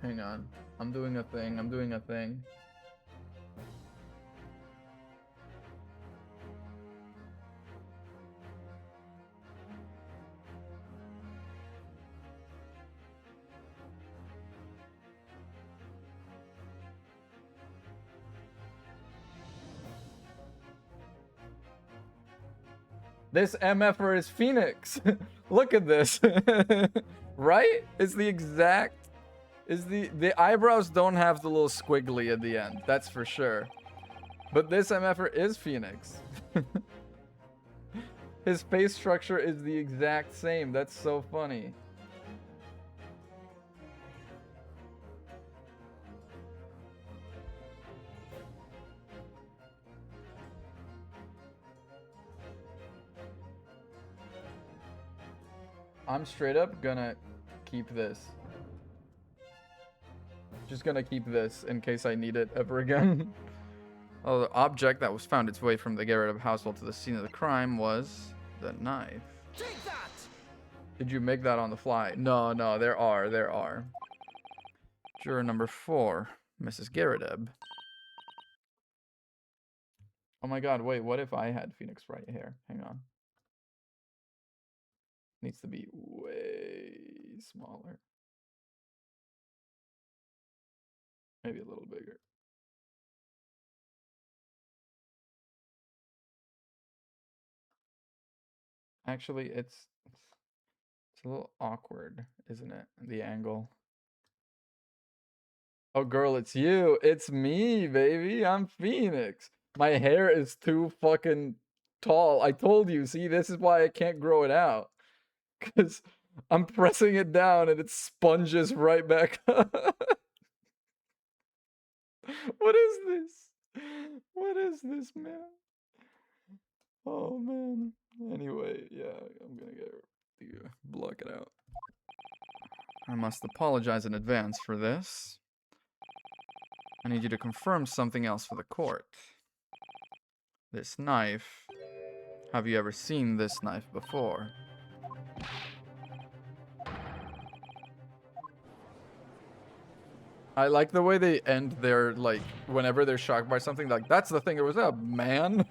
Hang on. I'm doing a thing. This MFer is Phoenix. Look at this. Right? It's the exact... The eyebrows don't have the little squiggly at the end. That's for sure. But this MFer is Phoenix. His face structure is the exact same. That's so funny. I'm straight up gonna keep this. Just gonna keep this in case I need it ever again. Oh, the object that was found its way from the Garrett household to the scene of the crime was the knife. Take that! Did you make that on the fly? No, there are. Juror number 4, Mrs. Garrett. Oh my god, wait, what if I had Phoenix right hair? Hang on. Needs to be way smaller. Maybe a little bigger. Actually, it's a little awkward, isn't it? The angle. Oh, girl, it's you. It's me, baby. I'm Phoenix. My hair is too fucking tall. I told you. See, this is why I can't grow it out. Because I'm pressing it down and it sponges right back up. What is this? What is this, man? Oh, man. Anyway, yeah, I'm gonna get to block it out. I must apologize in advance for this. I need you to confirm something else for the court. This knife. Have you ever seen this knife before? I like the way they end their, like, whenever they're shocked by something, like, that's the thing it was up, man.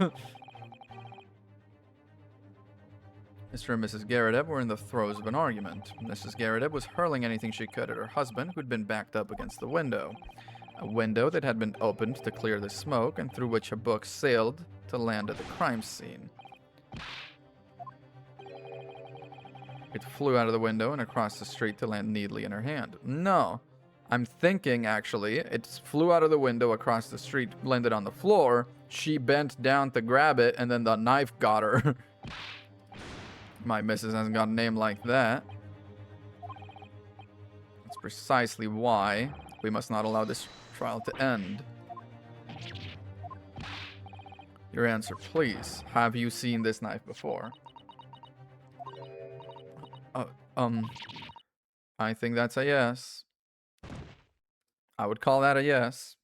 Mr. and Mrs. Garrett were in the throes of an argument. Mrs. Garrett was hurling anything she could at her husband, who'd been backed up against the window. A window that had been opened to clear the smoke and through which a book sailed to land at the crime scene. It flew out of the window and across the street to land neatly in her hand. No, I'm thinking, actually, it flew out of the window across the street, landed on the floor, she bent down to grab it, and then the knife got her. My missus hasn't got a name like that. That's precisely why we must not allow this trial to end. Your answer, please. Have you seen this knife before? I think that's a yes. I would call that a yes.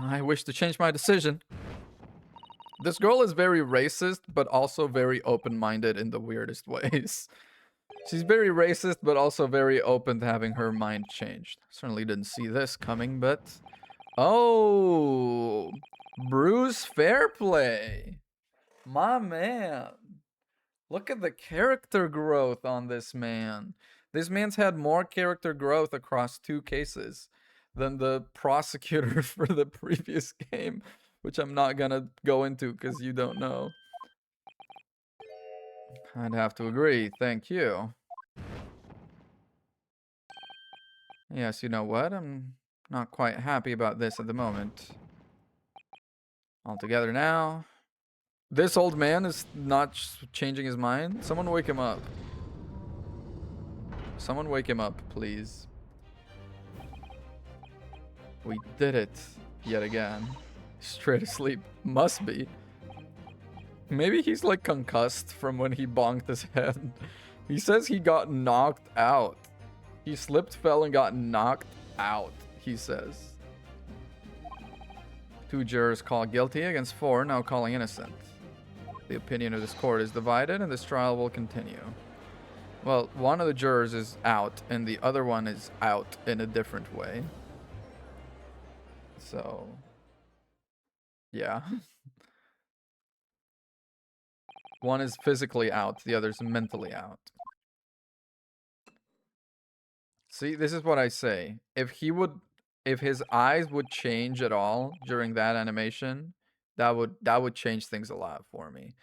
I wish to change my decision. This girl is very racist, but also very open-minded in the weirdest ways. She's very racist, but also very open to having her mind changed. Certainly didn't see this coming, but... Oh! Bruce Fairplay! My man! Look at the character growth on this man. This man's had more character growth across 2 cases than the prosecutor for the previous game, which I'm not gonna go into because you don't know. I'd have to agree. Thank you. Yes, you know what? I'm not quite happy about this at the moment. All together now. This old man is not changing his mind. Someone wake him up. Someone wake him up, please. We did it yet again. Straight asleep. Must be. Maybe he's like concussed from when he bonked his head. He says he got knocked out. He slipped, fell, and got knocked out, he says. 2 jurors call guilty against 4 now calling innocent. The opinion of this court is divided and this trial will continue. Well, one of the jurors is out and the other one is out in a different way. So, yeah. One is physically out, the other's mentally out. See, this is what I say. If his eyes would change at all during that animation, that would change things a lot for me.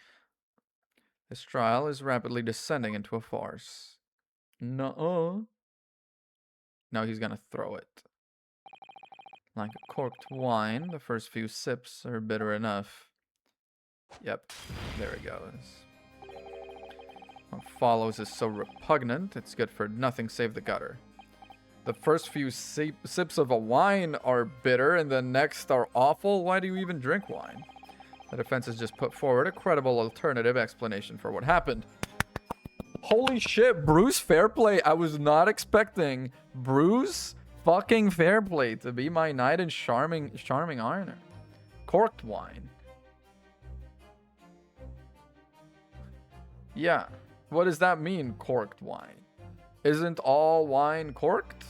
This trial is rapidly descending into a farce. No. Now he's gonna throw it. Like a corked wine, the first few sips are bitter enough. Yep, there it goes. What follows is so repugnant, it's good for nothing save the gutter. The first few sips of a wine are bitter and the next are awful. Why do you even drink wine? The defense has just put forward a credible alternative explanation for what happened. Holy shit, Bruce Fairplay. I was not expecting Bruce fucking Fairplay to be my knight in charming honor. Corked wine. Yeah. What does that mean, corked wine? Isn't all wine corked?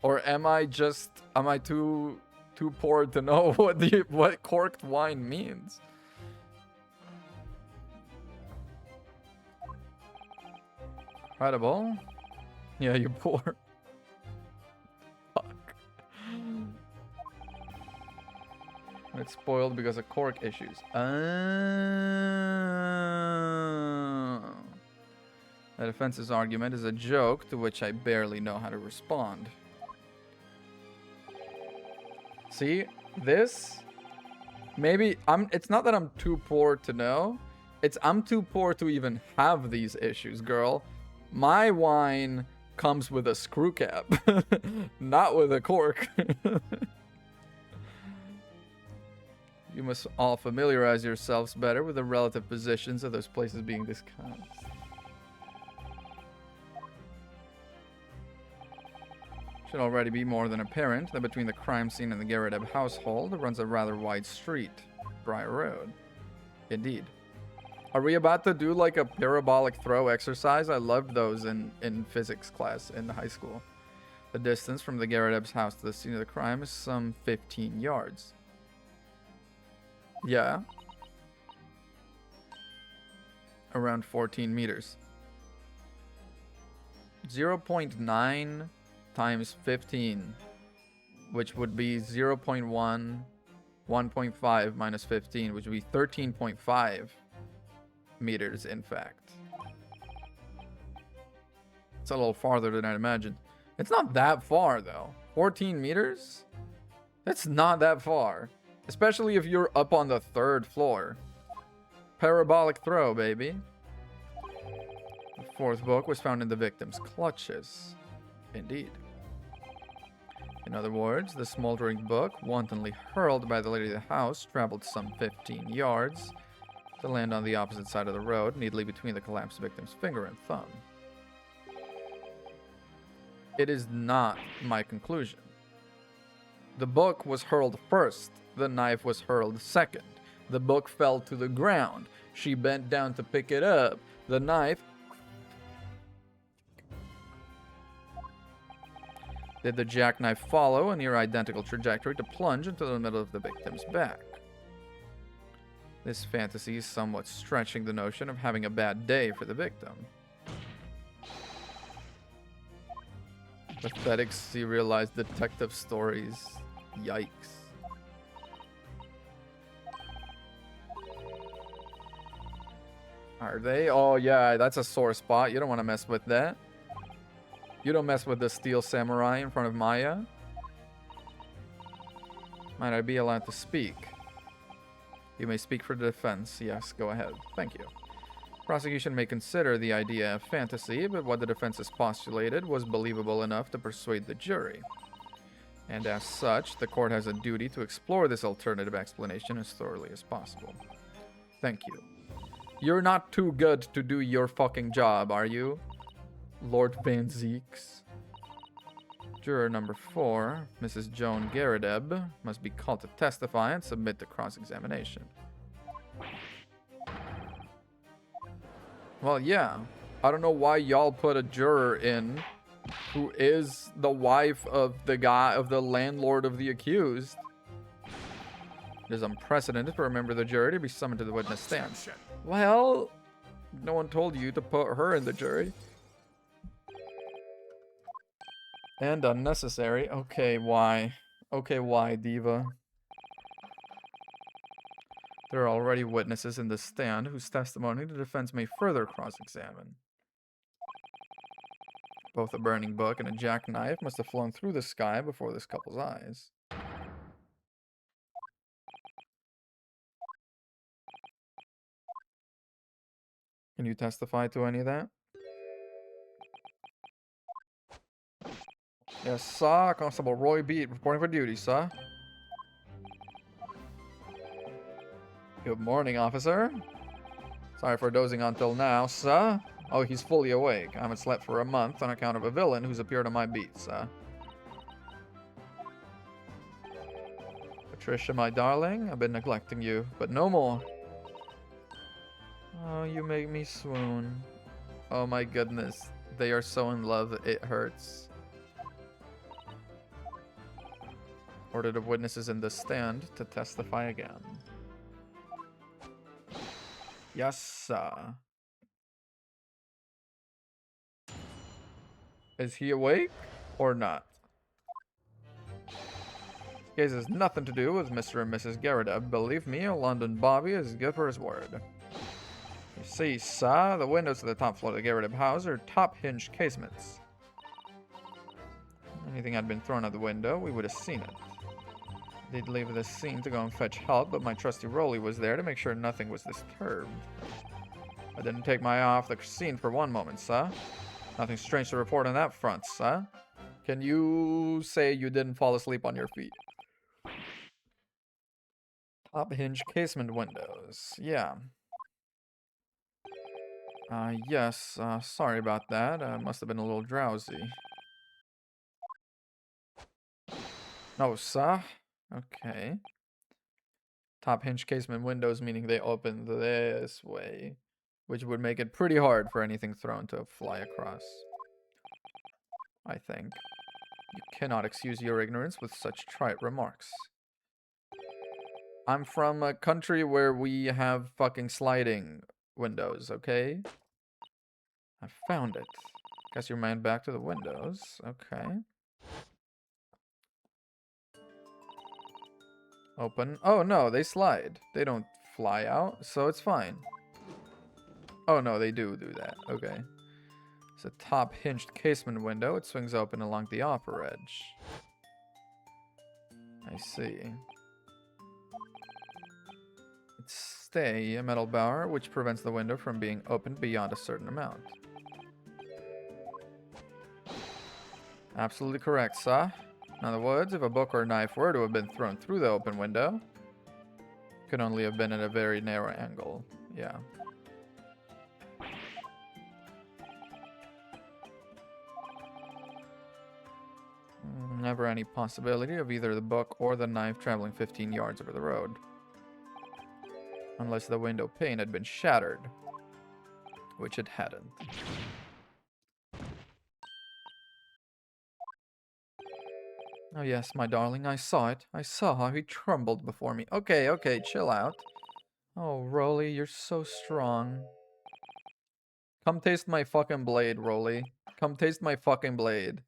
Or am I too poor to know what corked wine means? Incredible. Yeah, you're poor. Fuck. It's spoiled because of cork issues. The defense's argument is a joke to which I barely know how to respond. See, this, maybe it's not that I'm too poor to know. It's I'm too poor to even have these issues, girl. My wine comes with a screw cap, not with a cork. You must all familiarize yourselves better with the relative positions of those places being discussed. Should already be more than apparent that between the crime scene and the Garrett household runs a rather wide street, Briar Road. Indeed. Are we about to do like a parabolic throw exercise? I loved those in physics class in high school. The distance from the Garrett house to the scene of the crime is some 15 yards. Yeah. Around 14 meters. 0.9 times 15, which would be 0.1, 1.5 minus 15, which would be 13.5 meters, in fact. It's a little farther than I'd imagined. It's not that far, though. 14 meters? That's not that far. Especially if you're up on the 3rd floor. Parabolic throw, baby. The 4th book was found in the victim's clutches. Indeed. In other words, the smoldering book, wantonly hurled by the lady of the house, traveled some 15 yards to land on the opposite side of the road, neatly between the collapsed victim's finger and thumb. It is not my conclusion. The book was hurled first. The knife was hurled second. The book fell to the ground. She bent down to pick it up. The knife... Did the jackknife follow a near identical trajectory to plunge into the middle of the victim's back? This fantasy is somewhat stretching the notion of having a bad day for the victim. Pathetic serialized detective stories. Yikes. Are they? Oh, yeah, that's a sore spot. You don't want to mess with that. You don't mess with the steel samurai in front of Maya. Might I be allowed to speak? You may speak for the defense. Yes, go ahead. Thank you. Prosecution may consider the idea a fantasy, but what the defense has postulated was believable enough to persuade the jury. And as such, the court has a duty to explore this alternative explanation as thoroughly as possible. Thank you. You're not too good to do your fucking job, are you? Lord Van Zeeks. Juror number 4, Mrs. Joan Garadeb, must be called to testify and submit to cross-examination. Well, yeah. I don't know why y'all put a juror in who is the wife of the guy, of the landlord of the accused. It is unprecedented for a member of the jury to be summoned to the witness stand. Well, no one told you to put her in the jury. And unnecessary. Okay, why? Okay, why, Diva? There are already witnesses in the stand whose testimony the defense may further cross-examine. Both a burning book and a jackknife must have flown through the sky before this couple's eyes. Can you testify to any of that? Yes, sir. Constable Roy Beat reporting for duty, sir. Good morning, officer. Sorry for dozing until now, sir. Oh, he's fully awake. I haven't slept for a month on account of a villain who's appeared on my beat, sir. Patricia, my darling, I've been neglecting you, but no more. Oh, you make me swoon. Oh my goodness. They are so in love, it hurts. Order the witnesses in the stand to testify again. Yes, sir. Is he awake or not? This case has nothing to do with Mr. and Mrs. Garadeb. Believe me, a London Bobby is good for his word. You see, sir, the windows to the top floor of the Garadeb house are top-hinged casements. Anything had been thrown out the window, we would have seen it. I did leave the scene to go and fetch help, but my trusty Rolly was there to make sure nothing was disturbed. I didn't take my eye off the scene for one moment, sir. Nothing strange to report on that front, sir. Can you say you didn't fall asleep on your feet? Top hinge casement windows. Yeah. Yes. Sorry about that. I must have been a little drowsy. No, sir. Okay. Top hinge casement windows, meaning they open this way, which would make it pretty hard for anything thrown to fly across. I think. You cannot excuse your ignorance with such trite remarks. I'm from a country where we have fucking sliding windows, okay? I found it. Guess your man back to the windows. Okay. Open. Oh, no, they slide. They don't fly out, so it's fine. Oh, no, they do that. Okay. It's a top hinged casement window. It swings open along the upper edge. I see. It's stay, a metal bar, which prevents the window from being opened beyond a certain amount. Absolutely correct, sir. In other words, if a book or a knife were to have been thrown through the open window, it could only have been at a very narrow angle. Yeah. Never any possibility of either the book or the knife traveling 15 yards over the road. Unless the window pane had been shattered, which it hadn't. Oh yes, my darling, I saw it. I saw how he trembled before me. Okay, okay, chill out. Oh, Rolly, you're so strong. Come taste my fucking blade, Rolly. Come taste my fucking blade.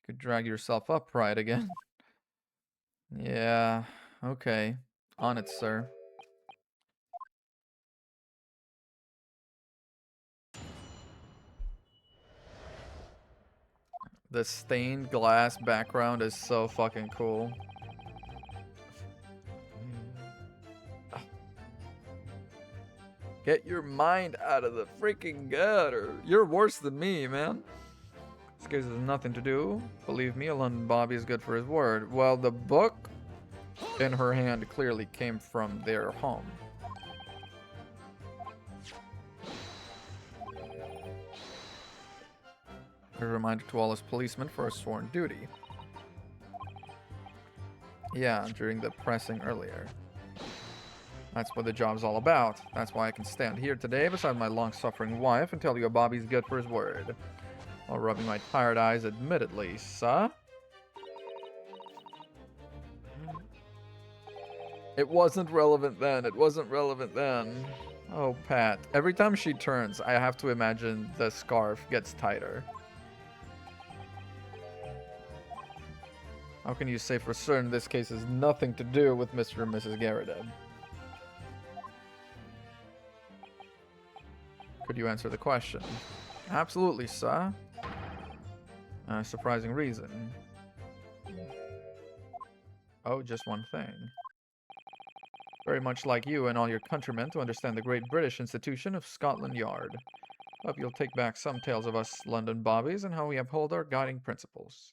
Could drag yourself upright again. Yeah, okay. On it, sir. The stained glass background is so fucking cool. Get your mind out of the freaking gutter. You're worse than me, man. This case has nothing to do. Believe me, a London Bobby is good for his word. Well, the book in her hand clearly came from their home. A reminder to all his policemen for a sworn duty. Yeah, during the pressing earlier. That's what the job's all about. That's why I can stand here today beside my long-suffering wife and tell you Bobby's good for his word. While rubbing my tired eyes admittedly, sir. It wasn't relevant then. It wasn't relevant then. Oh, Pat. Every time she turns, I have to imagine the scarf gets tighter. How can you say for certain this case has nothing to do with Mr. and Mrs. Garrideb? Could you answer the question? Absolutely, sir. Surprising reason. Oh, just one thing. Very much like you and all your countrymen to understand the great British institution of Scotland Yard. Hope you'll take back some tales of us London Bobbies and how we uphold our guiding principles.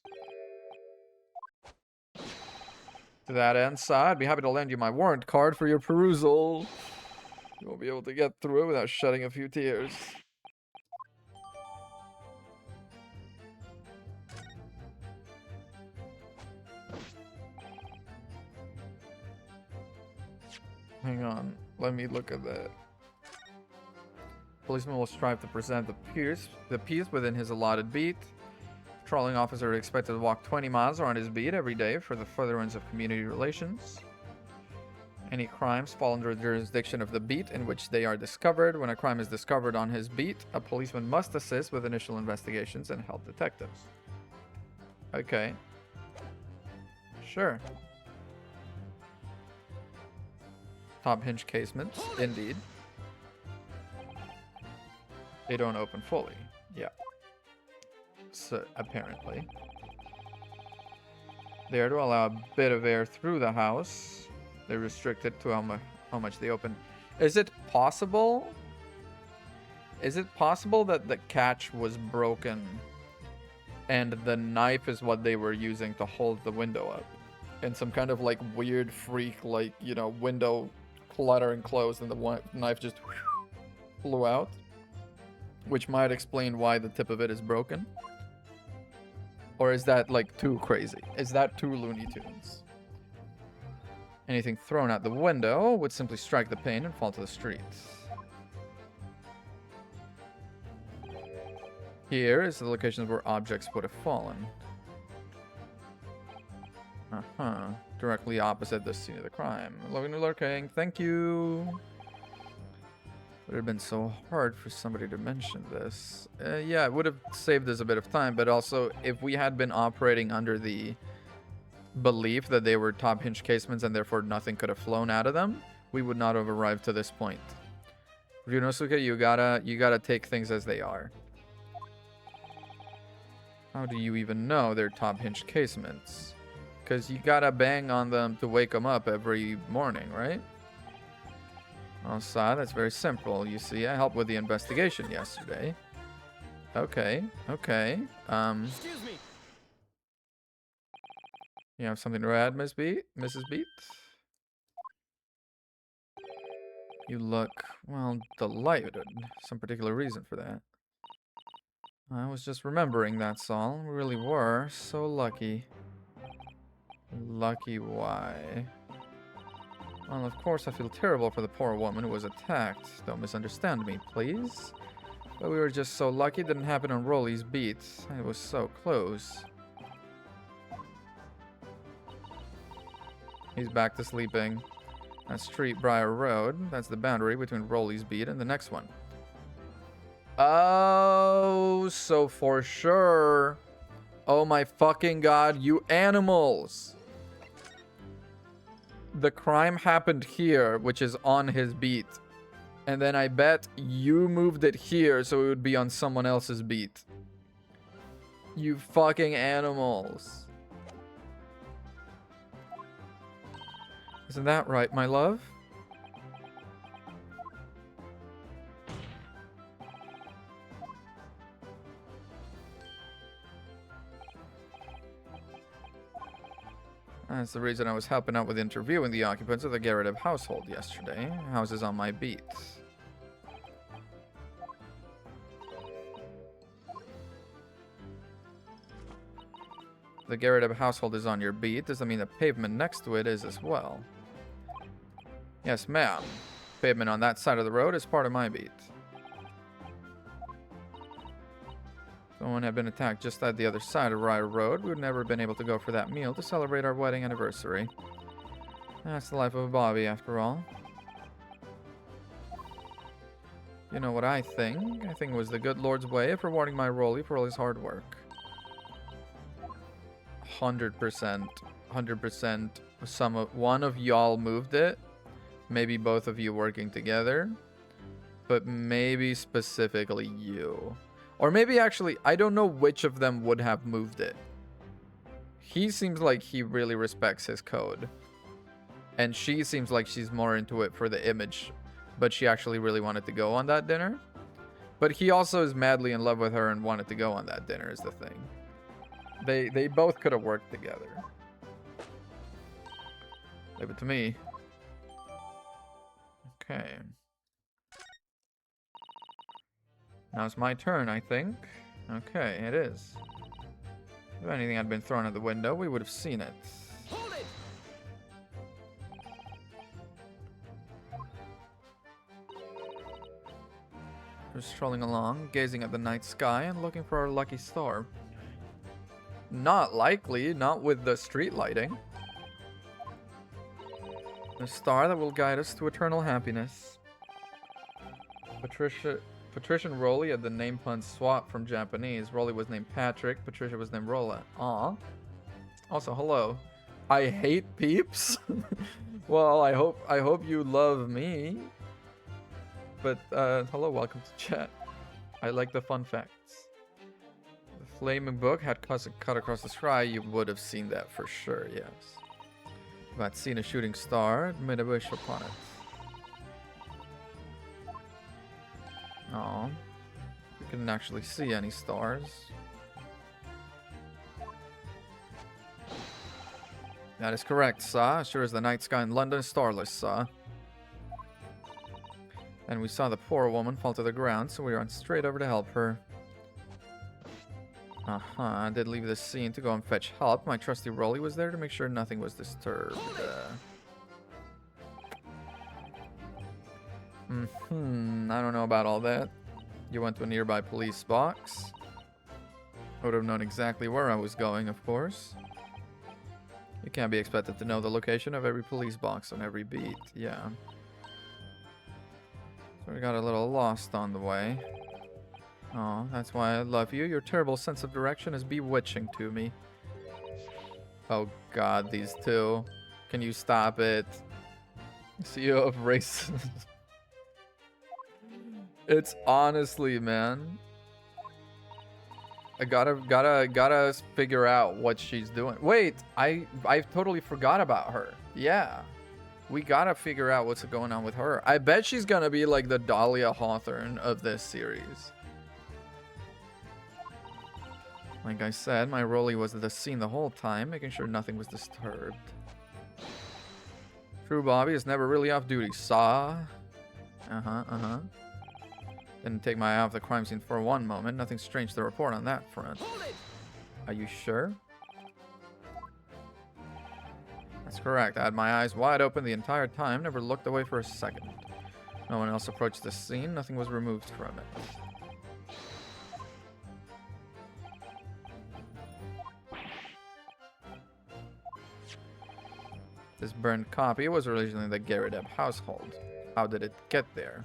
To that end, sir, I'd be happy to lend you my warrant card for your perusal. You won't be able to get through it without shedding a few tears. Hang on, let me look at that. Policeman will strive to present the piece within his allotted beat. Patrolling officer is expected to walk 20 miles around his beat every day for the furtherance of community relations. Any crimes fall under the jurisdiction of the beat in which they are discovered. When a crime is discovered on his beat, a policeman must assist with initial investigations and help detectives. Okay. Sure. Top hinge casements, indeed. They don't open fully. Yeah. So, apparently. They are to allow a bit of air through the house. They're restricted to how much they open. Is it possible? Is it possible that the catch was broken and the knife is what they were using to hold the window up? And some kind of like weird freak, like, you know, window cluttering closed and the knife just flew out? Which might explain why the tip of it is broken. Or is that like too crazy? Is that too Looney Tunes? Anything thrown out the window would simply strike the pane and fall to the street. Here is the location where objects would have fallen. Directly opposite the scene of the crime. Lurking. Thank you. It would have been so hard for somebody to mention this. Yeah, it would have saved us a bit of time, but also if we had been operating under the belief that they were top hinge casements and therefore nothing could have flown out of them, we would not have arrived to this point. Ryunosuke, you gotta take things as they are. How do you even know they're top hinge casements? Because you gotta bang on them to wake them up every morning, right? Oh, Sa, that's very simple. You see, I helped with the investigation yesterday. Okay. Excuse me. You have something to add, Mrs. Beat? You look, well, delighted. Some particular reason for that. I was just remembering, that's all. We really were so lucky. Lucky why? Well, of course I feel terrible for the poor woman who was attacked. Don't misunderstand me, please. But we were just so lucky it didn't happen on Rolly's beat. It was so close. He's back to sleeping. That's Street Briar Road. That's the boundary between Rolly's beat and the next one. Oh, so for sure Oh my fucking god, you animals! The crime happened here, which is on his beat. And then I bet you moved it here so it would be on someone else's beat. You fucking animals. Isn't that right, my love? That's the reason I was helping out with interviewing the occupants of the Garrett household yesterday. House is on my beat. The Garrett household is on your beat. Does that mean the pavement next to it is as well? Yes, ma'am. Pavement on that side of the road is part of my beat. Someone had been attacked just at the other side of Rye Road. We would never have been able to go for that meal to celebrate our wedding anniversary. That's the life of a Bobby, after all. You know what I think? I think it was the good Lord's way of rewarding my Rolly for all his hard work. 100%. 100%. One of y'all moved it. Maybe both of you working together. But maybe specifically you. Or maybe actually, I don't know which of them would have moved it. He seems like he really respects his code. And she seems like she's more into it for the image. But she actually really wanted to go on that dinner. But he also is madly in love with her and wanted to go on that dinner is the thing. They both could have worked together. Leave it to me. Okay. Now it's my turn, I think. Okay, it is. If anything had been thrown at the window, we would have seen it. Hold it! Just strolling along, gazing at the night sky and looking for our lucky star. Not likely, not with the street lighting. The star that will guide us to eternal happiness. Patricia and Rolly had the name pun swapped from Japanese. Rolly was named Patrick, Patricia was named Rolla. Aw. Also, hello. I hate peeps. Well, I hope you love me. But hello, welcome to chat. I like the fun facts. The flaming book had cut across the sky. You would have seen that for sure, yes. If I'd seen a shooting star, I'd made a wish upon it. Oh, we couldn't actually see any stars. That is correct, sir. Sure as the night sky in London is starless, sir. And we saw the poor woman fall to the ground, so we ran straight over to help her. I did leave the scene to go and fetch help. My trusty Rolly was there to make sure nothing was disturbed. I don't know about all that. You went to a nearby police box. I would have known exactly where I was going, of course. You can't be expected to know the location of every police box on every beat, yeah. So we got a little lost on the way. Oh, that's why I love you. Your terrible sense of direction is bewitching to me. Oh god, these two. Can you stop it? CEO of racism. It's honestly, man. I gotta figure out what she's doing. Wait, I totally forgot about her. Yeah. We gotta figure out what's going on with her. I bet she's gonna be like the Dahlia Hawthorne of this series. Like I said, my Rolly was at the scene the whole time, making sure nothing was disturbed. True Bobby is never really off duty, saw. Didn't take my eye off the crime scene for one moment. Nothing strange to report on that front. Are you sure? That's correct. I had my eyes wide open the entire time, never looked away for a second. No one else approached the scene. Nothing was removed from it. This burned copy was originally the Garrett household. How did it get there?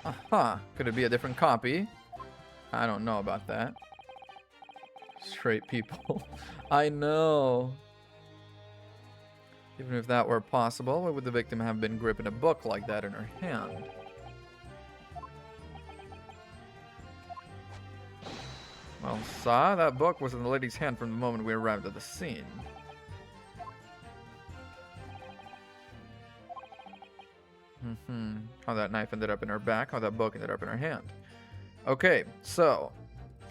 Aha. Could it be a different copy? I don't know about that. Straight people. I know. Even if that were possible, why would the victim have been gripping a book like that in her hand? Well, saw that book was in the lady's hand from the moment we arrived at the scene. How that knife ended up in her back, how that book ended up in her hand. Okay, so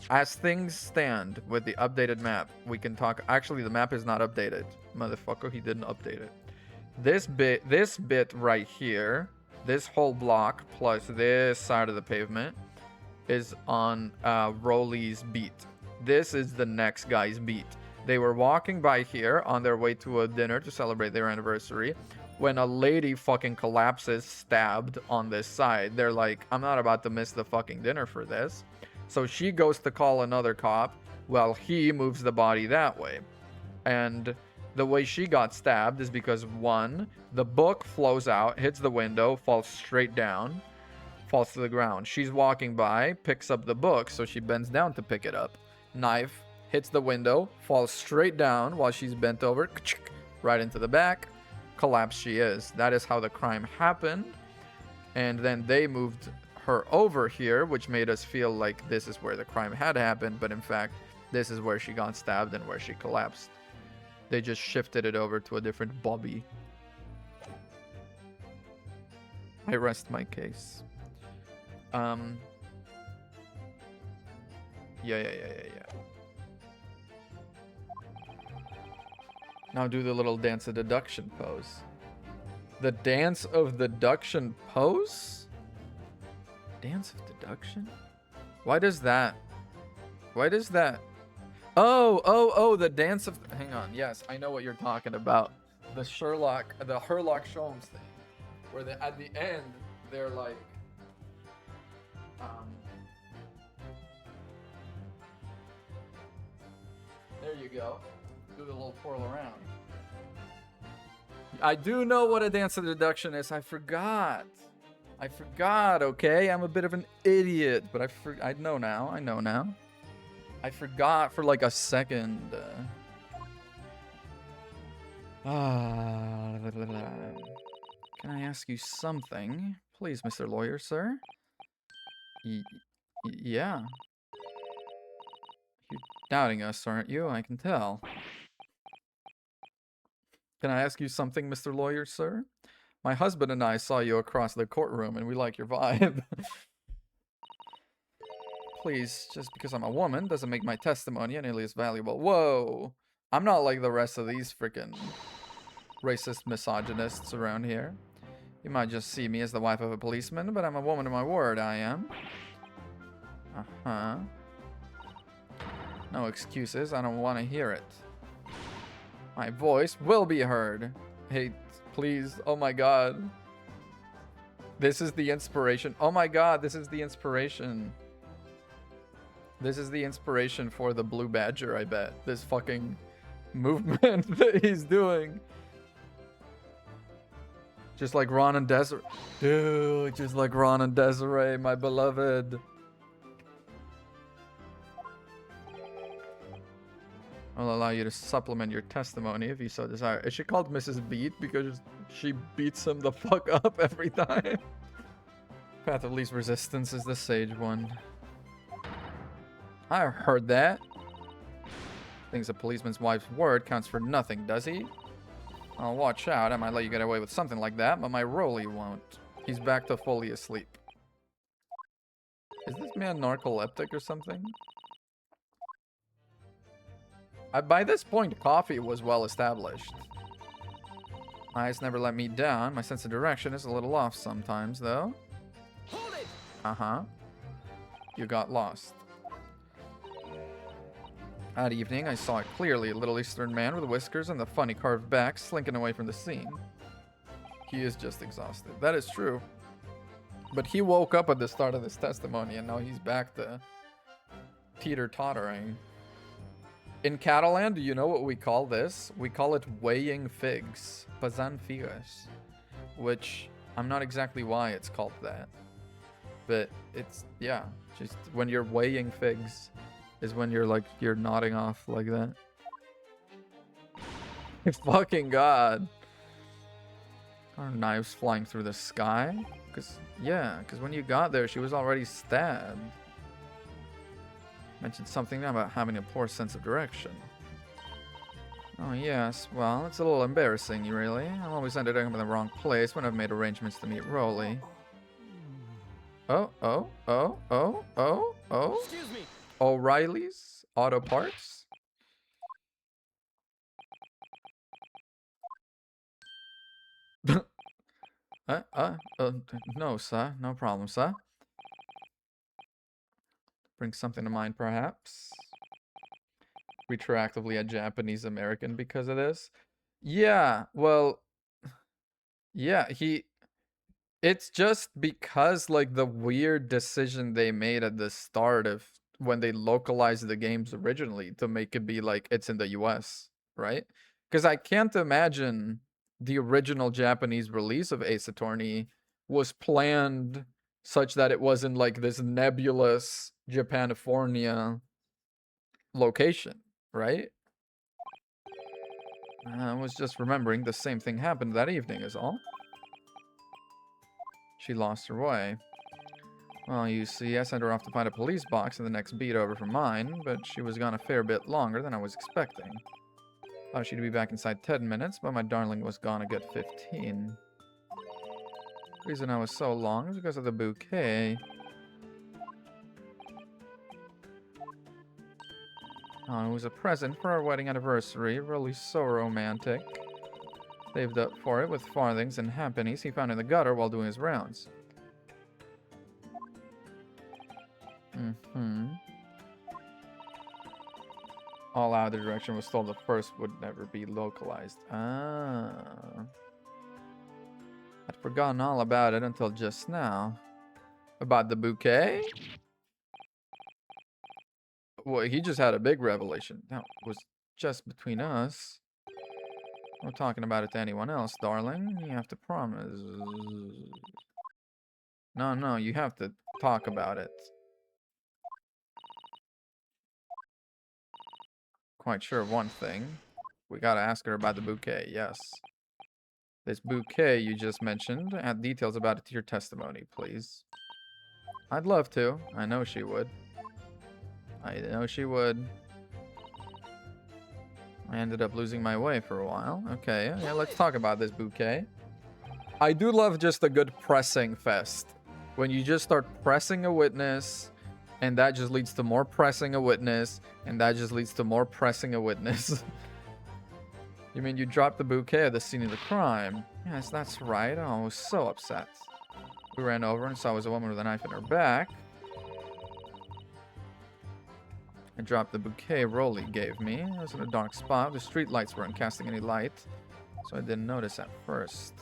as things stand with the updated map, we can talk. Actually, the map is not updated. Motherfucker, he didn't update it. This bit right here, this whole block plus this side of the pavement is on Rolly's beat. This is the next guy's beat. They were walking by here on their way to a dinner to celebrate their anniversary when a lady fucking collapses, stabbed on this side. They're like, I'm not about to miss the fucking dinner for this. So she goes to call another cop while he moves the body that way. And the way she got stabbed is because, one, the book flows out, hits the window, falls straight down, falls to the ground. She's walking by, picks up the book, so she bends down to pick it up. Knife hits the window, falls straight down while she's bent over, right into the back. Collapse she is. That is how the crime happened. And then they moved her over here, which made us feel like this is where the crime had happened, but in fact, this is where she got stabbed and where she collapsed. They just shifted it over to a different bobby. I rest my case. Yeah. Now do the little dance of deduction pose. The dance of deduction pose? Dance of deduction? Why does that? Oh, the dance of... Hang on, yes, I know what you're talking about. The Herlock Sholmes thing. Where at the end, they're like... There you go. Do the little twirl around. I do know what a dance of deduction is. I forgot, okay? I'm a bit of an idiot, but I know now. I forgot for like a second. Can I ask you something? Please, Mr. Lawyer, sir? Yeah. You're doubting us, aren't you? I can tell. Can I ask you something, Mr. Lawyer, sir? My husband and I saw you across the courtroom, and we like your vibe. Please, just because I'm a woman doesn't make my testimony any less valuable. Whoa! I'm not like the rest of these freaking racist misogynists around here. You might just see me as the wife of a policeman, but I'm a woman of my word, I am. Uh-huh. No excuses, I don't want to hear it. My voice will be heard. Hey, please. Oh my god. This is the inspiration. Oh my god, this is the inspiration. This is the inspiration for the Blue Badger, I bet. This fucking movement that he's doing. Just like Ron and Desiree. Dude, just like Ron and Desiree, my beloved. I'll allow you to supplement your testimony if you so desire. Is she called Mrs. Beat because she beats him the fuck up every time? Path of least resistance is the sage one. I heard that. Thinks a policeman's wife's word counts for nothing, does he? Oh, watch out. I might let you get away with something like that, but my Rolly won't. He's back to fully asleep. Is this man narcoleptic or something? By this point, coffee was well established. My eyes never let me down. My sense of direction is a little off sometimes, though. Hold it! Uh-huh. You got lost. That evening, I saw it clearly. A little Eastern man with whiskers and the funny carved back slinking away from the scene. He is just exhausted. That is true. But he woke up at the start of this testimony, and now he's back to teeter-tottering. In Catalan, do you know what we call this? We call it weighing figs. Pesant figas. Which, I'm not exactly why it's called that. But it's, yeah, just when you're weighing figs is when you're like, you're nodding off like that. Fucking god. Are knives flying through the sky? Because, yeah, because when you got there, she was already stabbed. Mentioned something about having a poor sense of direction. Oh, yes. Well, it's a little embarrassing, really. I always ended up in the wrong place when I've made arrangements to meet Rolly. Oh, oh, oh, oh, oh, oh. Excuse me. O'Reilly's Auto Parts? No, sir. No problem, sir. Bring something to mind, perhaps. Retroactively a Japanese American because of this. Yeah, well, yeah, it's just because like the weird decision they made at the start of when they localized the games originally to make it be like it's in the US, right? Because I can't imagine the original Japanese release of Ace Attorney was planned such that it wasn't like this nebulous Japanifornia location, right? I was just remembering the same thing happened that evening is all. She lost her way. Well, you see, I sent her off to find a police box in the next beat over from mine, but she was gone a fair bit longer than I was expecting. Thought she'd be back inside 10 minutes, but my darling was gone a good 15. The reason I was so long is because of the bouquet. Oh, it was a present for our wedding anniversary, really so romantic. Saved up for it with farthings and halfpennies he found in the gutter while doing his rounds. All out of the direction was told the first would never be localized. Ah. I'd forgotten all about it until just now. About the bouquet? Well, he just had a big revelation. That was just between us. I'm not talking about it to anyone else, darling. You have to promise. No, you have to talk about it. Quite sure of one thing. We gotta ask her about the bouquet, yes. This bouquet you just mentioned, add details about it to your testimony, please. I'd love to. I know she would. I know she would. I ended up losing my way for a while. Okay, yeah, let's talk about this bouquet. I do love just a good pressing fest. When you just start pressing a witness, and that just leads to more pressing a witness, and that just leads to more pressing a witness. You mean you dropped the bouquet at the scene of the crime? Yes, that's right. Oh, I was so upset. We ran over and saw it was a woman with a knife in her back. I dropped the bouquet Rolly gave me. It was in a dark spot. The street lights weren't casting any light, so I didn't notice at first.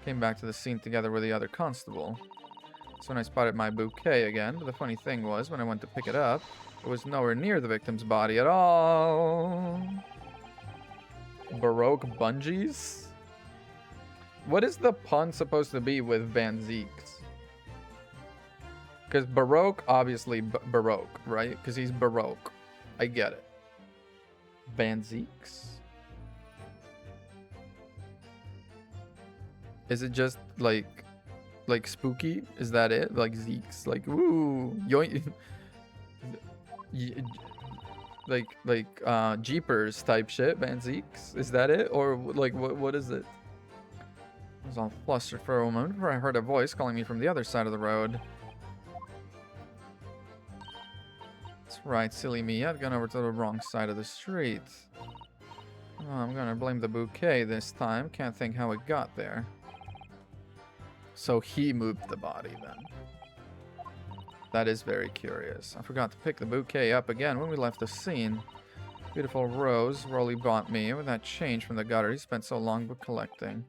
Came back to the scene together with the other constable. That's when I spotted my bouquet again, but the funny thing was, when I went to pick it up, it was nowhere near the victim's body at all. Baroque bungees? What is the pun supposed to be with Van Zeeks? Because Baroque, obviously Baroque, right? Because he's Baroque. I get it. Van Zeeks? Is it just like spooky? Is that it? Like Zeeks? Like, ooh, yoink. Like Jeepers type shit, Van Zeeks? Is that it? Or like what is it? I was all flustered for a moment before I heard a voice calling me from the other side of the road. That's right, silly me. I'd gone over to the wrong side of the street. Oh, I'm gonna blame the bouquet this time. Can't think how it got there. So he moved the body then. That is very curious. I forgot to pick the bouquet up again when we left the scene. Beautiful rose Rolly bought me with that change from the gutter he spent so long collecting.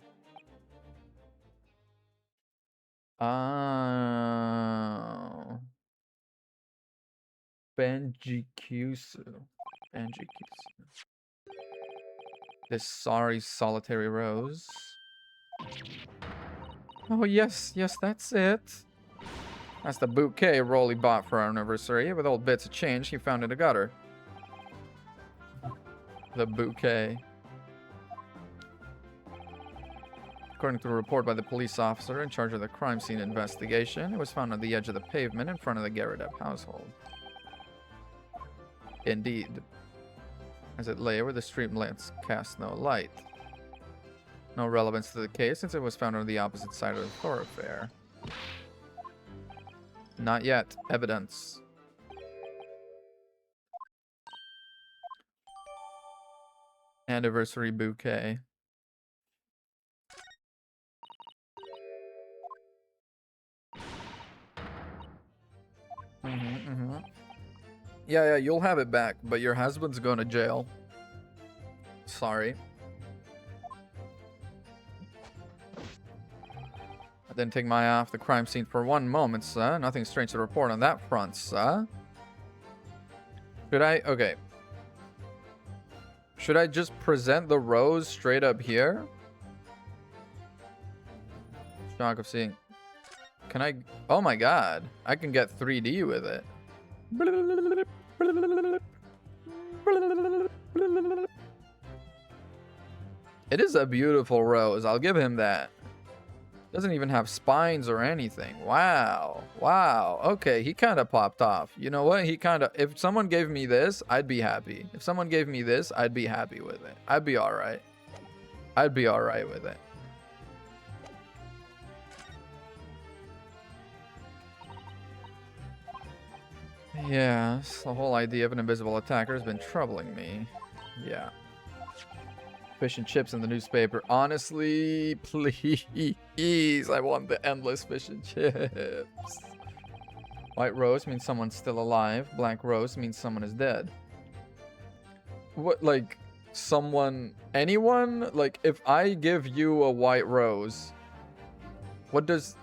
Oh. Benjikusu. Benjikusu. This sorry solitary rose. Oh, yes, that's it. That's the bouquet Rolly bought for our anniversary. With old bits of change he found in the gutter. The bouquet. According to a report by the police officer in charge of the crime scene investigation, it was found on the edge of the pavement in front of the Garadeb household. Indeed. As it lay where the street lamps cast no light. No relevance to the case since it was found on the opposite side of the thoroughfare. Not yet. Evidence. Anniversary bouquet. Yeah, you'll have it back, but your husband's going to jail. Sorry. I didn't take my eye off the crime scene for one moment, sir. Nothing strange to report on that front, sir. Should I? Okay. Should I just present the rose straight up here? Shock of seeing. Can I? Oh my god. I can get 3D with it. It is a beautiful rose. I'll give him that. Doesn't even have spines or anything. Wow. Wow. Okay, he kind of popped off. You know what? He kind of... If someone gave me this, I'd be happy. If someone gave me this, I'd be happy with it. I'd be alright. I'd be alright with it. Yes, the whole idea of an invisible attacker has been troubling me. Yeah. Fish and chips in the newspaper. Honestly, please, I want the endless fish and chips. White rose means someone's still alive. Black rose means someone is dead. What, like, someone, anyone? Like, if I give you a white rose, what does,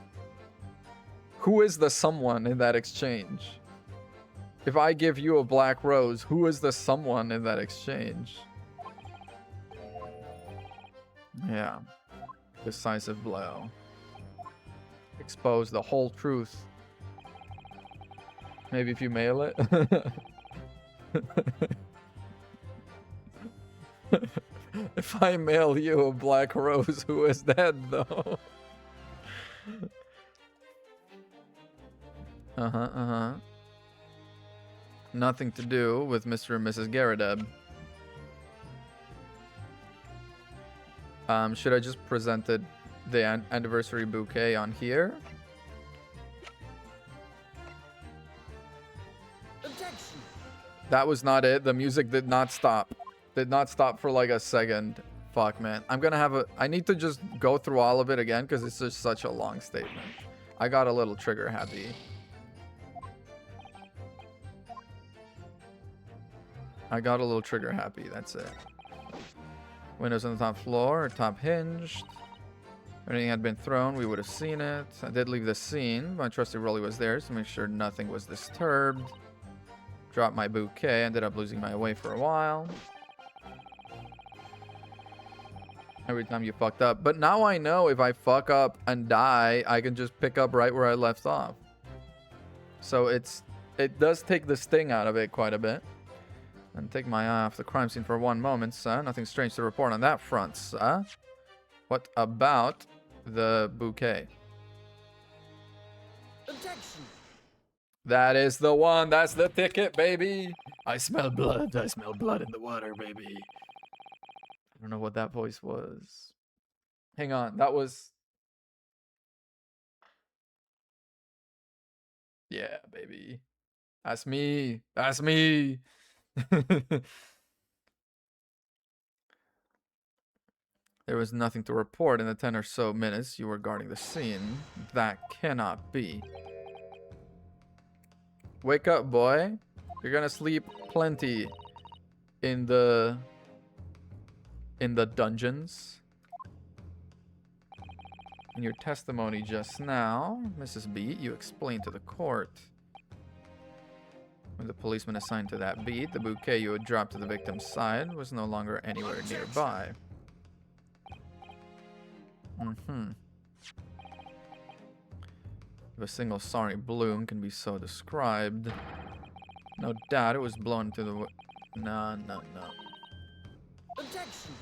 who is the someone in that exchange? If I give you a black rose, who is the someone in that exchange? Yeah. Decisive blow. Expose the whole truth. Maybe if you mail it. If I mail you a black rose, who is dead though? Nothing to do with Mr. and Mrs. Garadeb. Should I just present the anniversary bouquet on here? Objection. That was not it. The music did not stop. Did not stop for like a second. Fuck, man. I'm gonna have a... I need to just go through all of it again because it's just such a long statement. I got a little trigger happy. That's it. Windows on the top floor, top hinged. If anything had been thrown, we would have seen it. I did leave the scene. My trusty Rolly was there to make sure nothing was disturbed. Dropped my bouquet. Ended up losing my way for a while. Every time you fucked up. But now I know if I fuck up and die, I can just pick up right where I left off. So it does take the sting out of it quite a bit. And take my eye off the crime scene for one moment, sir. Nothing strange to report on that front, sir. What about the bouquet? Objection. That is the one. That's the ticket, baby. I smell blood. I smell blood in the water, baby. I don't know what that voice was. Hang on. That was... Yeah, baby. That's me. That's me. There was nothing to report in the 10 or so minutes you were guarding the scene. That cannot be. Wake up, boy. You're gonna sleep plenty in the dungeons. In your testimony just now, Mrs. B, you explained to the court. When the policeman assigned to that beat, the bouquet you had dropped to the victim's side was no longer anywhere nearby. If a single sorry bloom can be so described. No doubt it was blown into the... No. Objection.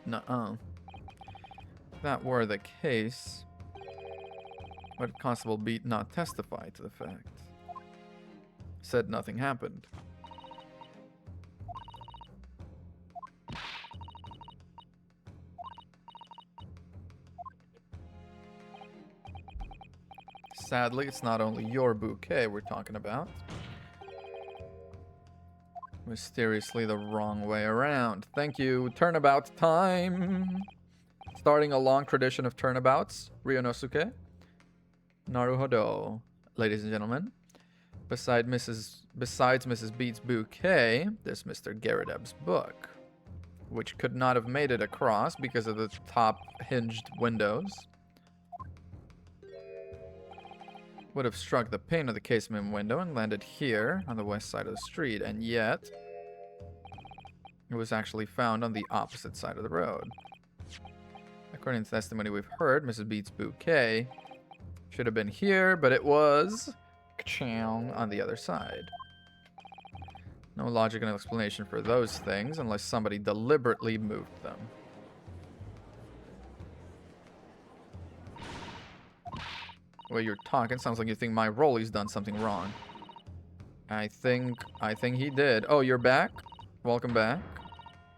Nuh-uh. If that were the case, why did Constable Beat not testify to the fact? Said nothing happened. Sadly, it's not only your bouquet we're talking about. Mysteriously the wrong way around. Thank you. Turnabout time. Starting a long tradition of turnabouts. Ryonosuke. Naruhodo. Ladies and gentlemen. Besides Mrs. Beat's bouquet, there's Mr. Garrideb's book. Which could not have made it across because of the top hinged windows. Would have struck the pane of the casement window and landed here on the west side of the street, and yet it was actually found on the opposite side of the road. According to testimony we've heard, Mrs. Beat's bouquet should have been here, but it was on the other side. No logical explanation for those things unless somebody deliberately moved them. The way you're talking sounds like you think my rolly's done something wrong. I think he did. Oh, you're back? Welcome back.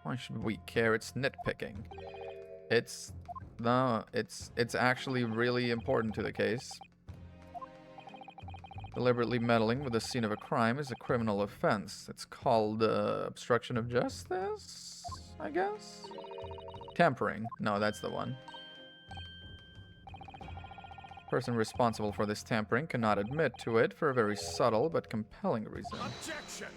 Why should we care? It's nitpicking. It's actually really important to the case. Deliberately meddling with the scene of a crime is a criminal offense. It's called obstruction of justice, I guess? Tampering. No, that's the one. Person responsible for this tampering cannot admit to it for a very subtle but compelling reason. Objection.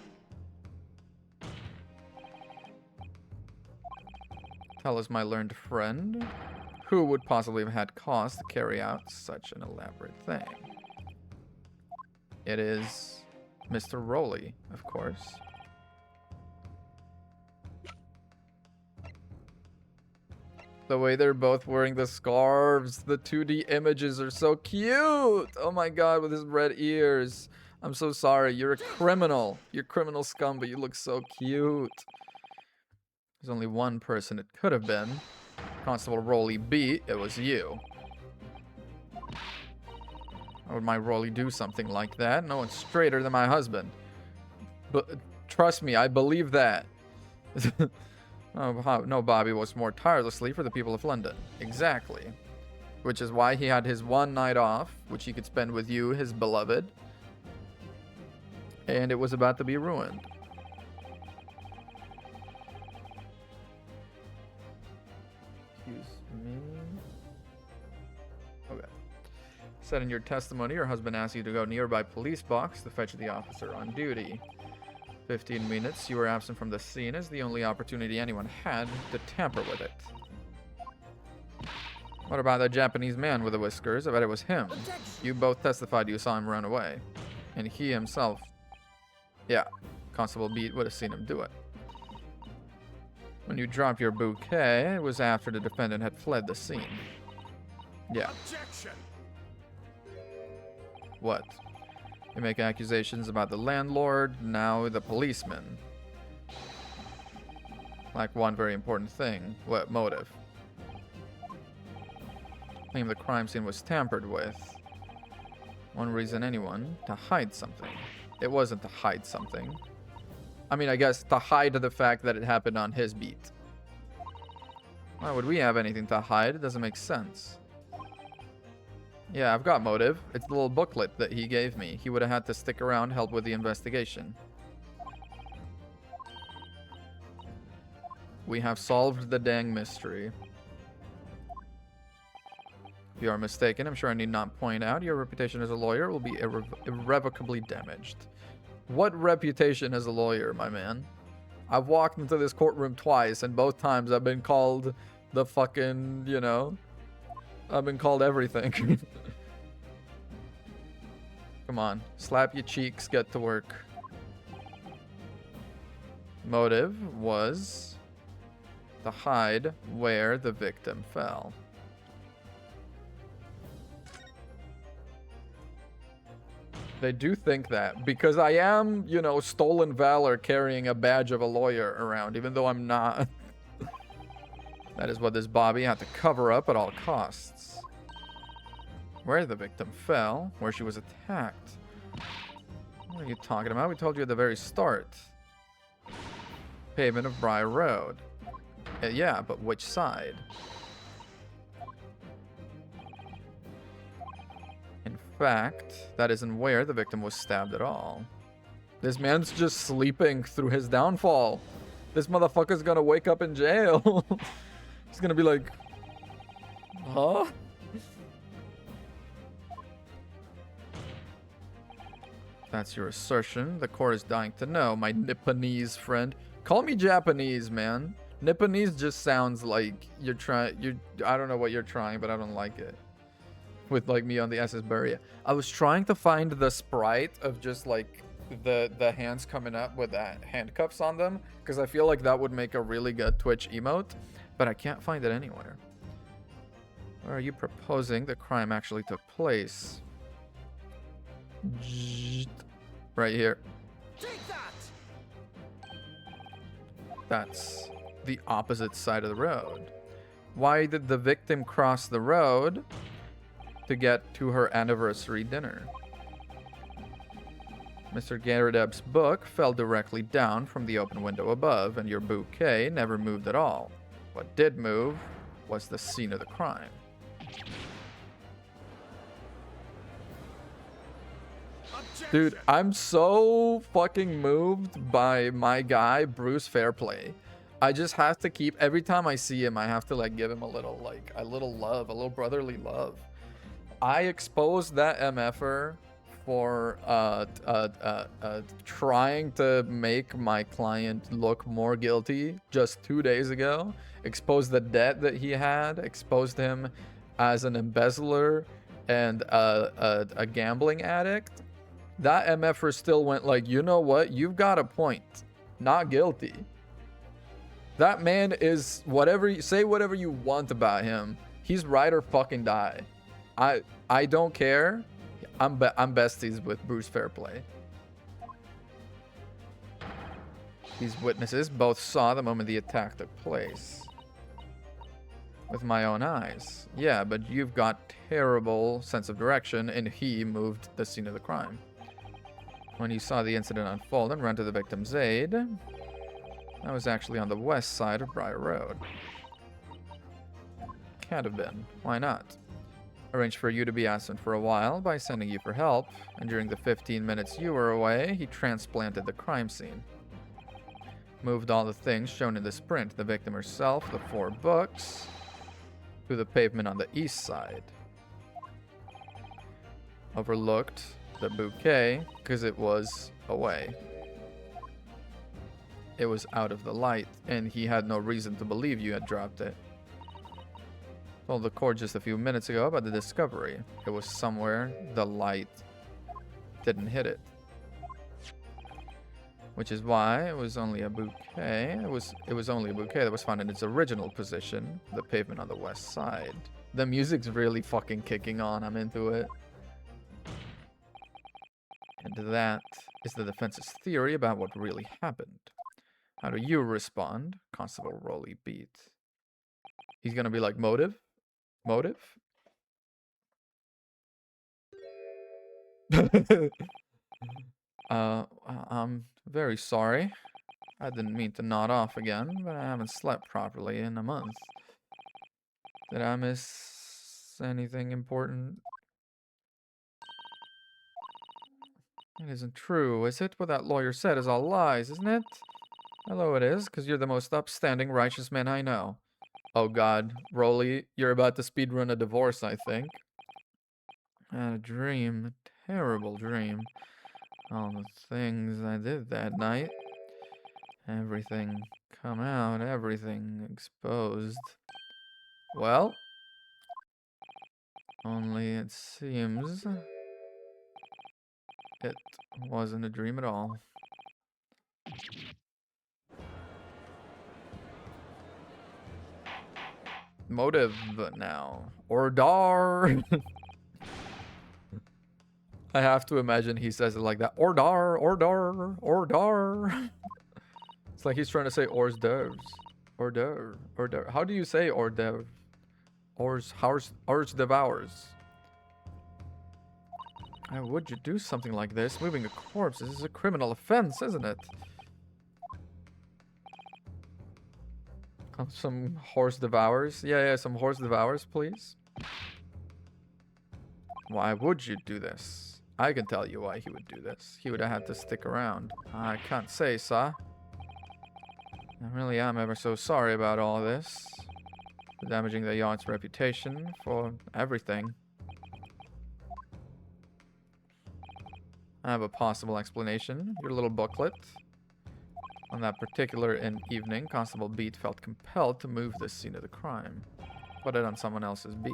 Tell us, my learned friend, who would possibly have had cause to carry out such an elaborate thing? It is Mr. Rowley, of course. The way they're both wearing the scarves, the 2D images are so cute. Oh my god, with his red ears. I'm so sorry, you're a criminal. You're criminal scum, but you look so cute. There's only one person it could have been. Constable Rowley B, it was you. How would my Rowley do something like that? No one's straighter than my husband. But trust me, I believe that. No, Bobby was more tirelessly for the people of London. Exactly. Which is why he had his one night off, which he could spend with you, his beloved. And it was about to be ruined. Excuse me. Okay. Said in your testimony, your husband asked you to go nearby police box to fetch the officer on duty. 15 minutes you were absent from the scene is the only opportunity anyone had to tamper with it. What about that Japanese man with the whiskers? I bet it was him. You both testified you saw him run away. And he himself... Yeah, Constable Beat would have seen him do it. When you dropped your bouquet, it was after the defendant had fled the scene. Yeah. Objection. What? You make accusations about the landlord, now the policeman. Like one very important thing. What motive? Claim the crime scene was tampered with. One reason anyone, to hide something. It wasn't to hide something. I mean, I guess to hide the fact that it happened on his beat. Why would we have anything to hide? It doesn't make sense. Yeah, I've got motive. It's the little booklet that he gave me. He would have had to stick around, help with the investigation. We have solved the dang mystery. If you are mistaken, I'm sure I need not point out, your reputation as a lawyer will be irrevocably damaged. What reputation as a lawyer, my man? I've walked into this courtroom twice, and both times I've been called the fucking, you know... I've been called everything. Come on. Slap your cheeks, get to work. Motive was to hide where the victim fell. They do think that because I am, you know, stolen valor carrying a badge of a lawyer around, even though I'm not. That is what this Bobby had to cover up at all costs. Where the victim fell, where she was attacked. What are you talking about? We told you at the very start. Pavement of Briar Road. Yeah, but which side? In fact, that isn't where the victim was stabbed at all. This man's just sleeping through his downfall. This motherfucker's gonna wake up in jail. He's gonna be like, huh? That's your assertion. The court is dying to know, my Nipponese friend. Call me Japanese, man. Nipponese just sounds like you're trying. I don't know what you're trying, but I don't like it. With like me on the SS Buria. I was trying to find the sprite of just like the hands coming up with that handcuffs on them, because I feel like that would make a really good Twitch emote, but I can't find it anywhere. Where are you proposing the crime actually took place? Right here. Take that! That's the opposite side of the road. Why did the victim cross the road to get to her anniversary dinner? Mr. Garadeb's book fell directly down from the open window above, and your bouquet never moved at all. What did move was the scene of the crime. Dude, I'm so fucking moved by my guy, Bruce Fairplay. I just have to keep, every time I see him, I have to like give him a little love, a little brotherly love. I exposed that MFer for trying to make my client look more guilty just 2 days ago. Exposed the debt that he had, exposed him as an embezzler and a gambling addict. That MFer still went like, you know what? You've got a point. Not guilty. That man is whatever, say whatever you want about him. He's right or fucking die. I don't care. I'm besties with Bruce Fairplay. These witnesses both saw the moment the attack took place. With my own eyes. Yeah, but you've got terrible sense of direction, and he moved the scene of the crime. When you saw the incident unfold and ran to the victim's aid, that was actually on the west side of Briar Road. Can't have been. Why not? Arranged for you to be absent for a while by sending you for help, and during the 15 minutes you were away, he transplanted the crime scene. Moved all the things shown in this print, the victim herself, the 4 books, to the pavement on the east side. Overlooked the bouquet because it was away. It was out of the light, and he had no reason to believe you had dropped it. Told the court just a few minutes ago about the discovery. It was somewhere the light didn't hit it. Which is why it was only a bouquet. It was only a bouquet that was found in its original position, the pavement on the west side. The music's really fucking kicking on. I'm into it. And that is the defense's theory about what really happened. How do you respond? Constable Rolly beat. He's gonna be like, motive? Motive? I'm very sorry. I didn't mean to nod off again, but I haven't slept properly in a month. Did I miss anything important? It isn't true, is it? What that lawyer said is all lies, isn't it? Hello, it is, because you're the most upstanding, righteous man I know. Oh god, Rolly, you're about to speedrun a divorce, I think. I had a dream, a terrible dream. All the things I did that night. Everything come out, everything exposed. Well, only it seems it wasn't a dream at all. Motive now. Or dar. I have to imagine he says it like that. Ordar, ordar, ordar. It's like he's trying to say hors d'oeuvres. Hors d'oeuvre, hors d'oeuvre. How do you say hors d'oeuvre? Hors devours. Why would you do something like this? Moving a corpse. This is a criminal offense, isn't it? Some horse devours. Yeah, some horse devours, please. Why would you do this? I can tell you why he would do this. He would have had to stick around. I can't say, sir. I really am ever so sorry about all this. For damaging the yacht's reputation, for everything. I have a possible explanation. Your little booklet. On that particular evening, Constable Beat felt compelled to move this scene of the crime. Put it on someone else's beat.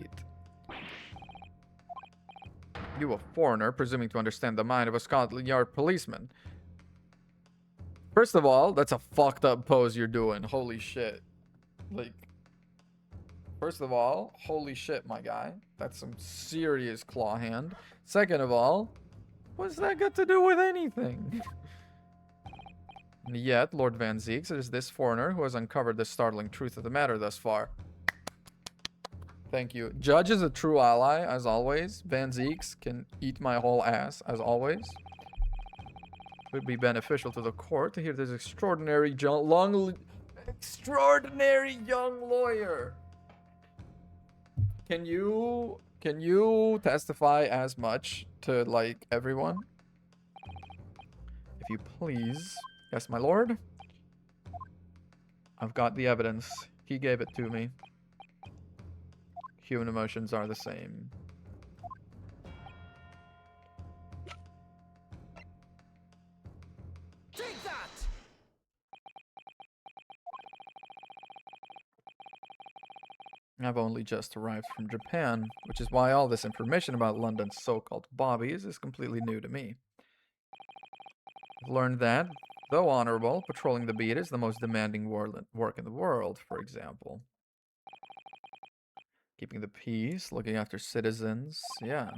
You, a foreigner, presuming to understand the mind of a Scotland Yard policeman. First of all, that's a fucked up pose you're doing. Holy shit. Like, first of all, holy shit, my guy. That's some serious claw hand. Second of all, what's that got to do with anything? And yet, Lord Van Zeeks is this foreigner who has uncovered the startling truth of the matter thus far. Thank you. Judge is a true ally, as always. Van Zeeks can eat my whole ass, as always. It would be beneficial to the court to hear this extraordinary young lawyer. Can you testify as much to, like, everyone? If you please. Yes, my lord. I've got the evidence. He gave it to me. Human emotions are the same. Take that! I've only just arrived from Japan, which is why all this information about London's so-called bobbies is completely new to me. I've learned that, though honorable, patrolling the beat is the most demanding work in the world, for example. Keeping the peace, looking after citizens, yeah.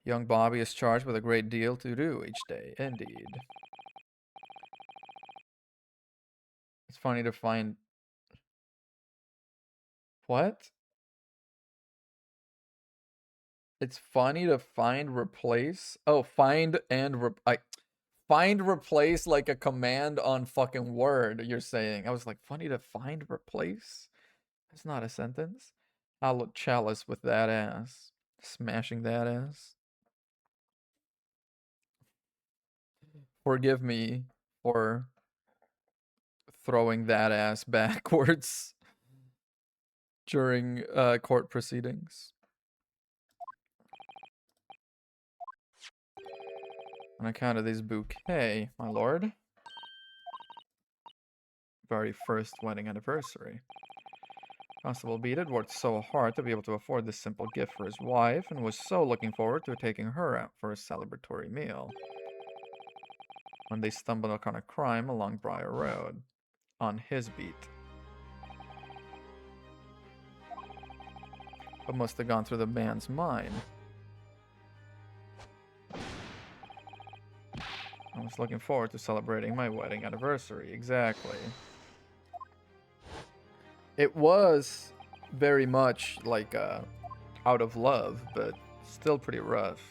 Young Bobby is charged with a great deal to do each day, indeed. It's funny to find... What? It's funny to find replace... Oh, find and... Find replace like a command on fucking Word, you're saying. I was like, funny to find replace? That's not a sentence. I'll look chalice with that ass. Smashing that ass. Forgive me for throwing that ass backwards during court proceedings. On account of this bouquet, my lord. Very first wedding anniversary. Constable Beat had worked so hard to be able to afford this simple gift for his wife, and was so looking forward to taking her out for a celebratory meal. When they stumbled upon a crime along Briar Road. On his beat. What must have gone through the man's mind? I was looking forward to celebrating my wedding anniversary. Exactly. It was very much like out of love, but still pretty rough.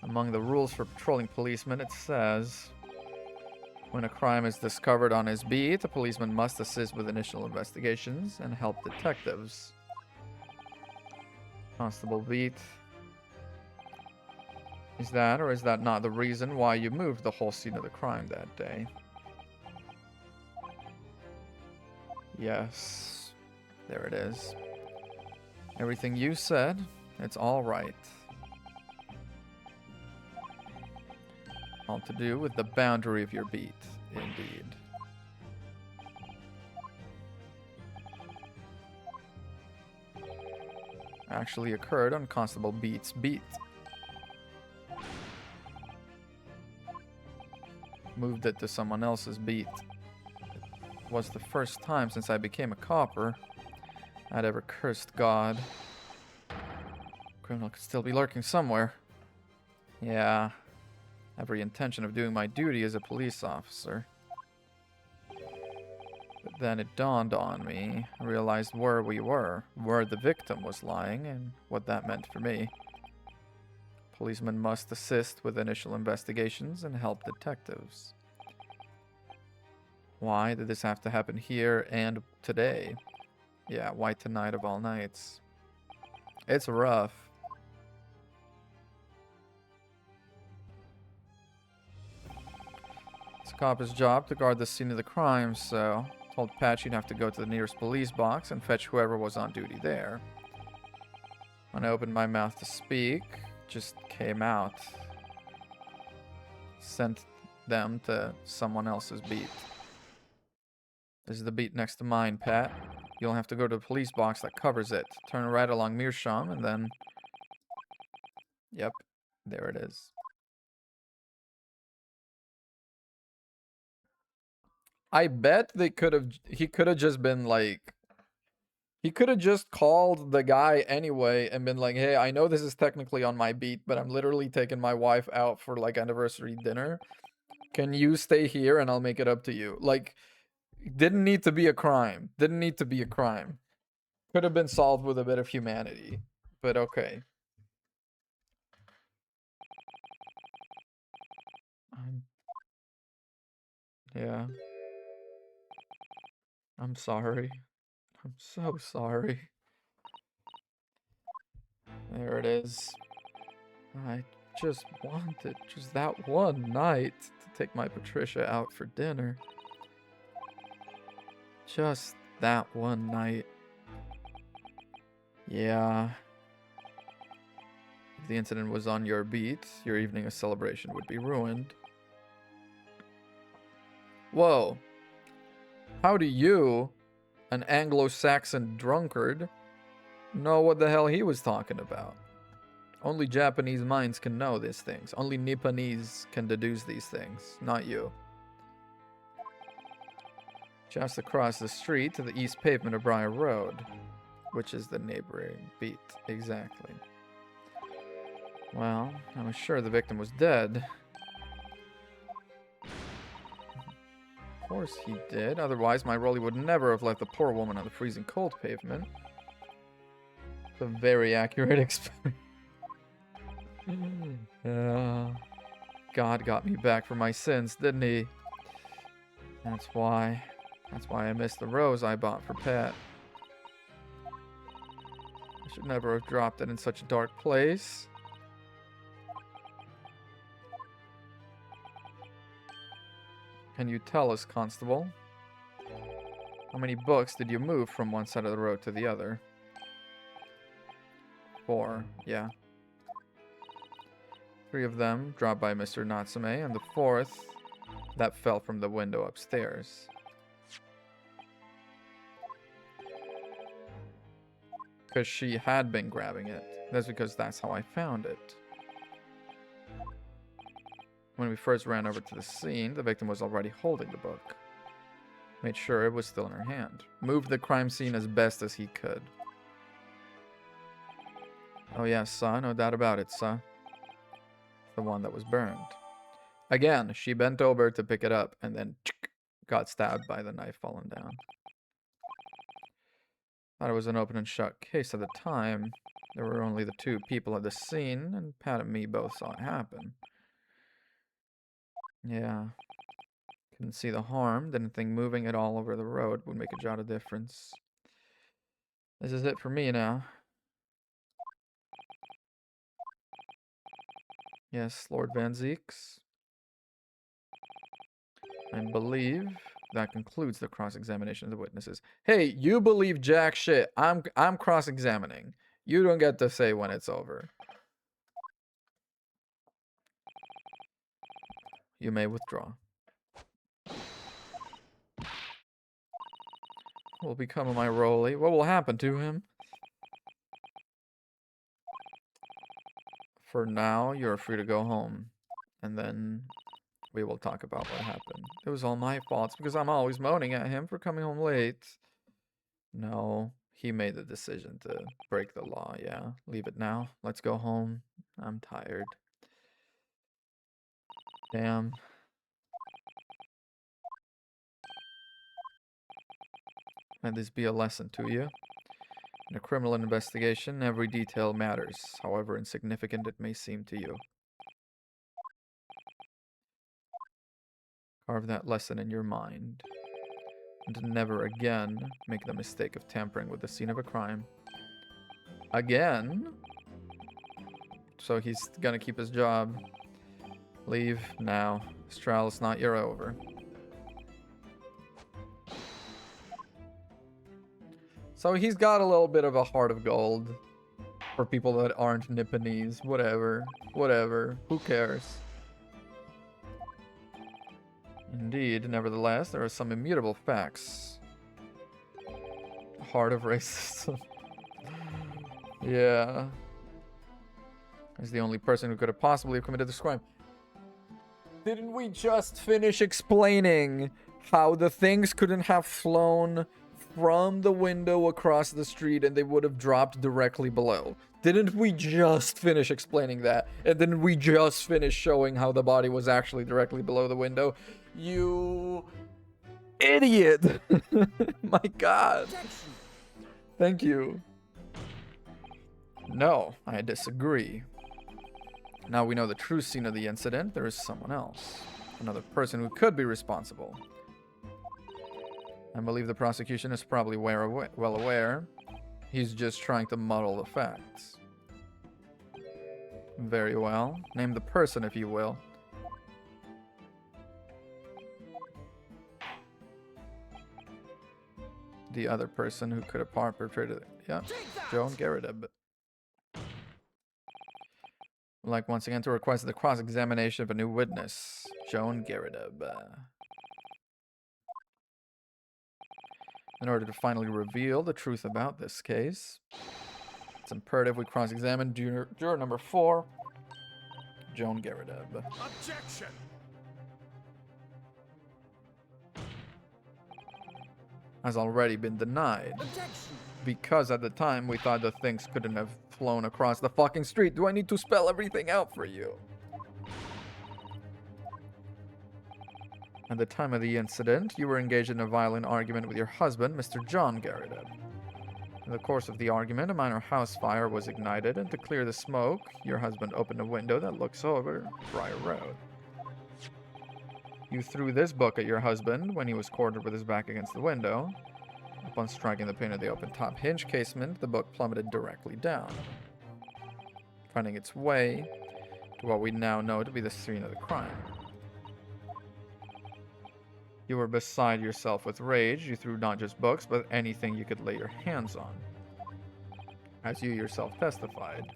Among the rules for patrolling policemen, it says, when a crime is discovered on his beat, a policeman must assist with initial investigations and help detectives. Constable Beat. Is that or is that not the reason why you moved the whole scene of the crime that day? Yes. There it is. Everything you said, it's all right. All to do with the boundary of your beat, indeed. Actually occurred on Constable Beat's beat. Moved it to someone else's beat. It was the first time since I became a copper I'd ever cursed God. criminal could still be lurking somewhere. Yeah. Every intention of doing my duty as a police officer. But then it dawned on me. I realized where we were, where the victim was lying, and what that meant for me. Policemen must assist with initial investigations and help detectives. Why did this have to happen here and today? Yeah, why tonight of all nights? It's rough. It's a cop's job to guard the scene of the crime, so I told Pat she'd have to go to the nearest police box and fetch whoever was on duty there. When I opened my mouth to speak, just came out. Sent them to someone else's beat. This is the beat next to mine, Pat. You'll have to go to the police box that covers it. Turn right along Meerschaum and then... Yep, there it is. I bet they could have... He could have just been like... He could have just called the guy anyway and been like, hey, I know this is technically on my beat, but I'm literally taking my wife out for like anniversary dinner. Can you stay here and I'll make it up to you? Like, didn't need to be a crime. Didn't need to be a crime. Could have been solved with a bit of humanity. But okay. Yeah. I'm sorry. I'm so sorry. There it is. I just wanted just that one night to take my Patricia out for dinner. Just that one night. Yeah. If the incident was on your beat, your evening of celebration would be ruined. Whoa. How do you, an Anglo-Saxon drunkard, know what the hell he was talking about? Only Japanese minds can know these things. Only Nipponese can deduce these things, not you. Just across the street to the east pavement of Briar Road, which is the neighboring beat. Exactly. Well, I was sure the victim was dead. Of course he did. Otherwise, my Rolly would never have left the poor woman on the freezing cold pavement. It's a very accurate experiment. God got me back for my sins, didn't he? That's why I missed the rose I bought for Pat. I should never have dropped it in such a dark place. Can you tell us, Constable? How many books did you move from one side of the road to the other? 4, yeah. 3 of them dropped by Mr. Natsume, and the 4th that fell from the window upstairs. Because she had been grabbing it. That's because that's how I found it. When we first ran over to the scene, the victim was already holding the book. Made sure it was still in her hand. Moved the crime scene as best as he could. Oh yeah, son, no doubt about it, son. The one that was burned. Again, she bent over to pick it up and then got stabbed by the knife falling down. Thought it was an open and shut case at the time. There were only the 2 people at the scene, and Pat and me both saw it happen. Yeah. Couldn't see the harm. Didn't think moving it all over the road would make a jot of difference. This is it for me now. Yes, Lord Van Zeeks. I believe that concludes the cross-examination of the witnesses. Hey, you believe jack shit. I'm cross-examining. You don't get to say when it's over. You may withdraw. What will become of my Rolly? What will happen to him? For now, you're free to go home. And then we will talk about what happened. It was all my fault because I'm always moaning at him for coming home late. No, He made the decision to break the law, yeah. Leave it now. Let's go home. I'm tired. Damn. Let this be a lesson to you. In a criminal investigation, every detail matters, however insignificant it may seem to you. Carve that lesson in your mind. And never again make the mistake of tampering with the scene of a crime. Again? So he's gonna keep his job. Leave now. This trial is not yet over. So he's got a little bit of a heart of gold. For people that aren't Nipponese. Whatever. Whatever. Who cares? Indeed, nevertheless, there are some immutable facts. Heart of racism. Yeah. He's the only person who could have possibly committed this crime. Didn't we just finish explaining how the things couldn't have flown from the window across the street and they would have dropped directly below? Didn't we just finish explaining that? And then we just finished showing how the body was actually directly below the window? You idiot! My God. Thank you. No, I disagree. Now we know the true scene of the incident. There is someone else. Another person who could be responsible. I believe the prosecution is probably well aware. He's just trying to muddle the facts. Very well. Name the person, if you will. The other person who could have perpetrated it. Yeah, Joan Garrideb. I'd like once again to request the cross-examination of a new witness, Joan Garrideb. In order to finally reveal the truth about this case, it's imperative we cross-examine juror number 4, Joan Garrideb. Objection! Has already been denied. Objection! Because at the time we thought the things couldn't have flown across the fucking street. Do I need to spell everything out for you? At the time of the incident, you were engaged in a violent argument with your husband, Mr. John Garrideb. In the course of the argument, a minor house fire was ignited, and to clear the smoke, your husband opened a window that looks over Briar Road. You threw this book at your husband when he was cornered with his back against the window. Upon striking the pane of the open top hinge casement, the book plummeted directly down, finding its way to what we now know to be the scene of the crime. You were beside yourself with rage. You threw not just books, but anything you could lay your hands on, as you yourself testified.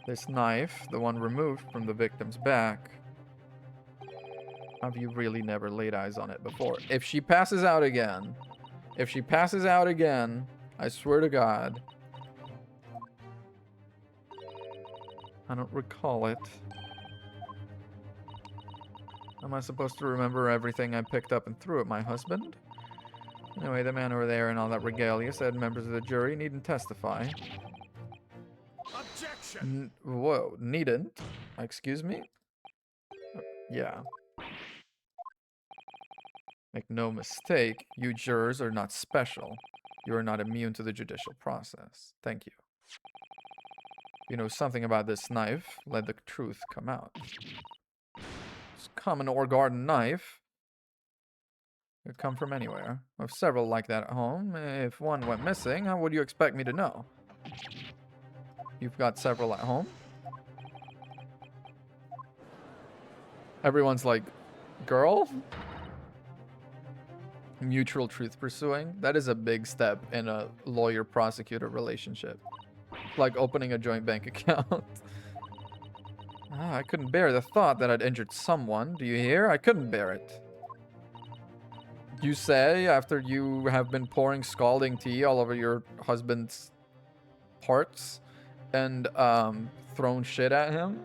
This knife, the one removed from the victim's back, have you really never laid eyes on it before? If she passes out again, I swear to God, I don't recall it. Am I supposed to remember everything I picked up and threw at my husband? Anyway, the man over there and all that regalia said members of the jury needn't testify. Objection! Whoa, needn't? Excuse me? Yeah. Make no mistake, you jurors are not special. You are not immune to the judicial process. Thank you. You know something about this knife. Let the truth come out. It's a common or garden knife. It could come from anywhere. I have several like that at home. If one went missing, how would you expect me to know? You've got several at home? Everyone's like, girl? Mutual truth pursuing? That is a big step in a lawyer-prosecutor relationship. Like opening a joint bank account. I couldn't bear the thought that I'd injured someone. Do you hear? I couldn't bear it. You say, after you have been pouring scalding tea all over your husband's parts and thrown shit at him?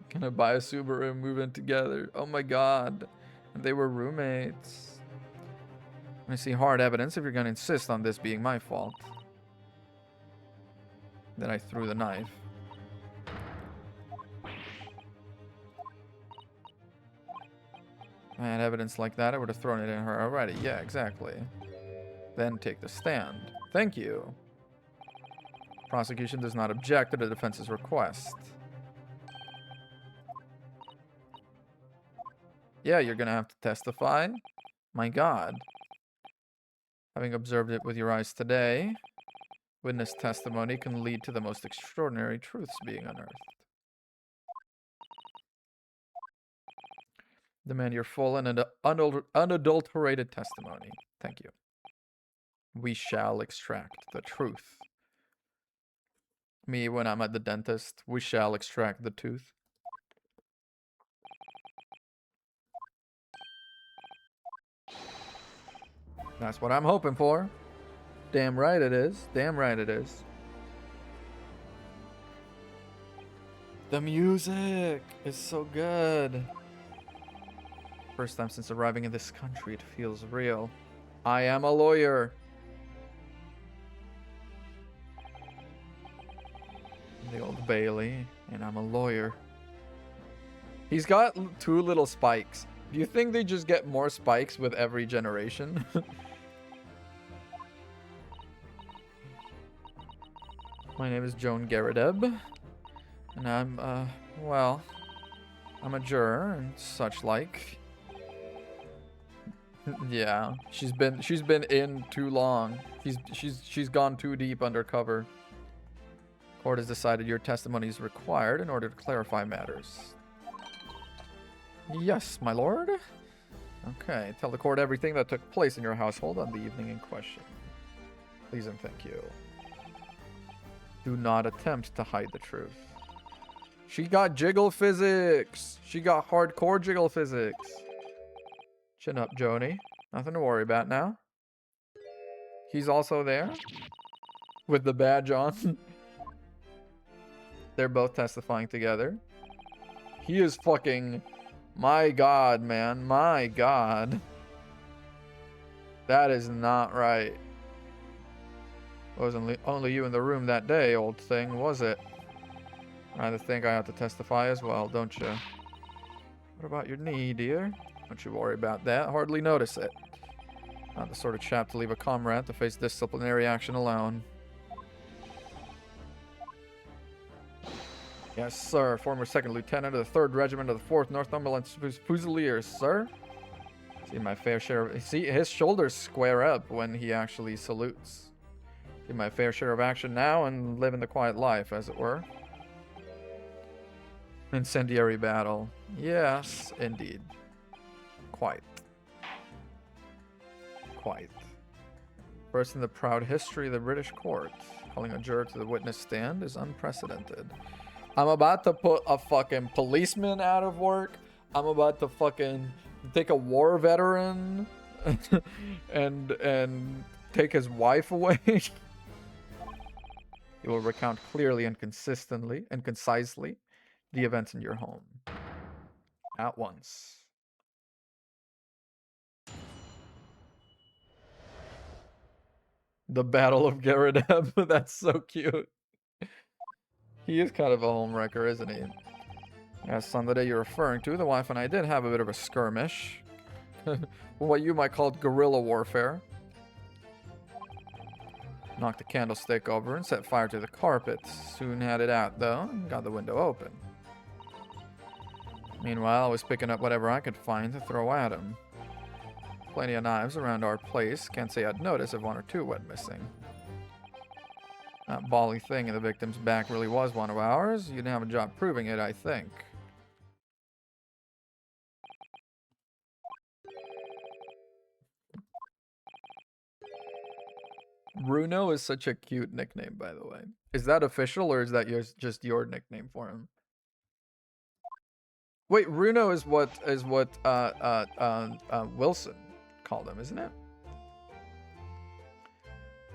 Gonna buy a Subaru and move in together. Oh my God. And they were roommates. I see hard evidence if you're gonna insist on this being my fault. Then I threw the knife. If I had evidence like that, I would have thrown it in her already. Yeah, exactly. Then take the stand. Thank you. Prosecution does not object to the defense's request. Yeah, you're gonna have to testify. My God. Having observed it with your eyes today, witness testimony can lead to the most extraordinary truths being unearthed. Demand your full and unadulterated testimony. Thank you. We shall extract the truth. Me when I'm at the dentist, we shall extract the tooth. That's what I'm hoping for. Damn right it is. Damn right it is. The music is so good. First time since arriving in this country, it feels real. I am a lawyer. The Old Bailey, and I'm a lawyer. He's got 2 little spikes. Do you think they just get more spikes with every generation? My name is Joan Garadeb, and I'm, well, I'm a juror and such like. Yeah, she's been in too long. She's gone too deep undercover. Court has decided your testimony is required in order to clarify matters. Yes, my lord. Okay, tell the court everything that took place in your household on the evening in question. Please and thank you. Do not attempt to hide the truth. She got jiggle physics. She got hardcore jiggle physics. Chin up, Joni. Nothing to worry about now. He's also there with the badge on. They're both testifying together. He is fucking... My God, man. My God. That is not right. Wasn't only you in the room that day, old thing, was it? I think I have to testify as well, don't you? What about your knee, dear? Don't you worry about that. Hardly notice it. Not the sort of chap to leave a comrade to face disciplinary action alone. Yes, sir. Former 2nd Lieutenant of the 3rd Regiment of the 4th Northumberland Fusiliers, sir. See my fair share of... See, his shoulders square up when he actually salutes. See my fair share of action now and live in the quiet life, as it were. Incendiary battle. Yes, indeed. Quite. Quite. First in the proud history of the British court. Calling a juror to the witness stand is unprecedented. I'm about to put a fucking policeman out of work. I'm about to fucking take a war veteran and take his wife away. He will recount clearly and consistently and concisely the events in your home. At once. The Battle of Garadeb. That's so cute. He is kind of a homewrecker, isn't he? Yes, on the day you're referring to, the wife and I did have a bit of a skirmish. What you might call guerrilla warfare. Knocked the candlestick over and set fire to the carpet. Soon had it out, though, and got the window open. Meanwhile, I was picking up whatever I could find to throw at him. Plenty of knives around our place. Can't say I'd notice if 1 or 2 went missing. That bally thing in the victim's back really was one of ours. You didn't have a job proving it, I think. Bruno is such a cute nickname, by the way. Is that official, or is that just your nickname for him? Wait, Bruno is what Wilson called him, isn't it?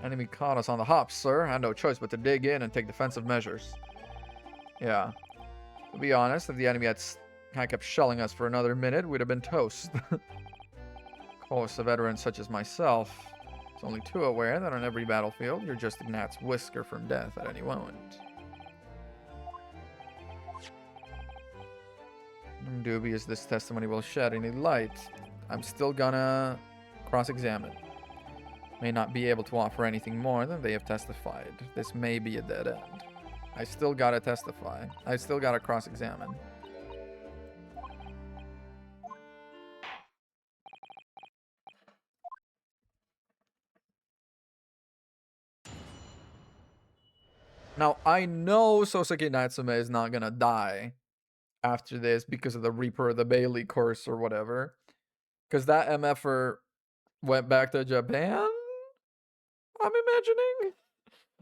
Enemy caught us on the hop, sir. Had no choice but to dig in and take defensive measures. Yeah. To be honest, if the enemy had kept shelling us for another minute, we'd have been toast. course, a veteran such as myself is only too aware that on every battlefield, you're just a gnat's whisker from death at any moment. I'm dubious this testimony will shed any light. I'm still gonna cross-examine. May not be able to offer anything more than they have testified. This may be a dead end. I still gotta testify. I still gotta cross-examine. Now, I know Soseki Natsume is not gonna die after this because of the Reaper of the Bailey curse or whatever. Because that MFer went back to Japan? I'm imagining?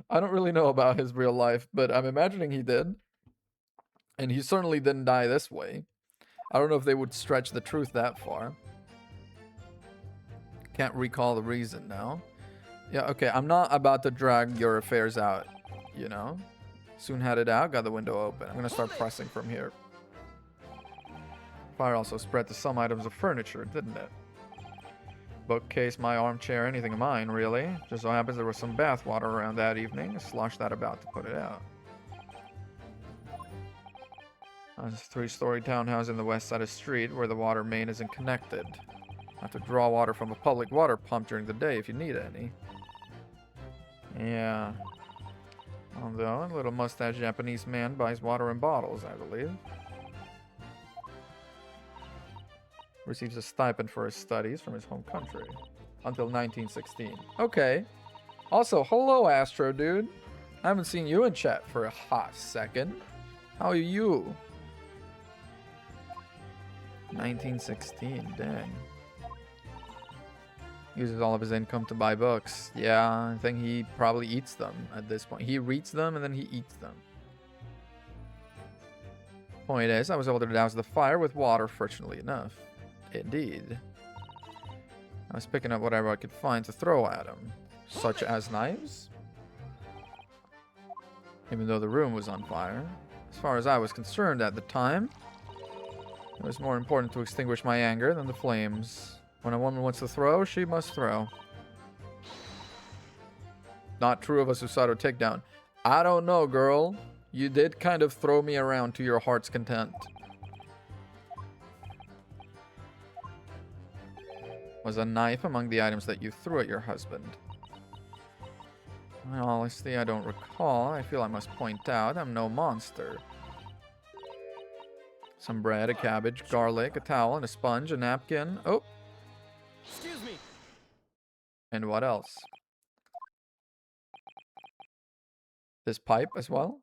I don't really know about his real life, but I'm imagining he did. And he certainly didn't die this way. I don't know if they would stretch the truth that far. Can't recall the reason now. Yeah, okay, I'm not about to drag your affairs out, you know? Soon had it out, got the window open. I'm gonna start pressing from here. Fire also spread to some items of furniture, didn't it? Bookcase, my armchair, anything of mine, really. Just so happens there was some bath water around that evening. I sloshed that about to put it out. There's a 3-story townhouse in the west side of the street where the water main isn't connected. Have to draw water from a public water pump during the day if you need any. Yeah. Although, a little mustache Japanese man buys water in bottles, I believe. Receives a stipend for his studies from his home country. Until 1916. Okay. Also, hello, Astro Dude. I haven't seen you in chat for a hot second. How are you? 1916, dang. Uses all of his income to buy books. Yeah, I think he probably eats them at this point. He reads them and then he eats them. Point is, I was able to douse the fire with water, fortunately enough. Indeed. I was picking up whatever I could find to throw at him. Such as knives? Even though the room was on fire. As far as I was concerned at the time, it was more important to extinguish my anger than the flames. When a woman wants to throw, she must throw. Not true of a Susato takedown. I don't know, girl. You did kind of throw me around to your heart's content. Was a knife among the items that you threw at your husband? Well, honestly, I don't recall. I feel I must point out I'm no monster. Some bread, a cabbage, garlic, a towel, and a sponge, a napkin. Oh! Excuse me. And what else? This pipe as well?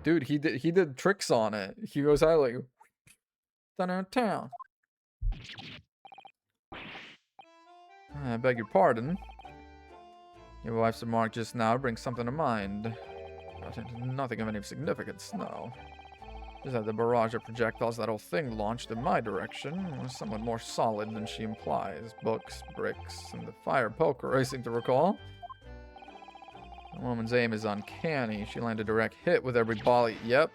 Dude, he did tricks on it. He goes out like town. I beg your pardon. Your wife's remark just now brings something to mind. Nothing of any significance, no. Just that the barrage of projectiles that whole thing launched in my direction was somewhat more solid than she implies. Books, bricks, and the fire poker, I seem to recall. The woman's aim is uncanny. She landed a direct hit with every volley. Yep.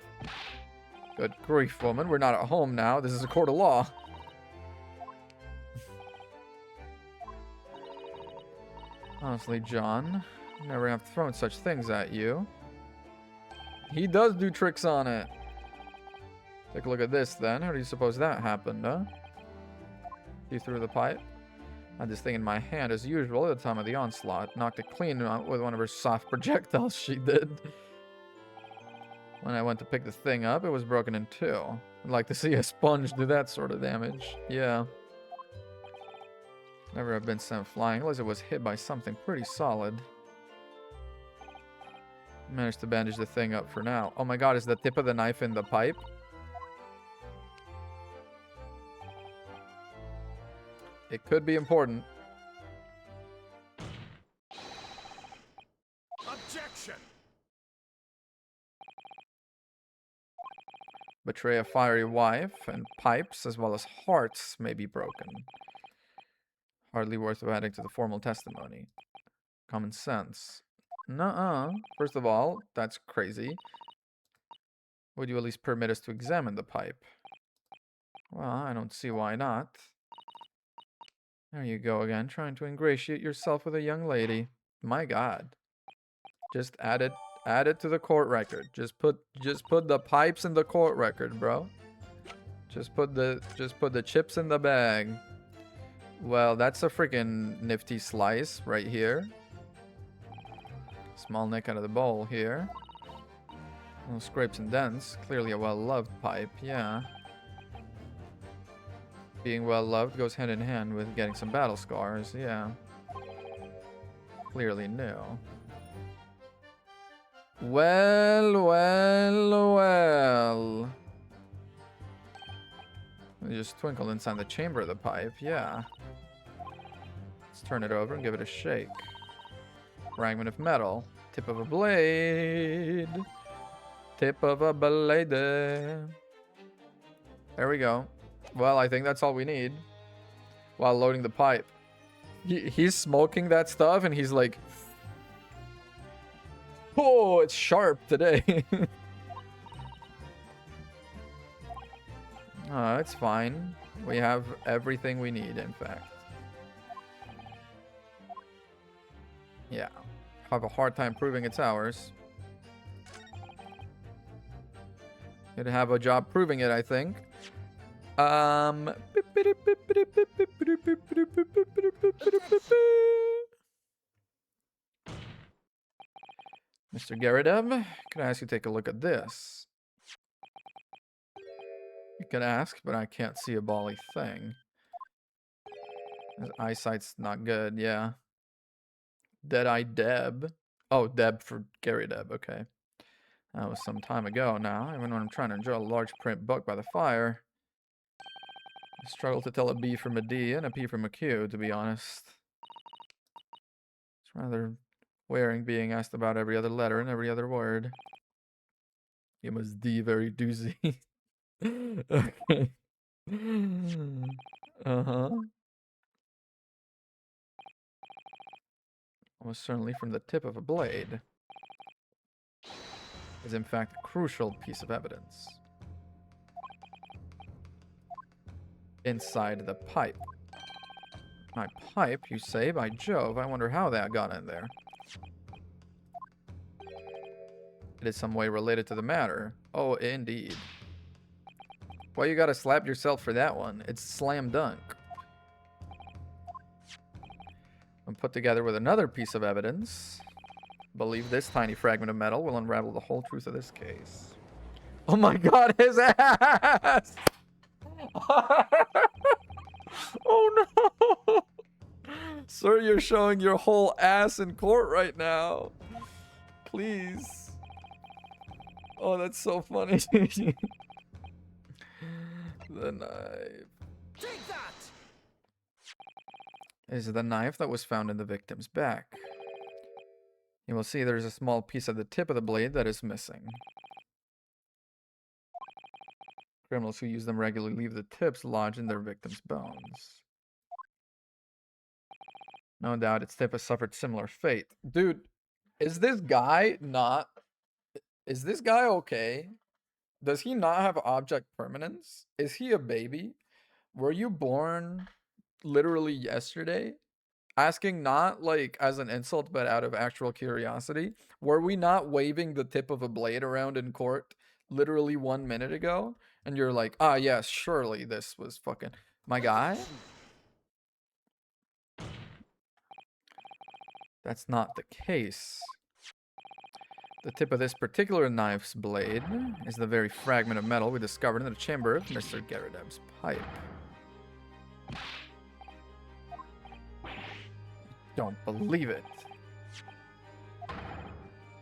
Good grief, woman. We're not at home now. This is a court of law. Honestly, John, I never have thrown such things at you. He does do tricks on it. Take a look at this, then. How do you suppose that happened, huh? He threw the pipe. I had this thing in my hand as usual at the time of the onslaught. Knocked it clean out with one of her soft projectiles she did. When I went to pick the thing up, it was broken in two. I'd like to see a sponge do that sort of damage. Yeah. Never have been sent flying unless it was hit by something pretty solid. Managed to bandage the thing up for now. Oh my god, is the tip of the knife in the pipe? It could be important. Objection. Betray a fiery wife, and pipes as well as hearts may be broken. Hardly worth adding to the formal testimony. Common sense. Nuh-uh. First of all, that's crazy. Would you at least permit us to examine the pipe? Well, I don't see why not. There you go again, trying to ingratiate yourself with a young lady. My God. Just add it to the court record. Just put the pipes in the court record, bro. Just put the chips in the bag. Well, that's a freaking nifty slice right here. Small nick out of the bowl here. Little scrapes and dents. Clearly a well-loved pipe, yeah. Being well-loved goes hand in hand with getting some battle scars, yeah. Clearly new. Well, well, well. They just twinkled inside the chamber of the pipe, yeah. Let's turn it over and give it a shake. Fragment of metal. Tip of a blade. Tip of a blade. There we go. Well, I think that's all we need. While loading the pipe. He's smoking that stuff and he's like... Oh, it's sharp today. It's fine. We have everything we need, in fact. Yeah. Have a hard time proving it's ours. You'd have a job proving it, I think. Mr. Garadeb, can I ask you to take a look at this? You can ask, but I can't see a bally thing. His eyesight's not good, yeah. Dead-Eye Deb. Oh, Deb for Gary Deb, okay. That was some time ago now, even when I'm trying to enjoy a large print book by the fire. I struggle to tell a B from a D and a P from a Q, to be honest. It's rather wearing being asked about every other letter and every other word. You must D very doozy. Okay. Uh-huh. Almost certainly from the tip of a blade. Is in fact a crucial piece of evidence. Inside the pipe. My pipe, you say? By Jove, I wonder how that got in there. It is some way related to the matter. Oh, indeed. Why you gotta slap yourself for that one? It's slam dunk. When put together with another piece of evidence, believe this tiny fragment of metal will unravel the whole truth of this case. Oh my God, his ass! Oh no! Sir, you're showing your whole ass in court right now. Please. Oh, that's so funny. The knife. Take that! Is the knife that was found in the victim's back. You will see there's a small piece of the tip of the blade that is missing. Criminals who use them regularly leave the tips lodged in their victims' bones. No doubt its tip has suffered similar fate. Dude, is this guy not... Is this guy okay? Does he not have object permanence? Is he a baby? Were you born literally yesterday? Asking not like as an insult, but out of actual curiosity. Were we not waving the tip of a blade around in court literally 1 minute ago? And you're like, ah, yes, surely this was fucking my guy. That's not the case. The tip of this particular knife's blade is the very fragment of metal we discovered in the chamber of Mr. Garadeb's pipe. Don't believe it.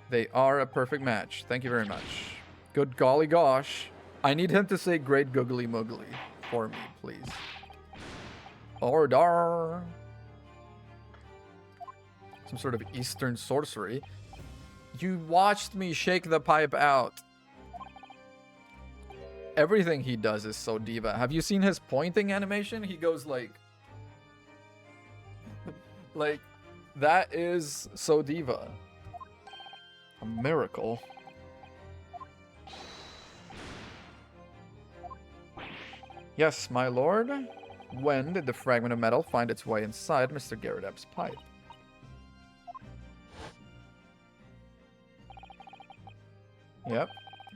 They are a perfect match. Thank you very much. Good golly gosh. I need him to say great googly moogly for me, please. Order. Some sort of Eastern sorcery. You watched me shake the pipe out. Everything he does is so diva. Have you seen his pointing animation? He goes like... like, that is so diva. A miracle. Yes, my lord. When did the fragment of metal find its way inside Mr. Garredeb's pipe? Yep.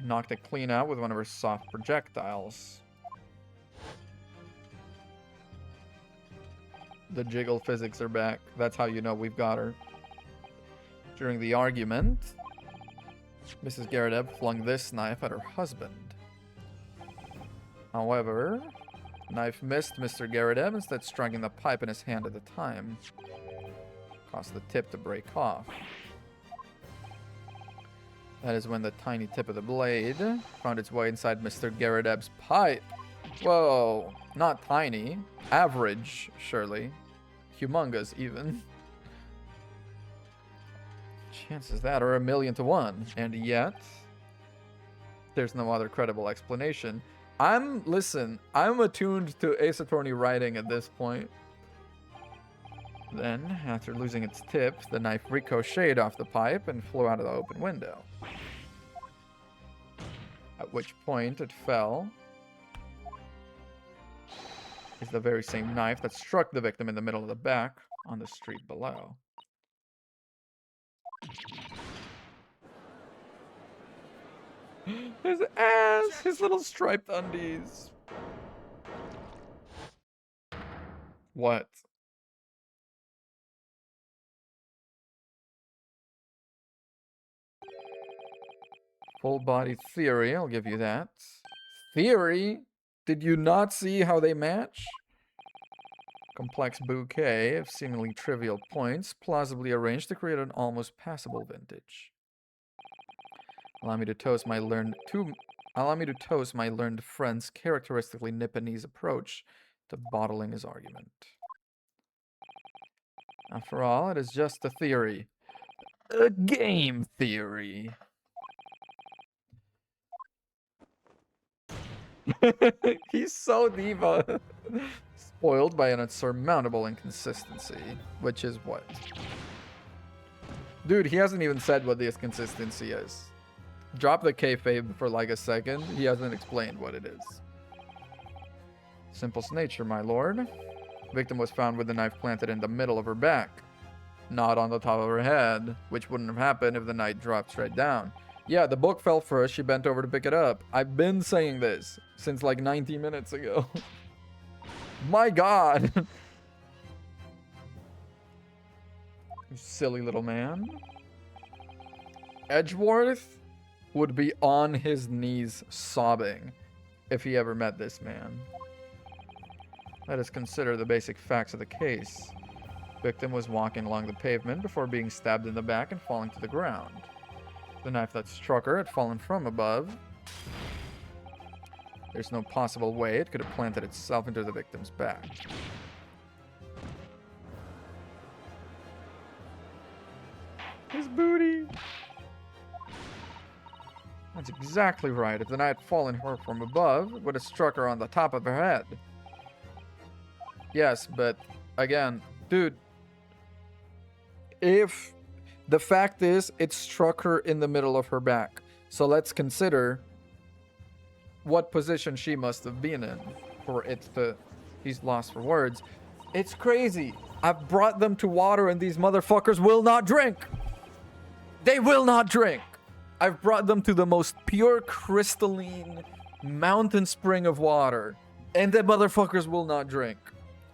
Knocked it clean out with one of her soft projectiles. The jiggle physics are back. That's how you know we've got her. During the argument, Mrs. Garredeb flung this knife at her husband. However, knife missed Mr. Garredeb, instead striking the pipe in his hand at the time. Caused the tip to break off. That is when the tiny tip of the blade found its way inside Mr. Garredeb's pipe. Whoa, not tiny. Average, surely. Humongous, even. Chances that are 1,000,000 to 1. And yet, there's no other credible explanation. Listen, I'm attuned to Ace Attorney writing at this point. Then, after losing its tip, the knife ricocheted off the pipe and flew out of the open window. At which point it fell. It's the very same knife that struck the victim in the middle of the back on the street below. His ass! His little striped undies. What? Full body theory, I'll give you that. Theory? Did you not see how they match? Complex bouquet of seemingly trivial points, plausibly arranged to create an almost passable vintage. Allow me to toast my learned friend's characteristically Nipponese approach to bottling his argument. After all, it is just a theory. A game theory. He's so diva. Spoiled by an insurmountable inconsistency, which is what? Dude, he hasn't even said what the inconsistency is. Drop the kayfabe for like a second. He hasn't explained what it is. Simple's nature, my lord. Victim was found with the knife planted in the middle of her back, not on the top of her head, which wouldn't have happened if the knife dropped straight down. Yeah, the book fell first. She bent over to pick it up. I've been saying this since like 90 minutes ago. My God. You silly little man. Edgeworth would be on his knees sobbing if he ever met this man. Let us consider the basic facts of the case. Victim was walking along the pavement before being stabbed in the back and falling to the ground. The knife that struck her had fallen from above. There's no possible way it could have planted itself into the victim's back. His booty. That's exactly right. If the knife had fallen her from above, it would have struck her on the top of her head. Yes, but again, dude, if the fact is it struck her in the middle of her back, so let's consider what position she must have been in for it to... He's lost for words. It's crazy. I've brought them to water and these motherfuckers will not drink. They will not drink. I've brought them to the most pure, crystalline mountain spring of water, and the motherfuckers will not drink.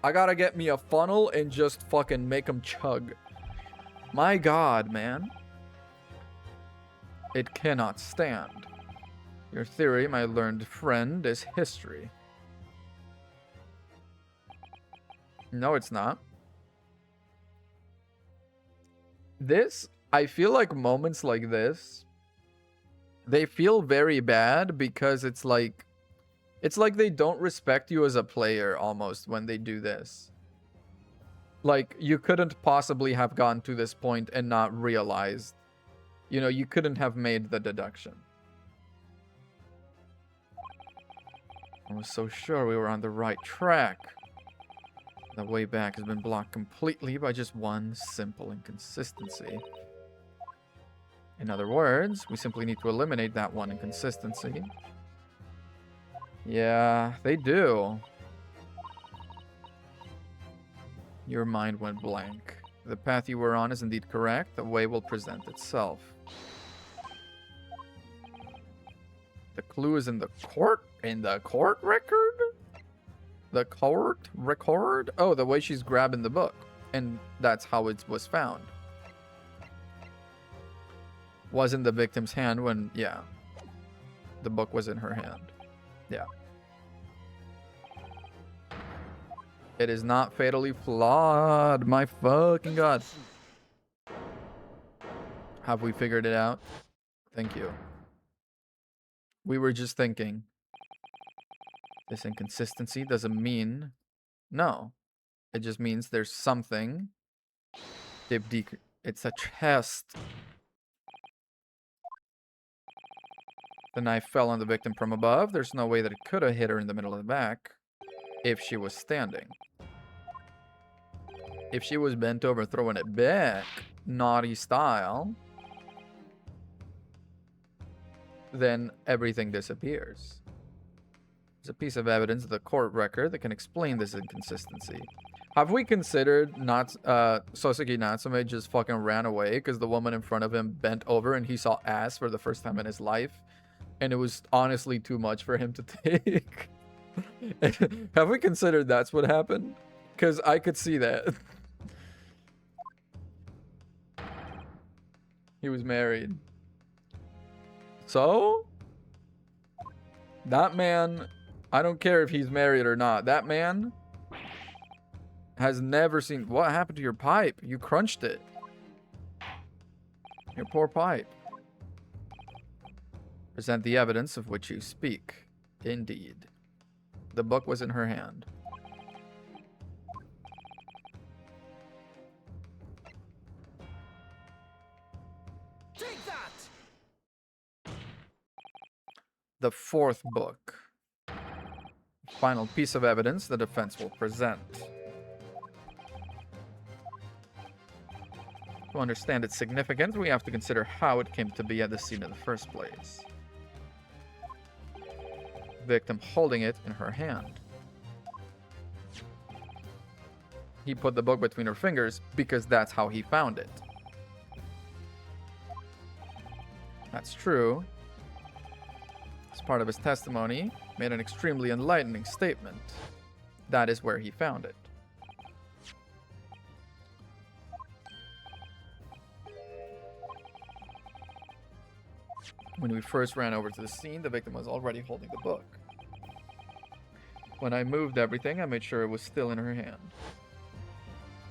I gotta get me a funnel and just fucking make them chug. My God, man. It cannot stand. Your theory, my learned friend, is history. No, it's not. I feel like moments like this, they feel very bad because it's like they don't respect you as a player almost when they do this. Like, you couldn't possibly have gone to this point and not realized. You know, you couldn't have made the deduction. I was so sure we were on the right track. The way back has been blocked completely by just one simple inconsistency. In other words, we simply need to eliminate that one inconsistency. Yeah, they do. Your mind went blank. The path you were on is indeed correct. The way will present itself. The clue is in the court record? The court record? Oh, the way she's grabbing the book. And that's how it was found. Was in the victim's hand when, yeah. The book was in her hand. Yeah. It is not fatally flawed. My fucking god. Have we figured it out? Thank you. We were just thinking. This inconsistency doesn't mean... No. It just means there's something. It's a chest. The knife fell on the victim from above. There's no way that it could have hit her in the middle of the back if she was standing. If she was bent over throwing it back, naughty style, then everything disappears. There's a piece of evidence, the court record, that can explain this inconsistency. Have we considered Soseki Natsume just fucking ran away because the woman in front of him bent over and he saw ass for the first time in his life? And it was honestly too much for him to take. Have we considered that's what happened? Because I could see that. He was married. So? That man, I don't care if he's married or not. That man has never seen... What happened to your pipe? You crunched it. Your poor pipe. Present the evidence of which you speak. Indeed. The book was in her hand. Take that! The fourth book. Final piece of evidence the defense will present. To understand its significance, we have to consider how it came to be at the scene in the first place. Victim holding it in her hand. He put the book between her fingers because that's how he found it. That's true. As part of his testimony, made an extremely enlightening statement. That is where he found it. When we first ran over to the scene, the victim was already holding the book. When I moved everything, I made sure it was still in her hand.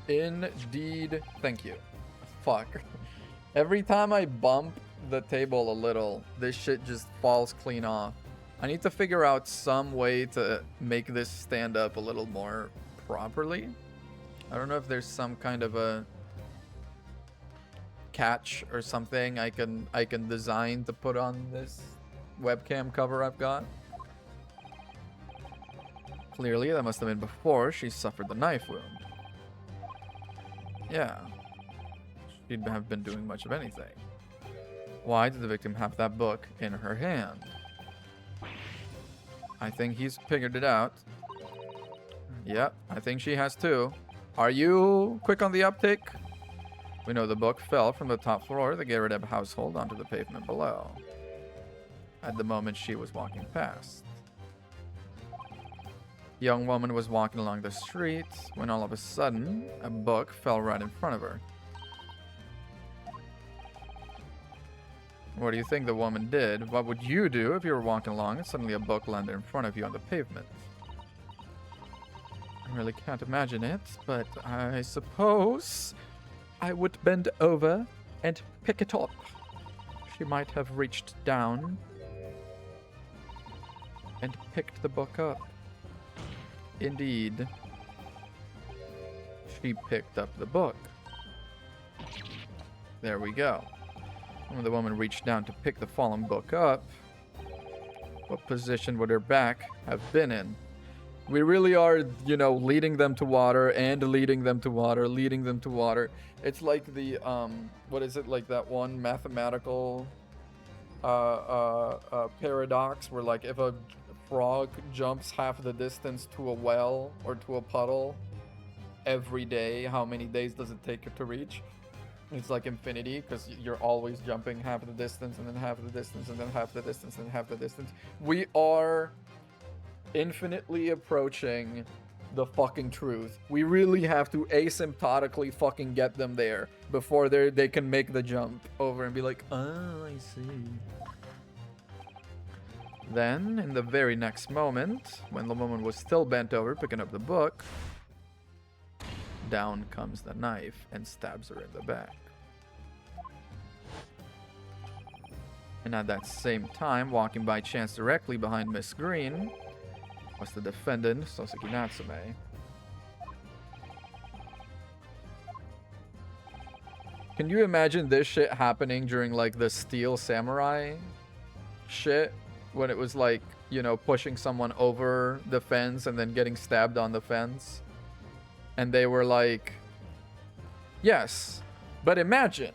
Indeed. Thank you. Fuck. Every time I bump the table a little, this shit just falls clean off. I need to figure out some way to make this stand up a little more properly. I don't know if there's some kind of a catch or something I can design to put on this webcam cover I've got. Clearly, that must have been before she suffered the knife wound. Yeah. She didn't have been doing much of anything. Why did the victim have that book in her hand? I think he's figured it out. Yep, I think she has too. Are you quick on the uptick? We know the book fell from the top floor of the Garrett household onto the pavement below. At the moment she was walking past. The young woman was walking along the street when all of a sudden, a book fell right in front of her. What do you think the woman did? What would you do if you were walking along and suddenly a book landed in front of you on the pavement? I really can't imagine it, but I suppose I would bend over and pick it up. She might have reached down and picked the book up. Indeed, she picked up the book. There we go. When the woman reached down to pick the fallen book up, what position would her back have been in? We really are, you know, leading them to water and leading them to water, leading them to water. It's like the, what is it, like that one mathematical paradox where, like, if a frog jumps half the distance to a well or to a puddle, every day. How many days does it take you to reach? It's like infinity, because you're always jumping half the distance and then half the distance and then half the distance and half the distance. We are infinitely approaching the fucking truth. We really have to asymptotically fucking get them there before they can make the jump over and be like, oh, I see. Then, in the very next moment, when the woman was still bent over picking up the book, down comes the knife and stabs her in the back. And at that same time, walking by chance directly behind Miss Green, was the defendant, Soseki Natsume. Can you imagine this shit happening during, like, the Steel Samurai shit? When it was, like, you know, pushing someone over the fence and then getting stabbed on the fence? And they were like, yes, but imagine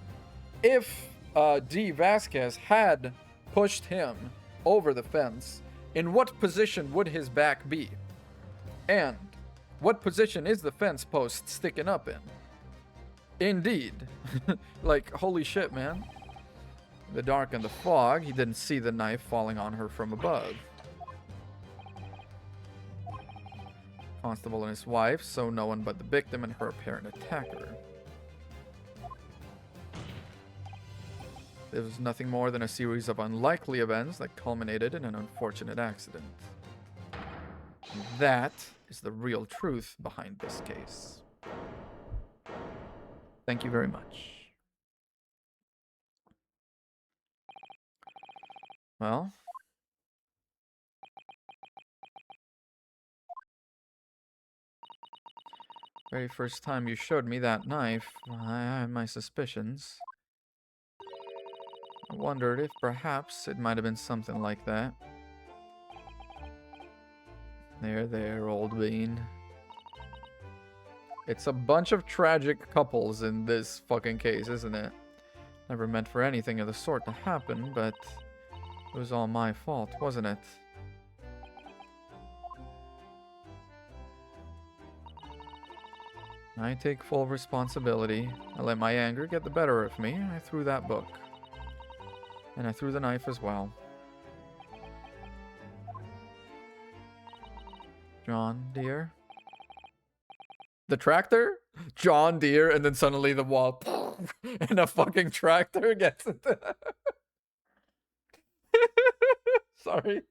if D. Vasquez had pushed him over the fence, in what position would his back be? And what position is the fence post sticking up in? Indeed. Like, holy shit, man. The dark and the fog, he didn't see the knife falling on her from above. Constable and his wife saw no one but the victim and her apparent attacker. There was nothing more than a series of unlikely events that culminated in an unfortunate accident. And that is the real truth behind this case. Thank you very much. Well, very first time you showed me that knife, I had my suspicions. I wondered if perhaps it might have been something like that. There, old bean. It's a bunch of tragic couples in this fucking case, isn't it? Never meant for anything of the sort to happen, but it was all my fault, wasn't it? I take full responsibility. I let my anger get the better of me, and I threw that book. And I threw the knife as well. John Deere? The tractor? John Deere, and then suddenly the wall, and a fucking tractor gets it. Sorry.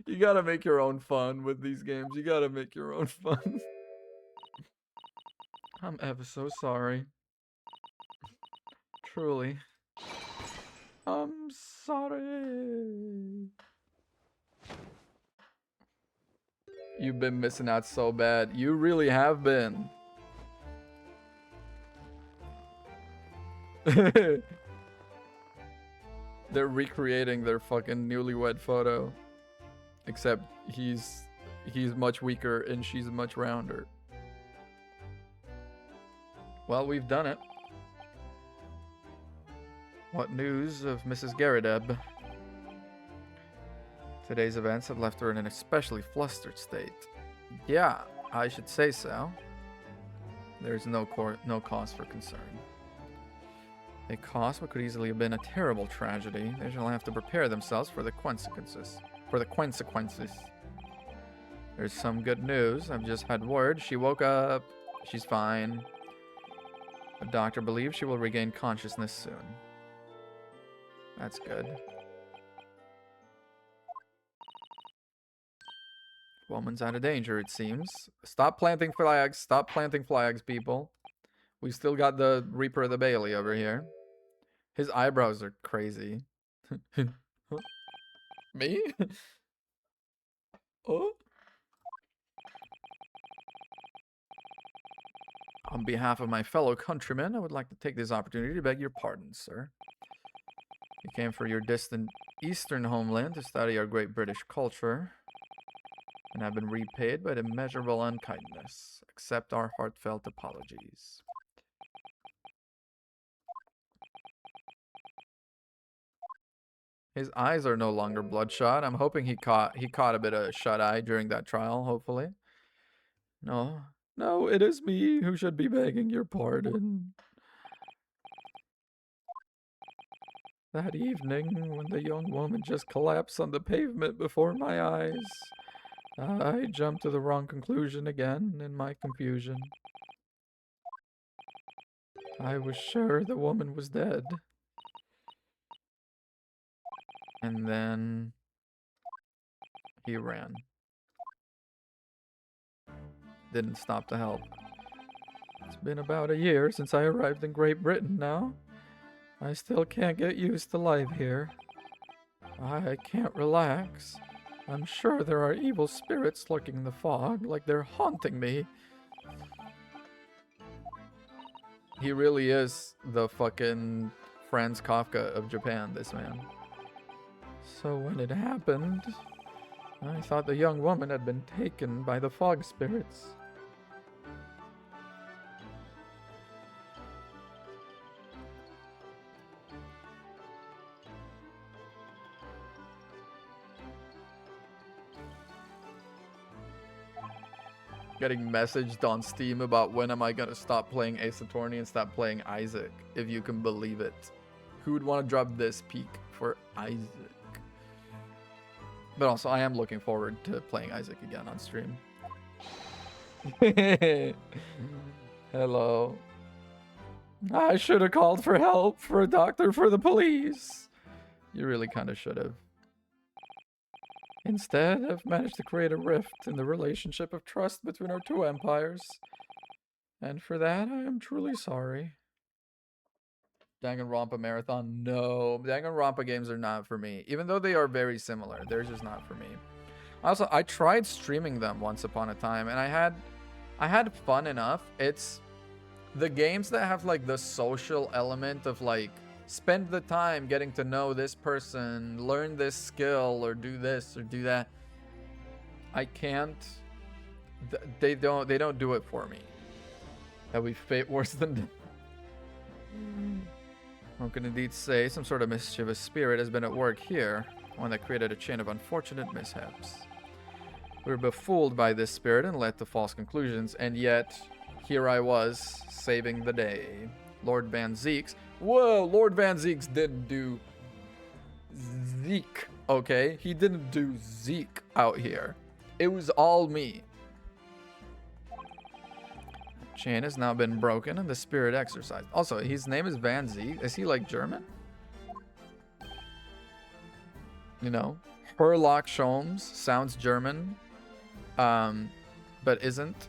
You gotta make your own fun with these games. You gotta make your own fun. I'm ever so sorry. Truly. I'm sorry. You've been missing out so bad. You really have been. They're recreating their fucking newlywed photo. Except he's much weaker and she's much rounder. Well, we've done it. What news of Mrs. Garadeb? Today's events had left her in an especially flustered state. Yeah, I should say so. There's no cause for concern. They caused what could easily have been a terrible tragedy. They shall have to prepare themselves for the consequences. There's some good news. I've just had word. She woke up. She's fine. The doctor believes she will regain consciousness soon. That's good. Woman's out of danger, it seems. Stop planting flags. Stop planting flags, people. We still got the Reaper of the Bailey over here. His eyebrows are crazy. Me? Oh? On behalf of my fellow countrymen, I would like to take this opportunity to beg your pardon, sir. You came from your distant eastern homeland to study our great British culture, and have been repaid by immeasurable unkindness. Accept our heartfelt apologies. His eyes are no longer bloodshot. I'm hoping he caught a bit of shut eye during that trial, hopefully. No. No, it is me who should be begging your pardon. That evening, when the young woman just collapsed on the pavement before my eyes, I jumped to the wrong conclusion again in my confusion. I was sure the woman was dead. And then he ran. Didn't stop to help. It's been about a year since I arrived in Great Britain now. I still can't get used to life here. I can't relax. I'm sure there are evil spirits lurking in the fog, like they're haunting me. He really is the fucking Franz Kafka of Japan, this man. So when it happened, I thought the young woman had been taken by the fog spirits. Getting messaged on Steam about when am I gonna stop playing Ace Attorney and stop playing Isaac, if you can believe it. Who would want to drop this peak for Isaac? But also, I am looking forward to playing Isaac again on stream. Hello. I should have called for help, for a doctor, for the police. You really kind of should have. Instead, I've managed to create a rift in the relationship of trust between our two empires. And for that, I am truly sorry. Danganronpa Marathon? No. Danganronpa games are not for me. Even though they are very similar, they're just not for me. Also, I tried streaming them once upon a time, and I had fun enough. It's the games that have like the social element of like, spend the time getting to know this person, learn this skill, or do this or do that. I can't. They don't do it for me. That we fate worse than death. One can indeed say some sort of mischievous spirit has been at work here, one that created a chain of unfortunate mishaps. We were befooled by this spirit and led to false conclusions, and yet here I was saving the day. Lord Van Zeeks. Whoa, Lord Van Zeeks didn't do Zeke, okay? He didn't do Zeke out here. It was all me. The chain has now been broken and the spirit exorcised. Also, his name is Van Zeek. Is he like German? You know, Herlock Sholmes sounds German, but isn't.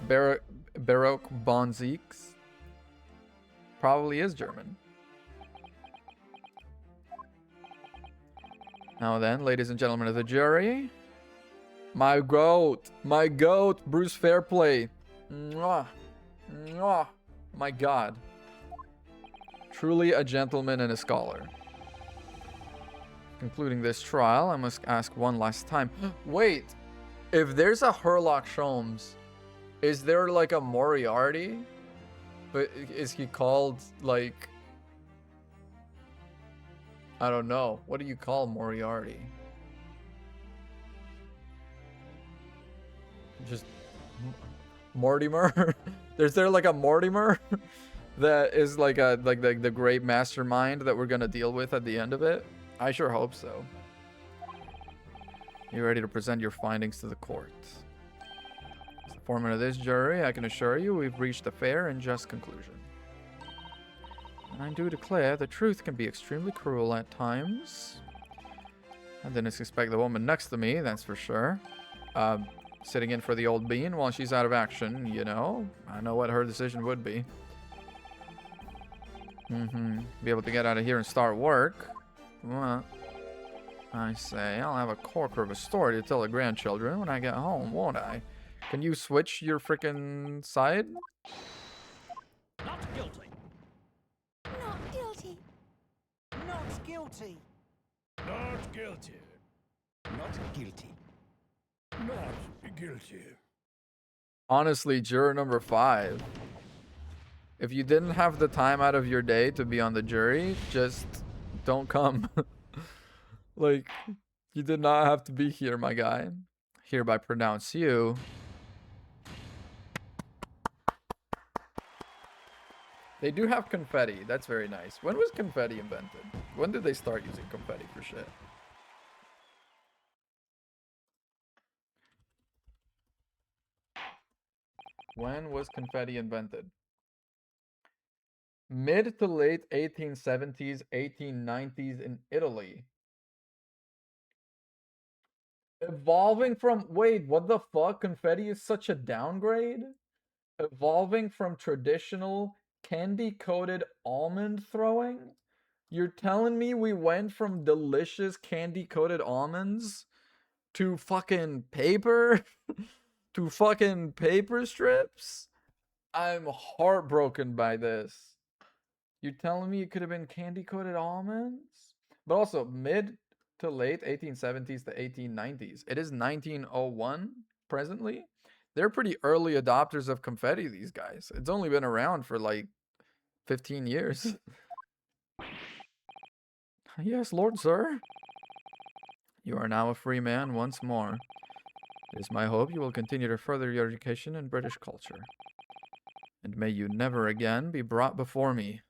Baroque Von Zeeks probably is German. Now then, ladies and gentlemen of the jury, my goat, Bruce Fairplay. Mwah, mwah, my God. Truly a gentleman and a scholar. Concluding this trial, I must ask one last time. Wait, if there's a Herlock Sholmes, is there like a Moriarty? But is he called, like, I don't know. What do you call Moriarty? Just Mortimer? Is there like a Mortimer that is like the great mastermind that we're gonna deal with at the end of it? I sure hope so. You ready to present your findings to the court? As the foreman of this jury, I can assure you we've reached a fair and just conclusion. And I do declare the truth can be extremely cruel at times. I didn't expect the woman next to me, that's for sure. Sitting in for the old bean while she's out of action, you know. I know what her decision would be. Be able to get out of here and start work. Well, I say, I'll have a corker of a story to tell the grandchildren when I get home, won't I? Can you switch your frickin' side? Not guilty. Not guilty. Not guilty. Not guilty. Not guilty. Not guilty. Honestly, juror number 5. If you didn't have the time out of your day to be on the jury, just don't come. Like, you did not have to be here, my guy. Hereby pronounce you. They do have confetti. That's very nice. When was confetti invented? When did they start using confetti for shit? When was confetti invented? Mid to late 1870s, 1890s in Italy. Evolving from, wait, what the fuck? Confetti is such a downgrade? Evolving from traditional candy-coated almond throwing? You're telling me we went from delicious candy-coated almonds to fucking paper? To fucking paper strips? I'm heartbroken by this. You're telling me it could have been candy-coated almonds? But also, mid to late 1870s to 1890s. It is 1901 presently. They're pretty early adopters of confetti, these guys. It's only been around for like 15 years. Yes, Lord, sir. You are now a free man once more. It is my hope you will continue to further your education in British culture. And may you never again be brought before me.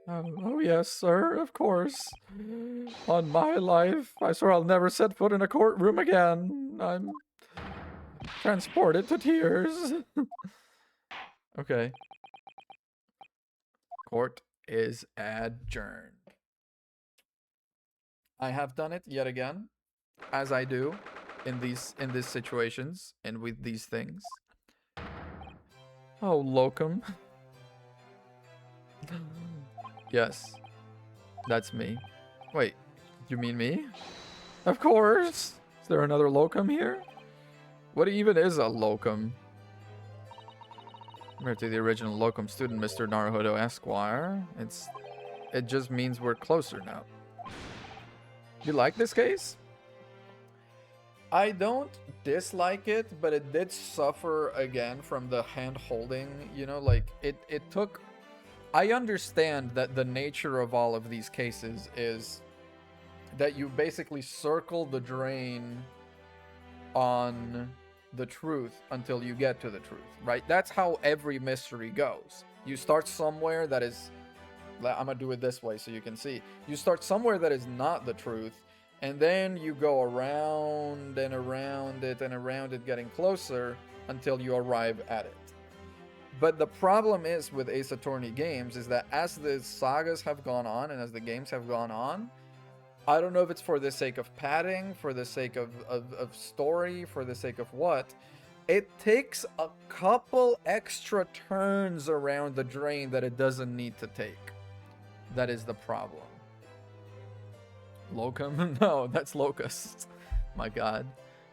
Oh yes, sir, of course. On my life, I swear I'll never set foot in a courtroom again. I'm transported to tears. Okay. Court is adjourned. I have done it yet again, as I do in these situations and with these things. Oh, locum. Yes, that's me. Wait, you mean me? Of course. Is there another locum here? What even is a locum? Compared to the original locum student, Mr. Naruhodo Esquire, it just means we're closer now. You like this case? I don't dislike it, but it did suffer again from the hand holding, you know, like it took. I understand that the nature of all of these cases is that you basically circle the drain on the truth until you get to the truth, right? That's how every mystery goes. You start somewhere that is, I'm gonna do it this way so you can see. You start somewhere that is not the truth, and then you go around and around it and around it, getting closer until you arrive at it. But the problem is with Ace Attorney games is that as the sagas have gone on and as the games have gone on, I don't know if it's for the sake of padding, for the sake of story, for the sake of what, it takes a couple extra turns around the drain that it doesn't need to take. That is the problem. Locum? No, that's locust. My god.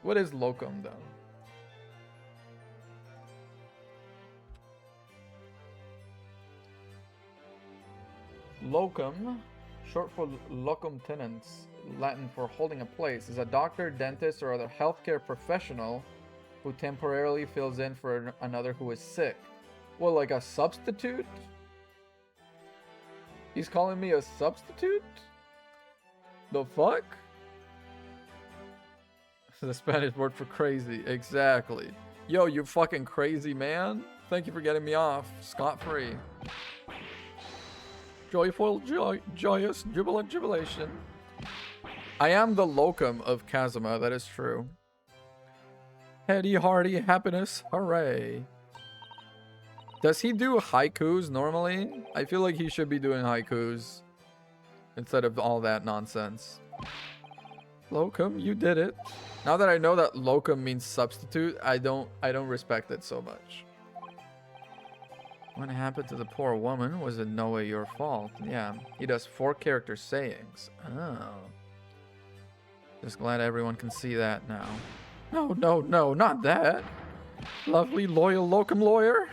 What is locum, though? Locum, short for locum tenens, Latin for holding a place, is a doctor, dentist, or other healthcare professional who temporarily fills in for another who is sick. Well, like a substitute? He's calling me a substitute? The fuck? The Spanish word for crazy. Exactly. Yo, you fucking crazy man. Thank you for getting me off scot-free. Joyful, joyous, jubilant jubilation. I am the locum of Kazuma, that is true. Heady, hearty, happiness, hooray. Does he do haikus normally? I feel like he should be doing haikus instead of all that nonsense. Locum, you did it. Now that I know that locum means substitute, I don't respect it so much. What happened to the poor woman was in no way your fault. Yeah, he does 4-character sayings. Oh. Just glad everyone can see that now. No, no, no, not that. Lovely, loyal locum lawyer.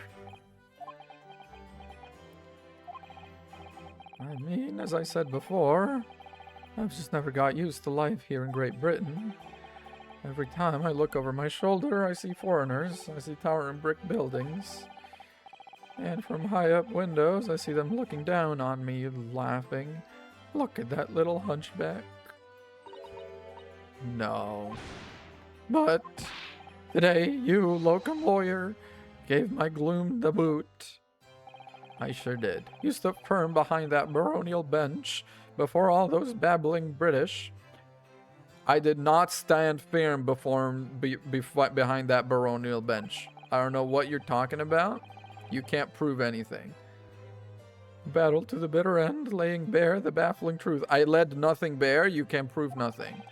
I mean, as I said before, I've just never got used to life here in Great Britain. Every time I look over my shoulder, I see foreigners. I see towering brick buildings. And from high up windows, I see them looking down on me, laughing. Look at that little hunchback. No. But today, you, locum lawyer, gave my gloom the boot. I sure did. You stood firm behind that baronial bench before all those babbling British. I did not stand firm behind that baronial bench. I don't know what you're talking about. You can't prove anything. Battle to the bitter end, laying bare the baffling truth. I led nothing bare, you can prove nothing.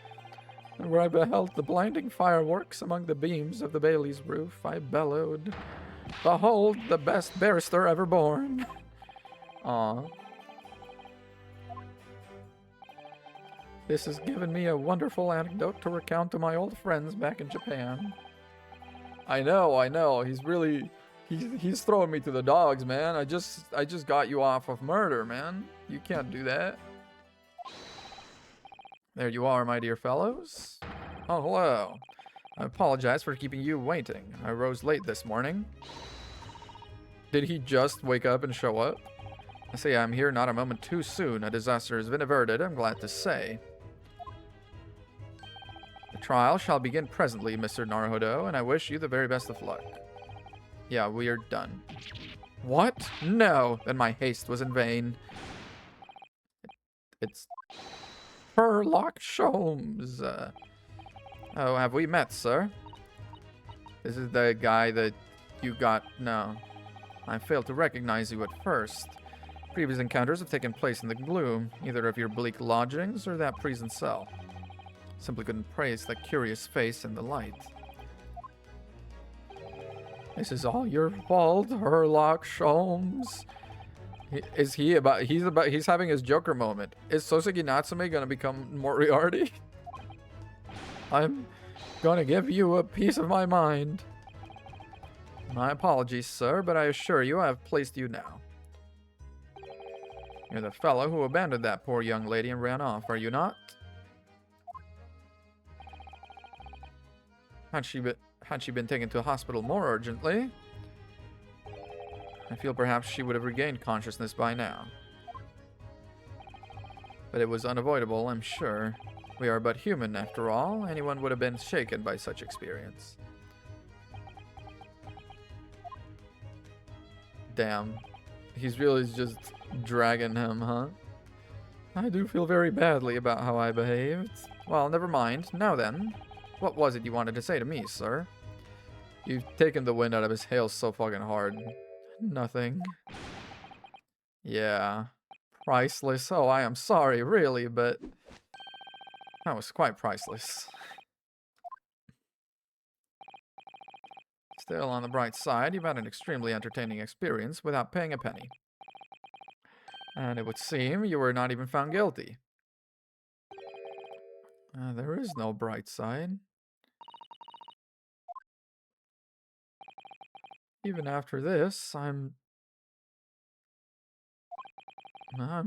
And where I beheld the blinding fireworks among the beams of the Bailey's roof, I bellowed, "Behold the best barrister ever born." Aw. This has given me a wonderful anecdote to recount to my old friends back in Japan. I know. He's really... He's throwing me to the dogs, man. I just got you off of murder, man. You can't do that. There you are, my dear fellows. Oh, hello. I apologize for keeping you waiting. I rose late this morning. Did he just wake up and show up? I say I'm here not a moment too soon. A disaster has been averted, I'm glad to say. The trial shall begin presently, Mr. Naruhodo, and I wish you the very best of luck. Yeah, we are done. What? No! Then my haste was in vain. It's... Sherlock Sholmes. Oh, have we met, sir? This is the guy that you got... No. I failed to recognize you at first. Previous encounters have taken place in the gloom, either of your bleak lodgings or that prison cell. Simply couldn't praise that curious face in the light. This is all your fault, Sherlock Sholmes. He's having his Joker moment. Is Soseki Natsume gonna become Moriarty? I'm gonna give you a piece of my mind. My apologies, sir, but I assure you I have placed you now. You're the fellow who abandoned that poor young lady and ran off, are you not? Had she been taken to a hospital more urgently, I feel perhaps she would have regained consciousness by now. But it was unavoidable, I'm sure. We are but human, after all. Anyone would have been shaken by such experience. Damn. He's really just dragging him, huh? I do feel very badly about how I behaved. Well, never mind. Now then, what was it you wanted to say to me, sir? You've taken the wind out of his sails so fucking hard. Nothing. Yeah. Priceless. Oh, I am sorry, really, but that was quite priceless. Still, on the bright side, you've had an extremely entertaining experience without paying a penny. And it would seem you were not even found guilty. There is no bright side. Even after this, I'm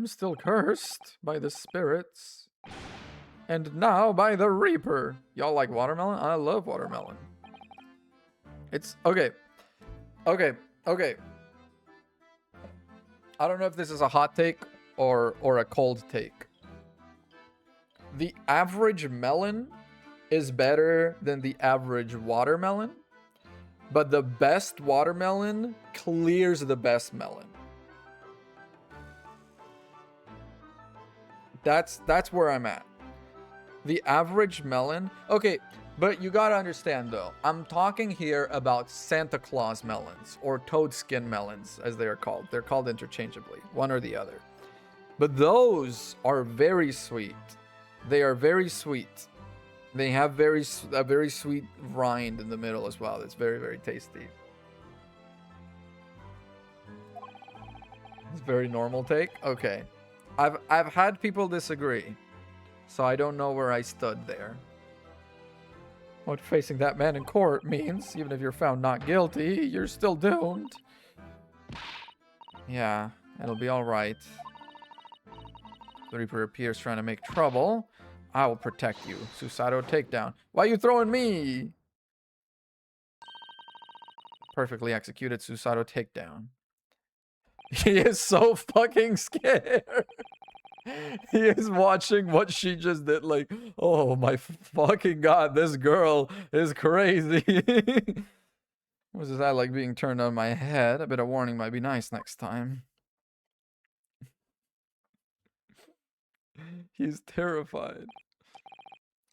still cursed by the spirits. And now by the Reaper. Y'all like watermelon? I love watermelon. It's... Okay. I don't know if this is a hot take or a cold take. The average melon is better than the average watermelon. But the best watermelon clears the best melon. That's where I'm at. The average melon... Okay, but you gotta understand though. I'm talking here about Santa Claus melons, or toad skin melons, as they are called. They're called interchangeably, one or the other. But those are very sweet. They are very sweet. They have a very sweet rind in the middle as well. That's very, very tasty. It's a very normal take. Okay. I've had people disagree. So I don't know where I stood there. What facing that man in court means, even if you're found not guilty, you're still doomed. Yeah, it'll be alright. The Reaper appears trying to make trouble. I will protect you. Susato takedown. Why are you throwing me? Perfectly executed Susato takedown. He is so fucking scared. He is watching what she just did, like, oh my fucking god, this girl is crazy. Was that like being turned on my head? A bit of warning might be nice next time. He's terrified.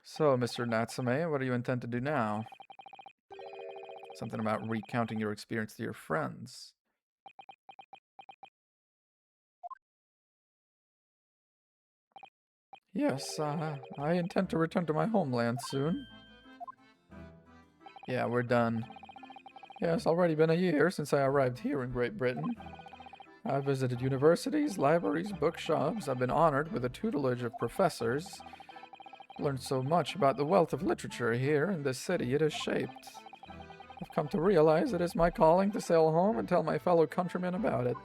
So, Mr. Natsume, what do you intend to do now? Something about recounting your experience to your friends. Yes, I intend to return to my homeland soon. Yeah, we're done. Yeah, it's already been a year since I arrived here in Great Britain. I've visited universities, libraries, bookshops. I've been honored with the tutelage of professors. Learned so much about the wealth of literature here in this city it has shaped. I've come to realize it is my calling to sail home and tell my fellow countrymen about it.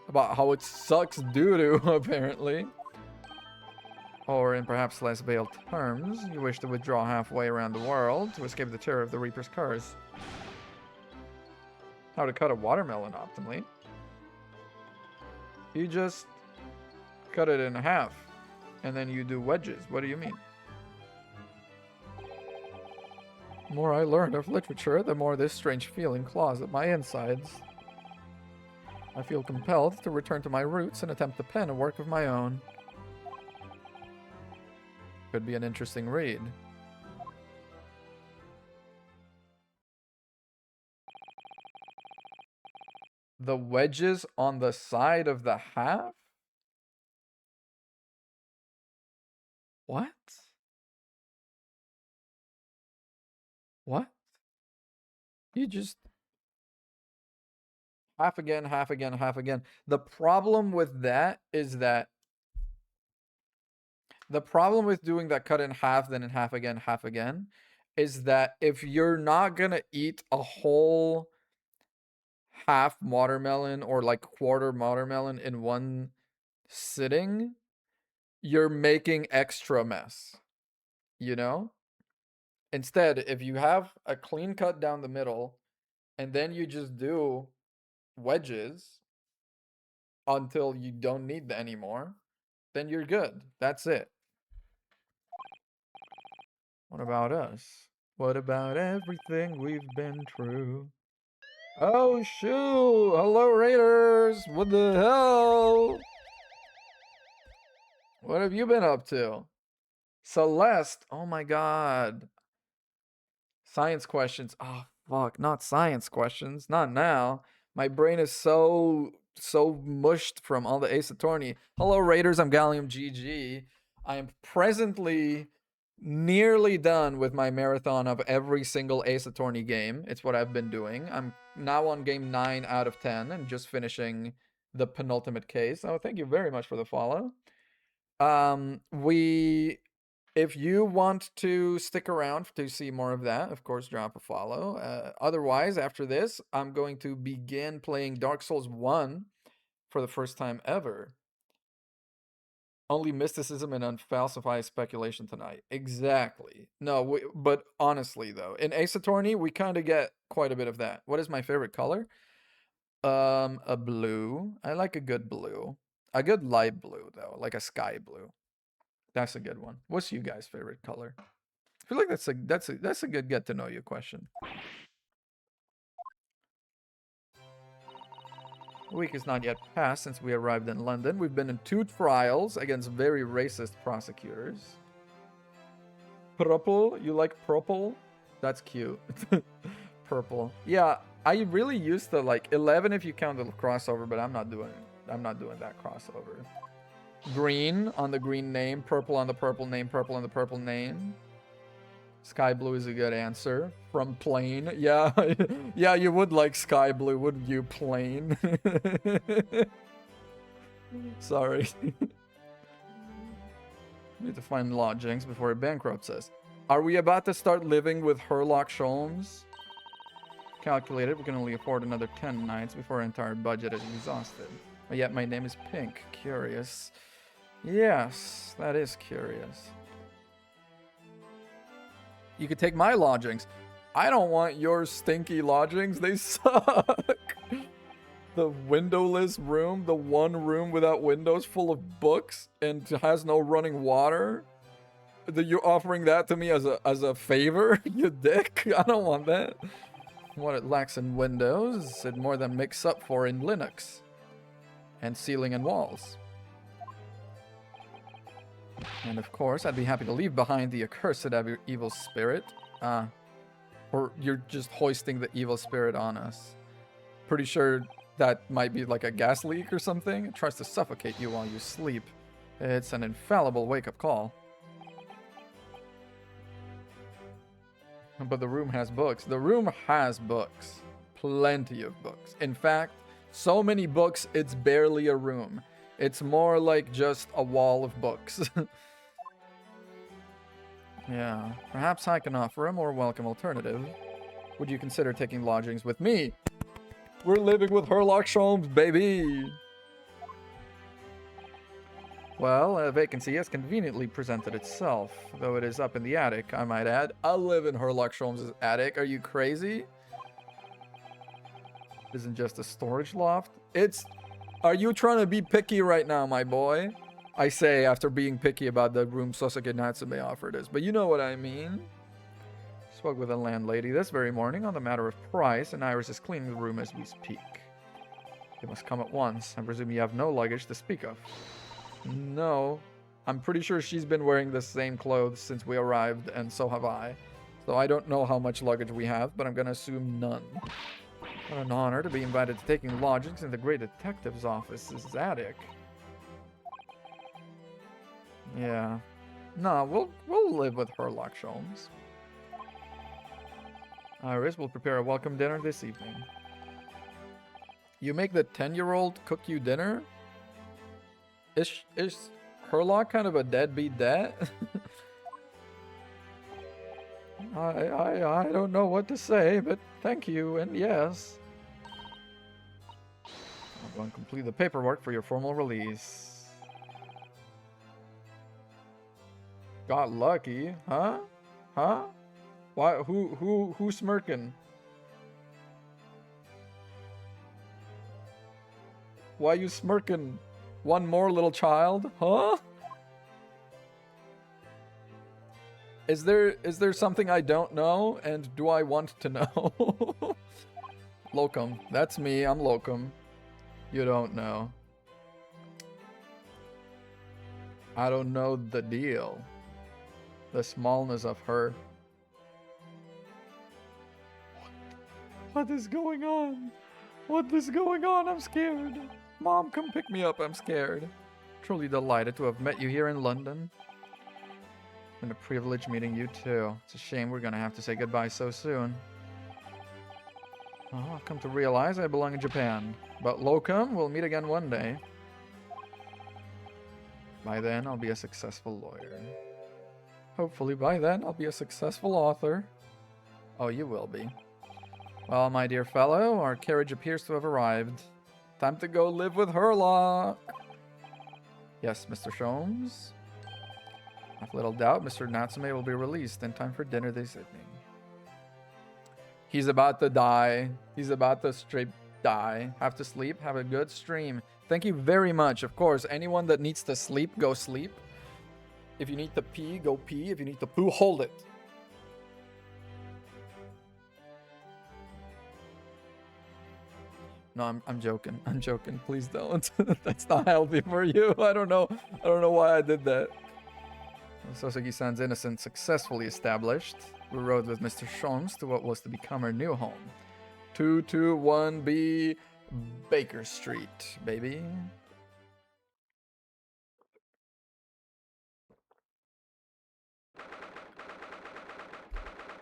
About how it sucks doo-doo, apparently. Or in perhaps less veiled terms, you wish to withdraw halfway around the world to escape the terror of the Reaper's curse. How to cut a watermelon optimally. You just cut it in half, and then you do wedges. What do you mean? The more I learn of literature, the more this strange feeling claws at my insides. I feel compelled to return to my roots and attempt to pen a work of my own. Could be an interesting read. The wedges on the side of the half? What? What? You just... half again, half again, half again. The problem with that is that... the problem with doing that cut in half, then in half again, is that if you're not gonna eat a whole half watermelon or like quarter watermelon in one sitting, you're making extra mess, you know? Instead, if you have a clean cut down the middle and then you just do wedges until you don't need them anymore, then you're good. That's it. What about us? What about everything we've been through? Oh, shoot! Hello, Raiders! What the hell? What have you been up to? Celeste! Oh my god. Science questions. Oh, fuck. Not science questions. Not now. My brain is so mushed from all the Ace Attorney. Hello, Raiders. I'm Gallium GG. I am presently nearly done with my marathon of every single Ace Attorney game. It's what I've been doing. I'm now on game 9 out of 10 and just finishing the penultimate case. Oh, thank you very much for the follow. If you want to stick around to see more of that, of course, drop a follow. Otherwise, after this, I'm going to begin playing Dark Souls 1 for the first time ever. Only mysticism and unfalsified speculation tonight. Exactly. No, but honestly, though, in Ace Attorney, we kind of get quite a bit of that. What is my favorite color? A blue. I like a good blue. A good light blue, though, like a sky blue. That's a good one. What's you guys' favorite color? I feel like that's a good get to know you question. A week is not yet passed since we arrived in London. We've been in 2 trials against very racist prosecutors. Purple? You like purple? That's cute. Purple. Yeah, I really used to like 11 if you count the crossover, but I'm not doing that crossover. Green on the green name, purple on the purple name, purple on the purple name. Sky blue is a good answer. From Plain. Yeah, yeah, you would like sky blue, wouldn't you, Plain? Sorry. Need to find lodgings before it bankrupts us. Are we about to start living with Herlock Sholmes? Calculated, we can only afford another 10 nights before our entire budget is exhausted. But yet my name is Pink. Curious. Yes, that is curious. You could take my lodgings. I don't want your stinky lodgings. They suck. The windowless room, the one room without windows full of books and has no running water. You're offering that to me as a favor, you dick? I don't want that. What it lacks in Windows, it more than makes up for in Linux. And ceiling and walls. And of course, I'd be happy to leave behind the accursed evil spirit. Or you're just hoisting the evil spirit on us. Pretty sure that might be like a gas leak or something. It tries to suffocate you while you sleep. It's an infallible wake-up call. But the room has books. The room has books. Plenty of books. In fact, so many books, it's barely a room. It's more like just a wall of books. Yeah, perhaps I can offer a more welcome alternative. Would you consider taking lodgings with me? We're living with Herlock Sholmes, baby! Well, a vacancy has conveniently presented itself, though it is up in the attic, I might add. I'll live in Herlock Sholmes' attic. Are you crazy? It isn't just a storage loft. Are you trying to be picky right now, my boy? I say after being picky about the room Sosake Natsume offered us, but you know what I mean. Spoke with a landlady this very morning on the matter of price, and Iris is cleaning the room as we speak. You must come at once. I presume you have no luggage to speak of. No. I'm pretty sure she's been wearing the same clothes since we arrived, and so have I. So I don't know how much luggage we have, but I'm gonna assume none. What an honor to be invited to taking lodgings in the great detective's office's attic. Yeah. No, we'll live with Herlock Sholmes. Iris will prepare a welcome dinner this evening. You make the 10-year-old cook you dinner? Is Herlock kind of a deadbeat dad? I don't know what to say, but thank you and yes. I'll go and complete the paperwork for your formal release. Got lucky, huh? Huh? Why? Who's smirking? Why you smirking? One more little child, huh? Is there something I don't know, and do I want to know? Locum, that's me. I'm Locum. You don't know. I don't know the deal. The smallness of her. What is going on? What is going on? I'm scared. Mom, come pick me up. I'm scared. Truly delighted to have met you here in London. It's been a privilege meeting you too. It's a shame we're gonna have to say goodbye so soon. Oh, I've come to realize I belong in Japan. But Locum, we'll meet again one day. By then, I'll be a successful lawyer. Hopefully by then, I'll be a successful author. Oh, you will be. Well, my dear fellow, our carriage appears to have arrived. Time to go live with Herlock. Yes, Mr. Sholmes. I have little doubt Mr. Natsume will be released in time for dinner this evening. He's about to die. He's about to straight die. Have to sleep. Have a good stream. Thank you very much. Of course, anyone that needs to sleep, go sleep. If you need to pee, go pee. If you need to poo, hold it. No, I'm joking. I'm joking. Please don't. That's not healthy for you. I don't know why I did that. Sosagi-san's innocence successfully established. We rode with Mr. Sholmes to what was to become our new home. 221B Baker Street, baby.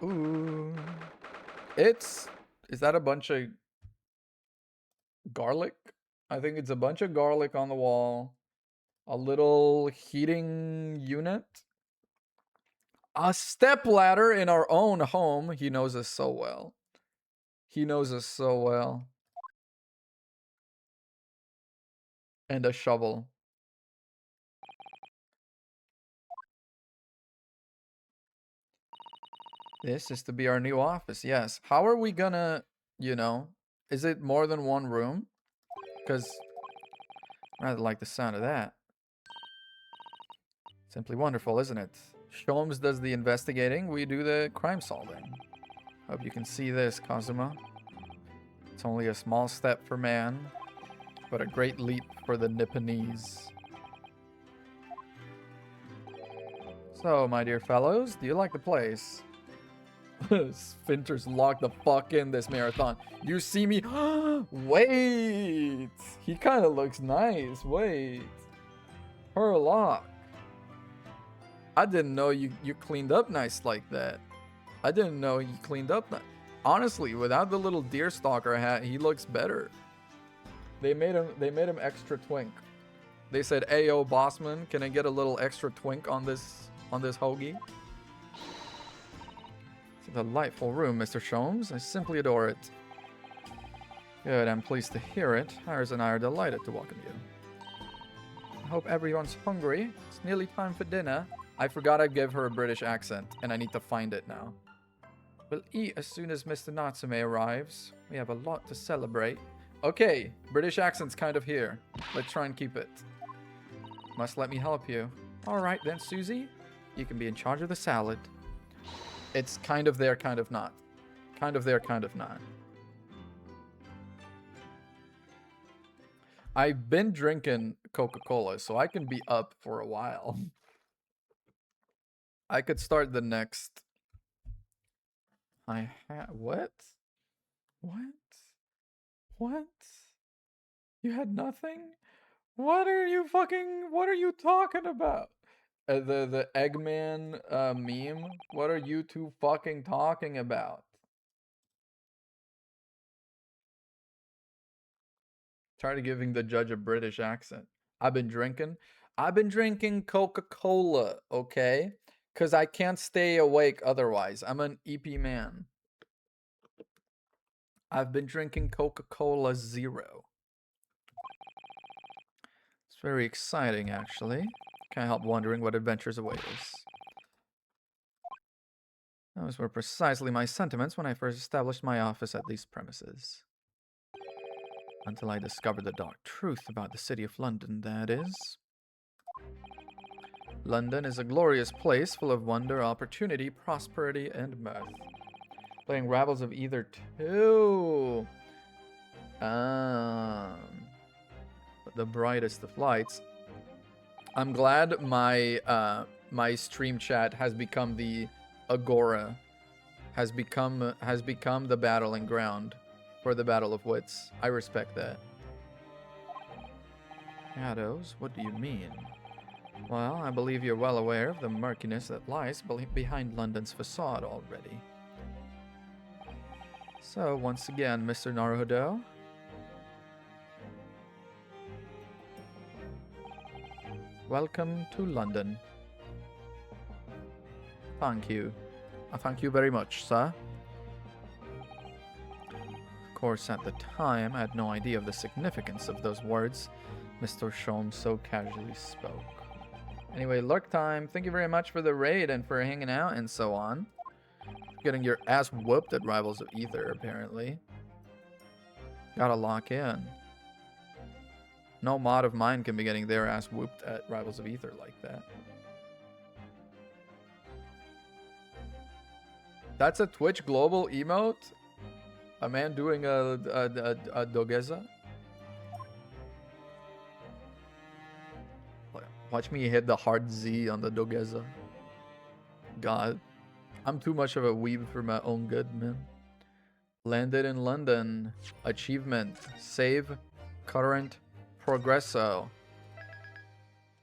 Ooh. Is that a bunch of garlic? I think it's a bunch of garlic on the wall. A little heating unit. A stepladder in our own home. He knows us so well. He knows us so well. And a shovel. This is to be our new office, yes. How are we gonna, is it more than one room? because I rather like the sound of that. Simply wonderful, isn't it? Sholmes does the investigating, we do the crime solving. Hope you can see this, Kazuma. It's only a small step for man, but a great leap for the Nipponese. So, my dear fellows, do you like the place? Finter's locked the fuck in this marathon. You see me? Wait! He kind of looks nice. Wait. Herlock. I didn't know you cleaned up nice like that. I didn't know you cleaned up nice. Honestly, without the little deer stalker hat, he looks better. They made him extra twink. They said, "Ayo, bossman, can I get a little extra twink on this hoagie?" It's a delightful room, Mr. Sholmes. I simply adore it. Good, I'm pleased to hear it. Iris and I are delighted to welcome you. I hope everyone's hungry. It's nearly time for dinner. I forgot I gave her a British accent, and I need to find it now. We'll eat as soon as Mr. Natsume arrives. We have a lot to celebrate. Okay, British accent's kind of here. Let's try and keep it. Must let me help you. Alright then, Susie. You can be in charge of the salad. It's kind of there, kind of not. Kind of there, kind of not. I've been drinking Coca-Cola, so I can be up for a while. I could start the next... What? What? What? You had nothing? What are you talking about? The Eggman meme? What are you two fucking talking about? Try to giving the judge a British accent. I've been drinking Coca-Cola, okay? Because I can't stay awake otherwise. I'm an EP man. I've been drinking Coca-Cola Zero. It's very exciting, actually. Can't help wondering what adventures await us. Those were precisely my sentiments when I first established my office at these premises. Until I discovered the dark truth about the city of London, that is. London is a glorious place full of wonder, opportunity, prosperity, and mirth. Playing Rabbles of Either too. But the brightest of lights. I'm glad my my stream chat has become the agora. Has become the battling ground for the battle of wits. I respect that. Shadows? What do you mean? Well, I believe you're well aware of the murkiness that lies behind London's facade already. So, once again, Mr. Naruhodo. Welcome to London. Thank you. Thank you very much, sir. Of course, at the time, I had no idea of the significance of those words Mr. Sholmes so casually spoke. Anyway, Lurk Time, thank you very much for the raid and for hanging out and so on. Getting your ass whooped at Rivals of Ether, apparently. Gotta lock in. No mod of mine can be getting their ass whooped at Rivals of Ether like that. That's a Twitch global emote? A man doing a dogeza? Watch me hit the hard Z on the dogeza. God. I'm too much of a weeb for my own good, man. Landed in London. Achievement. Save current progresso.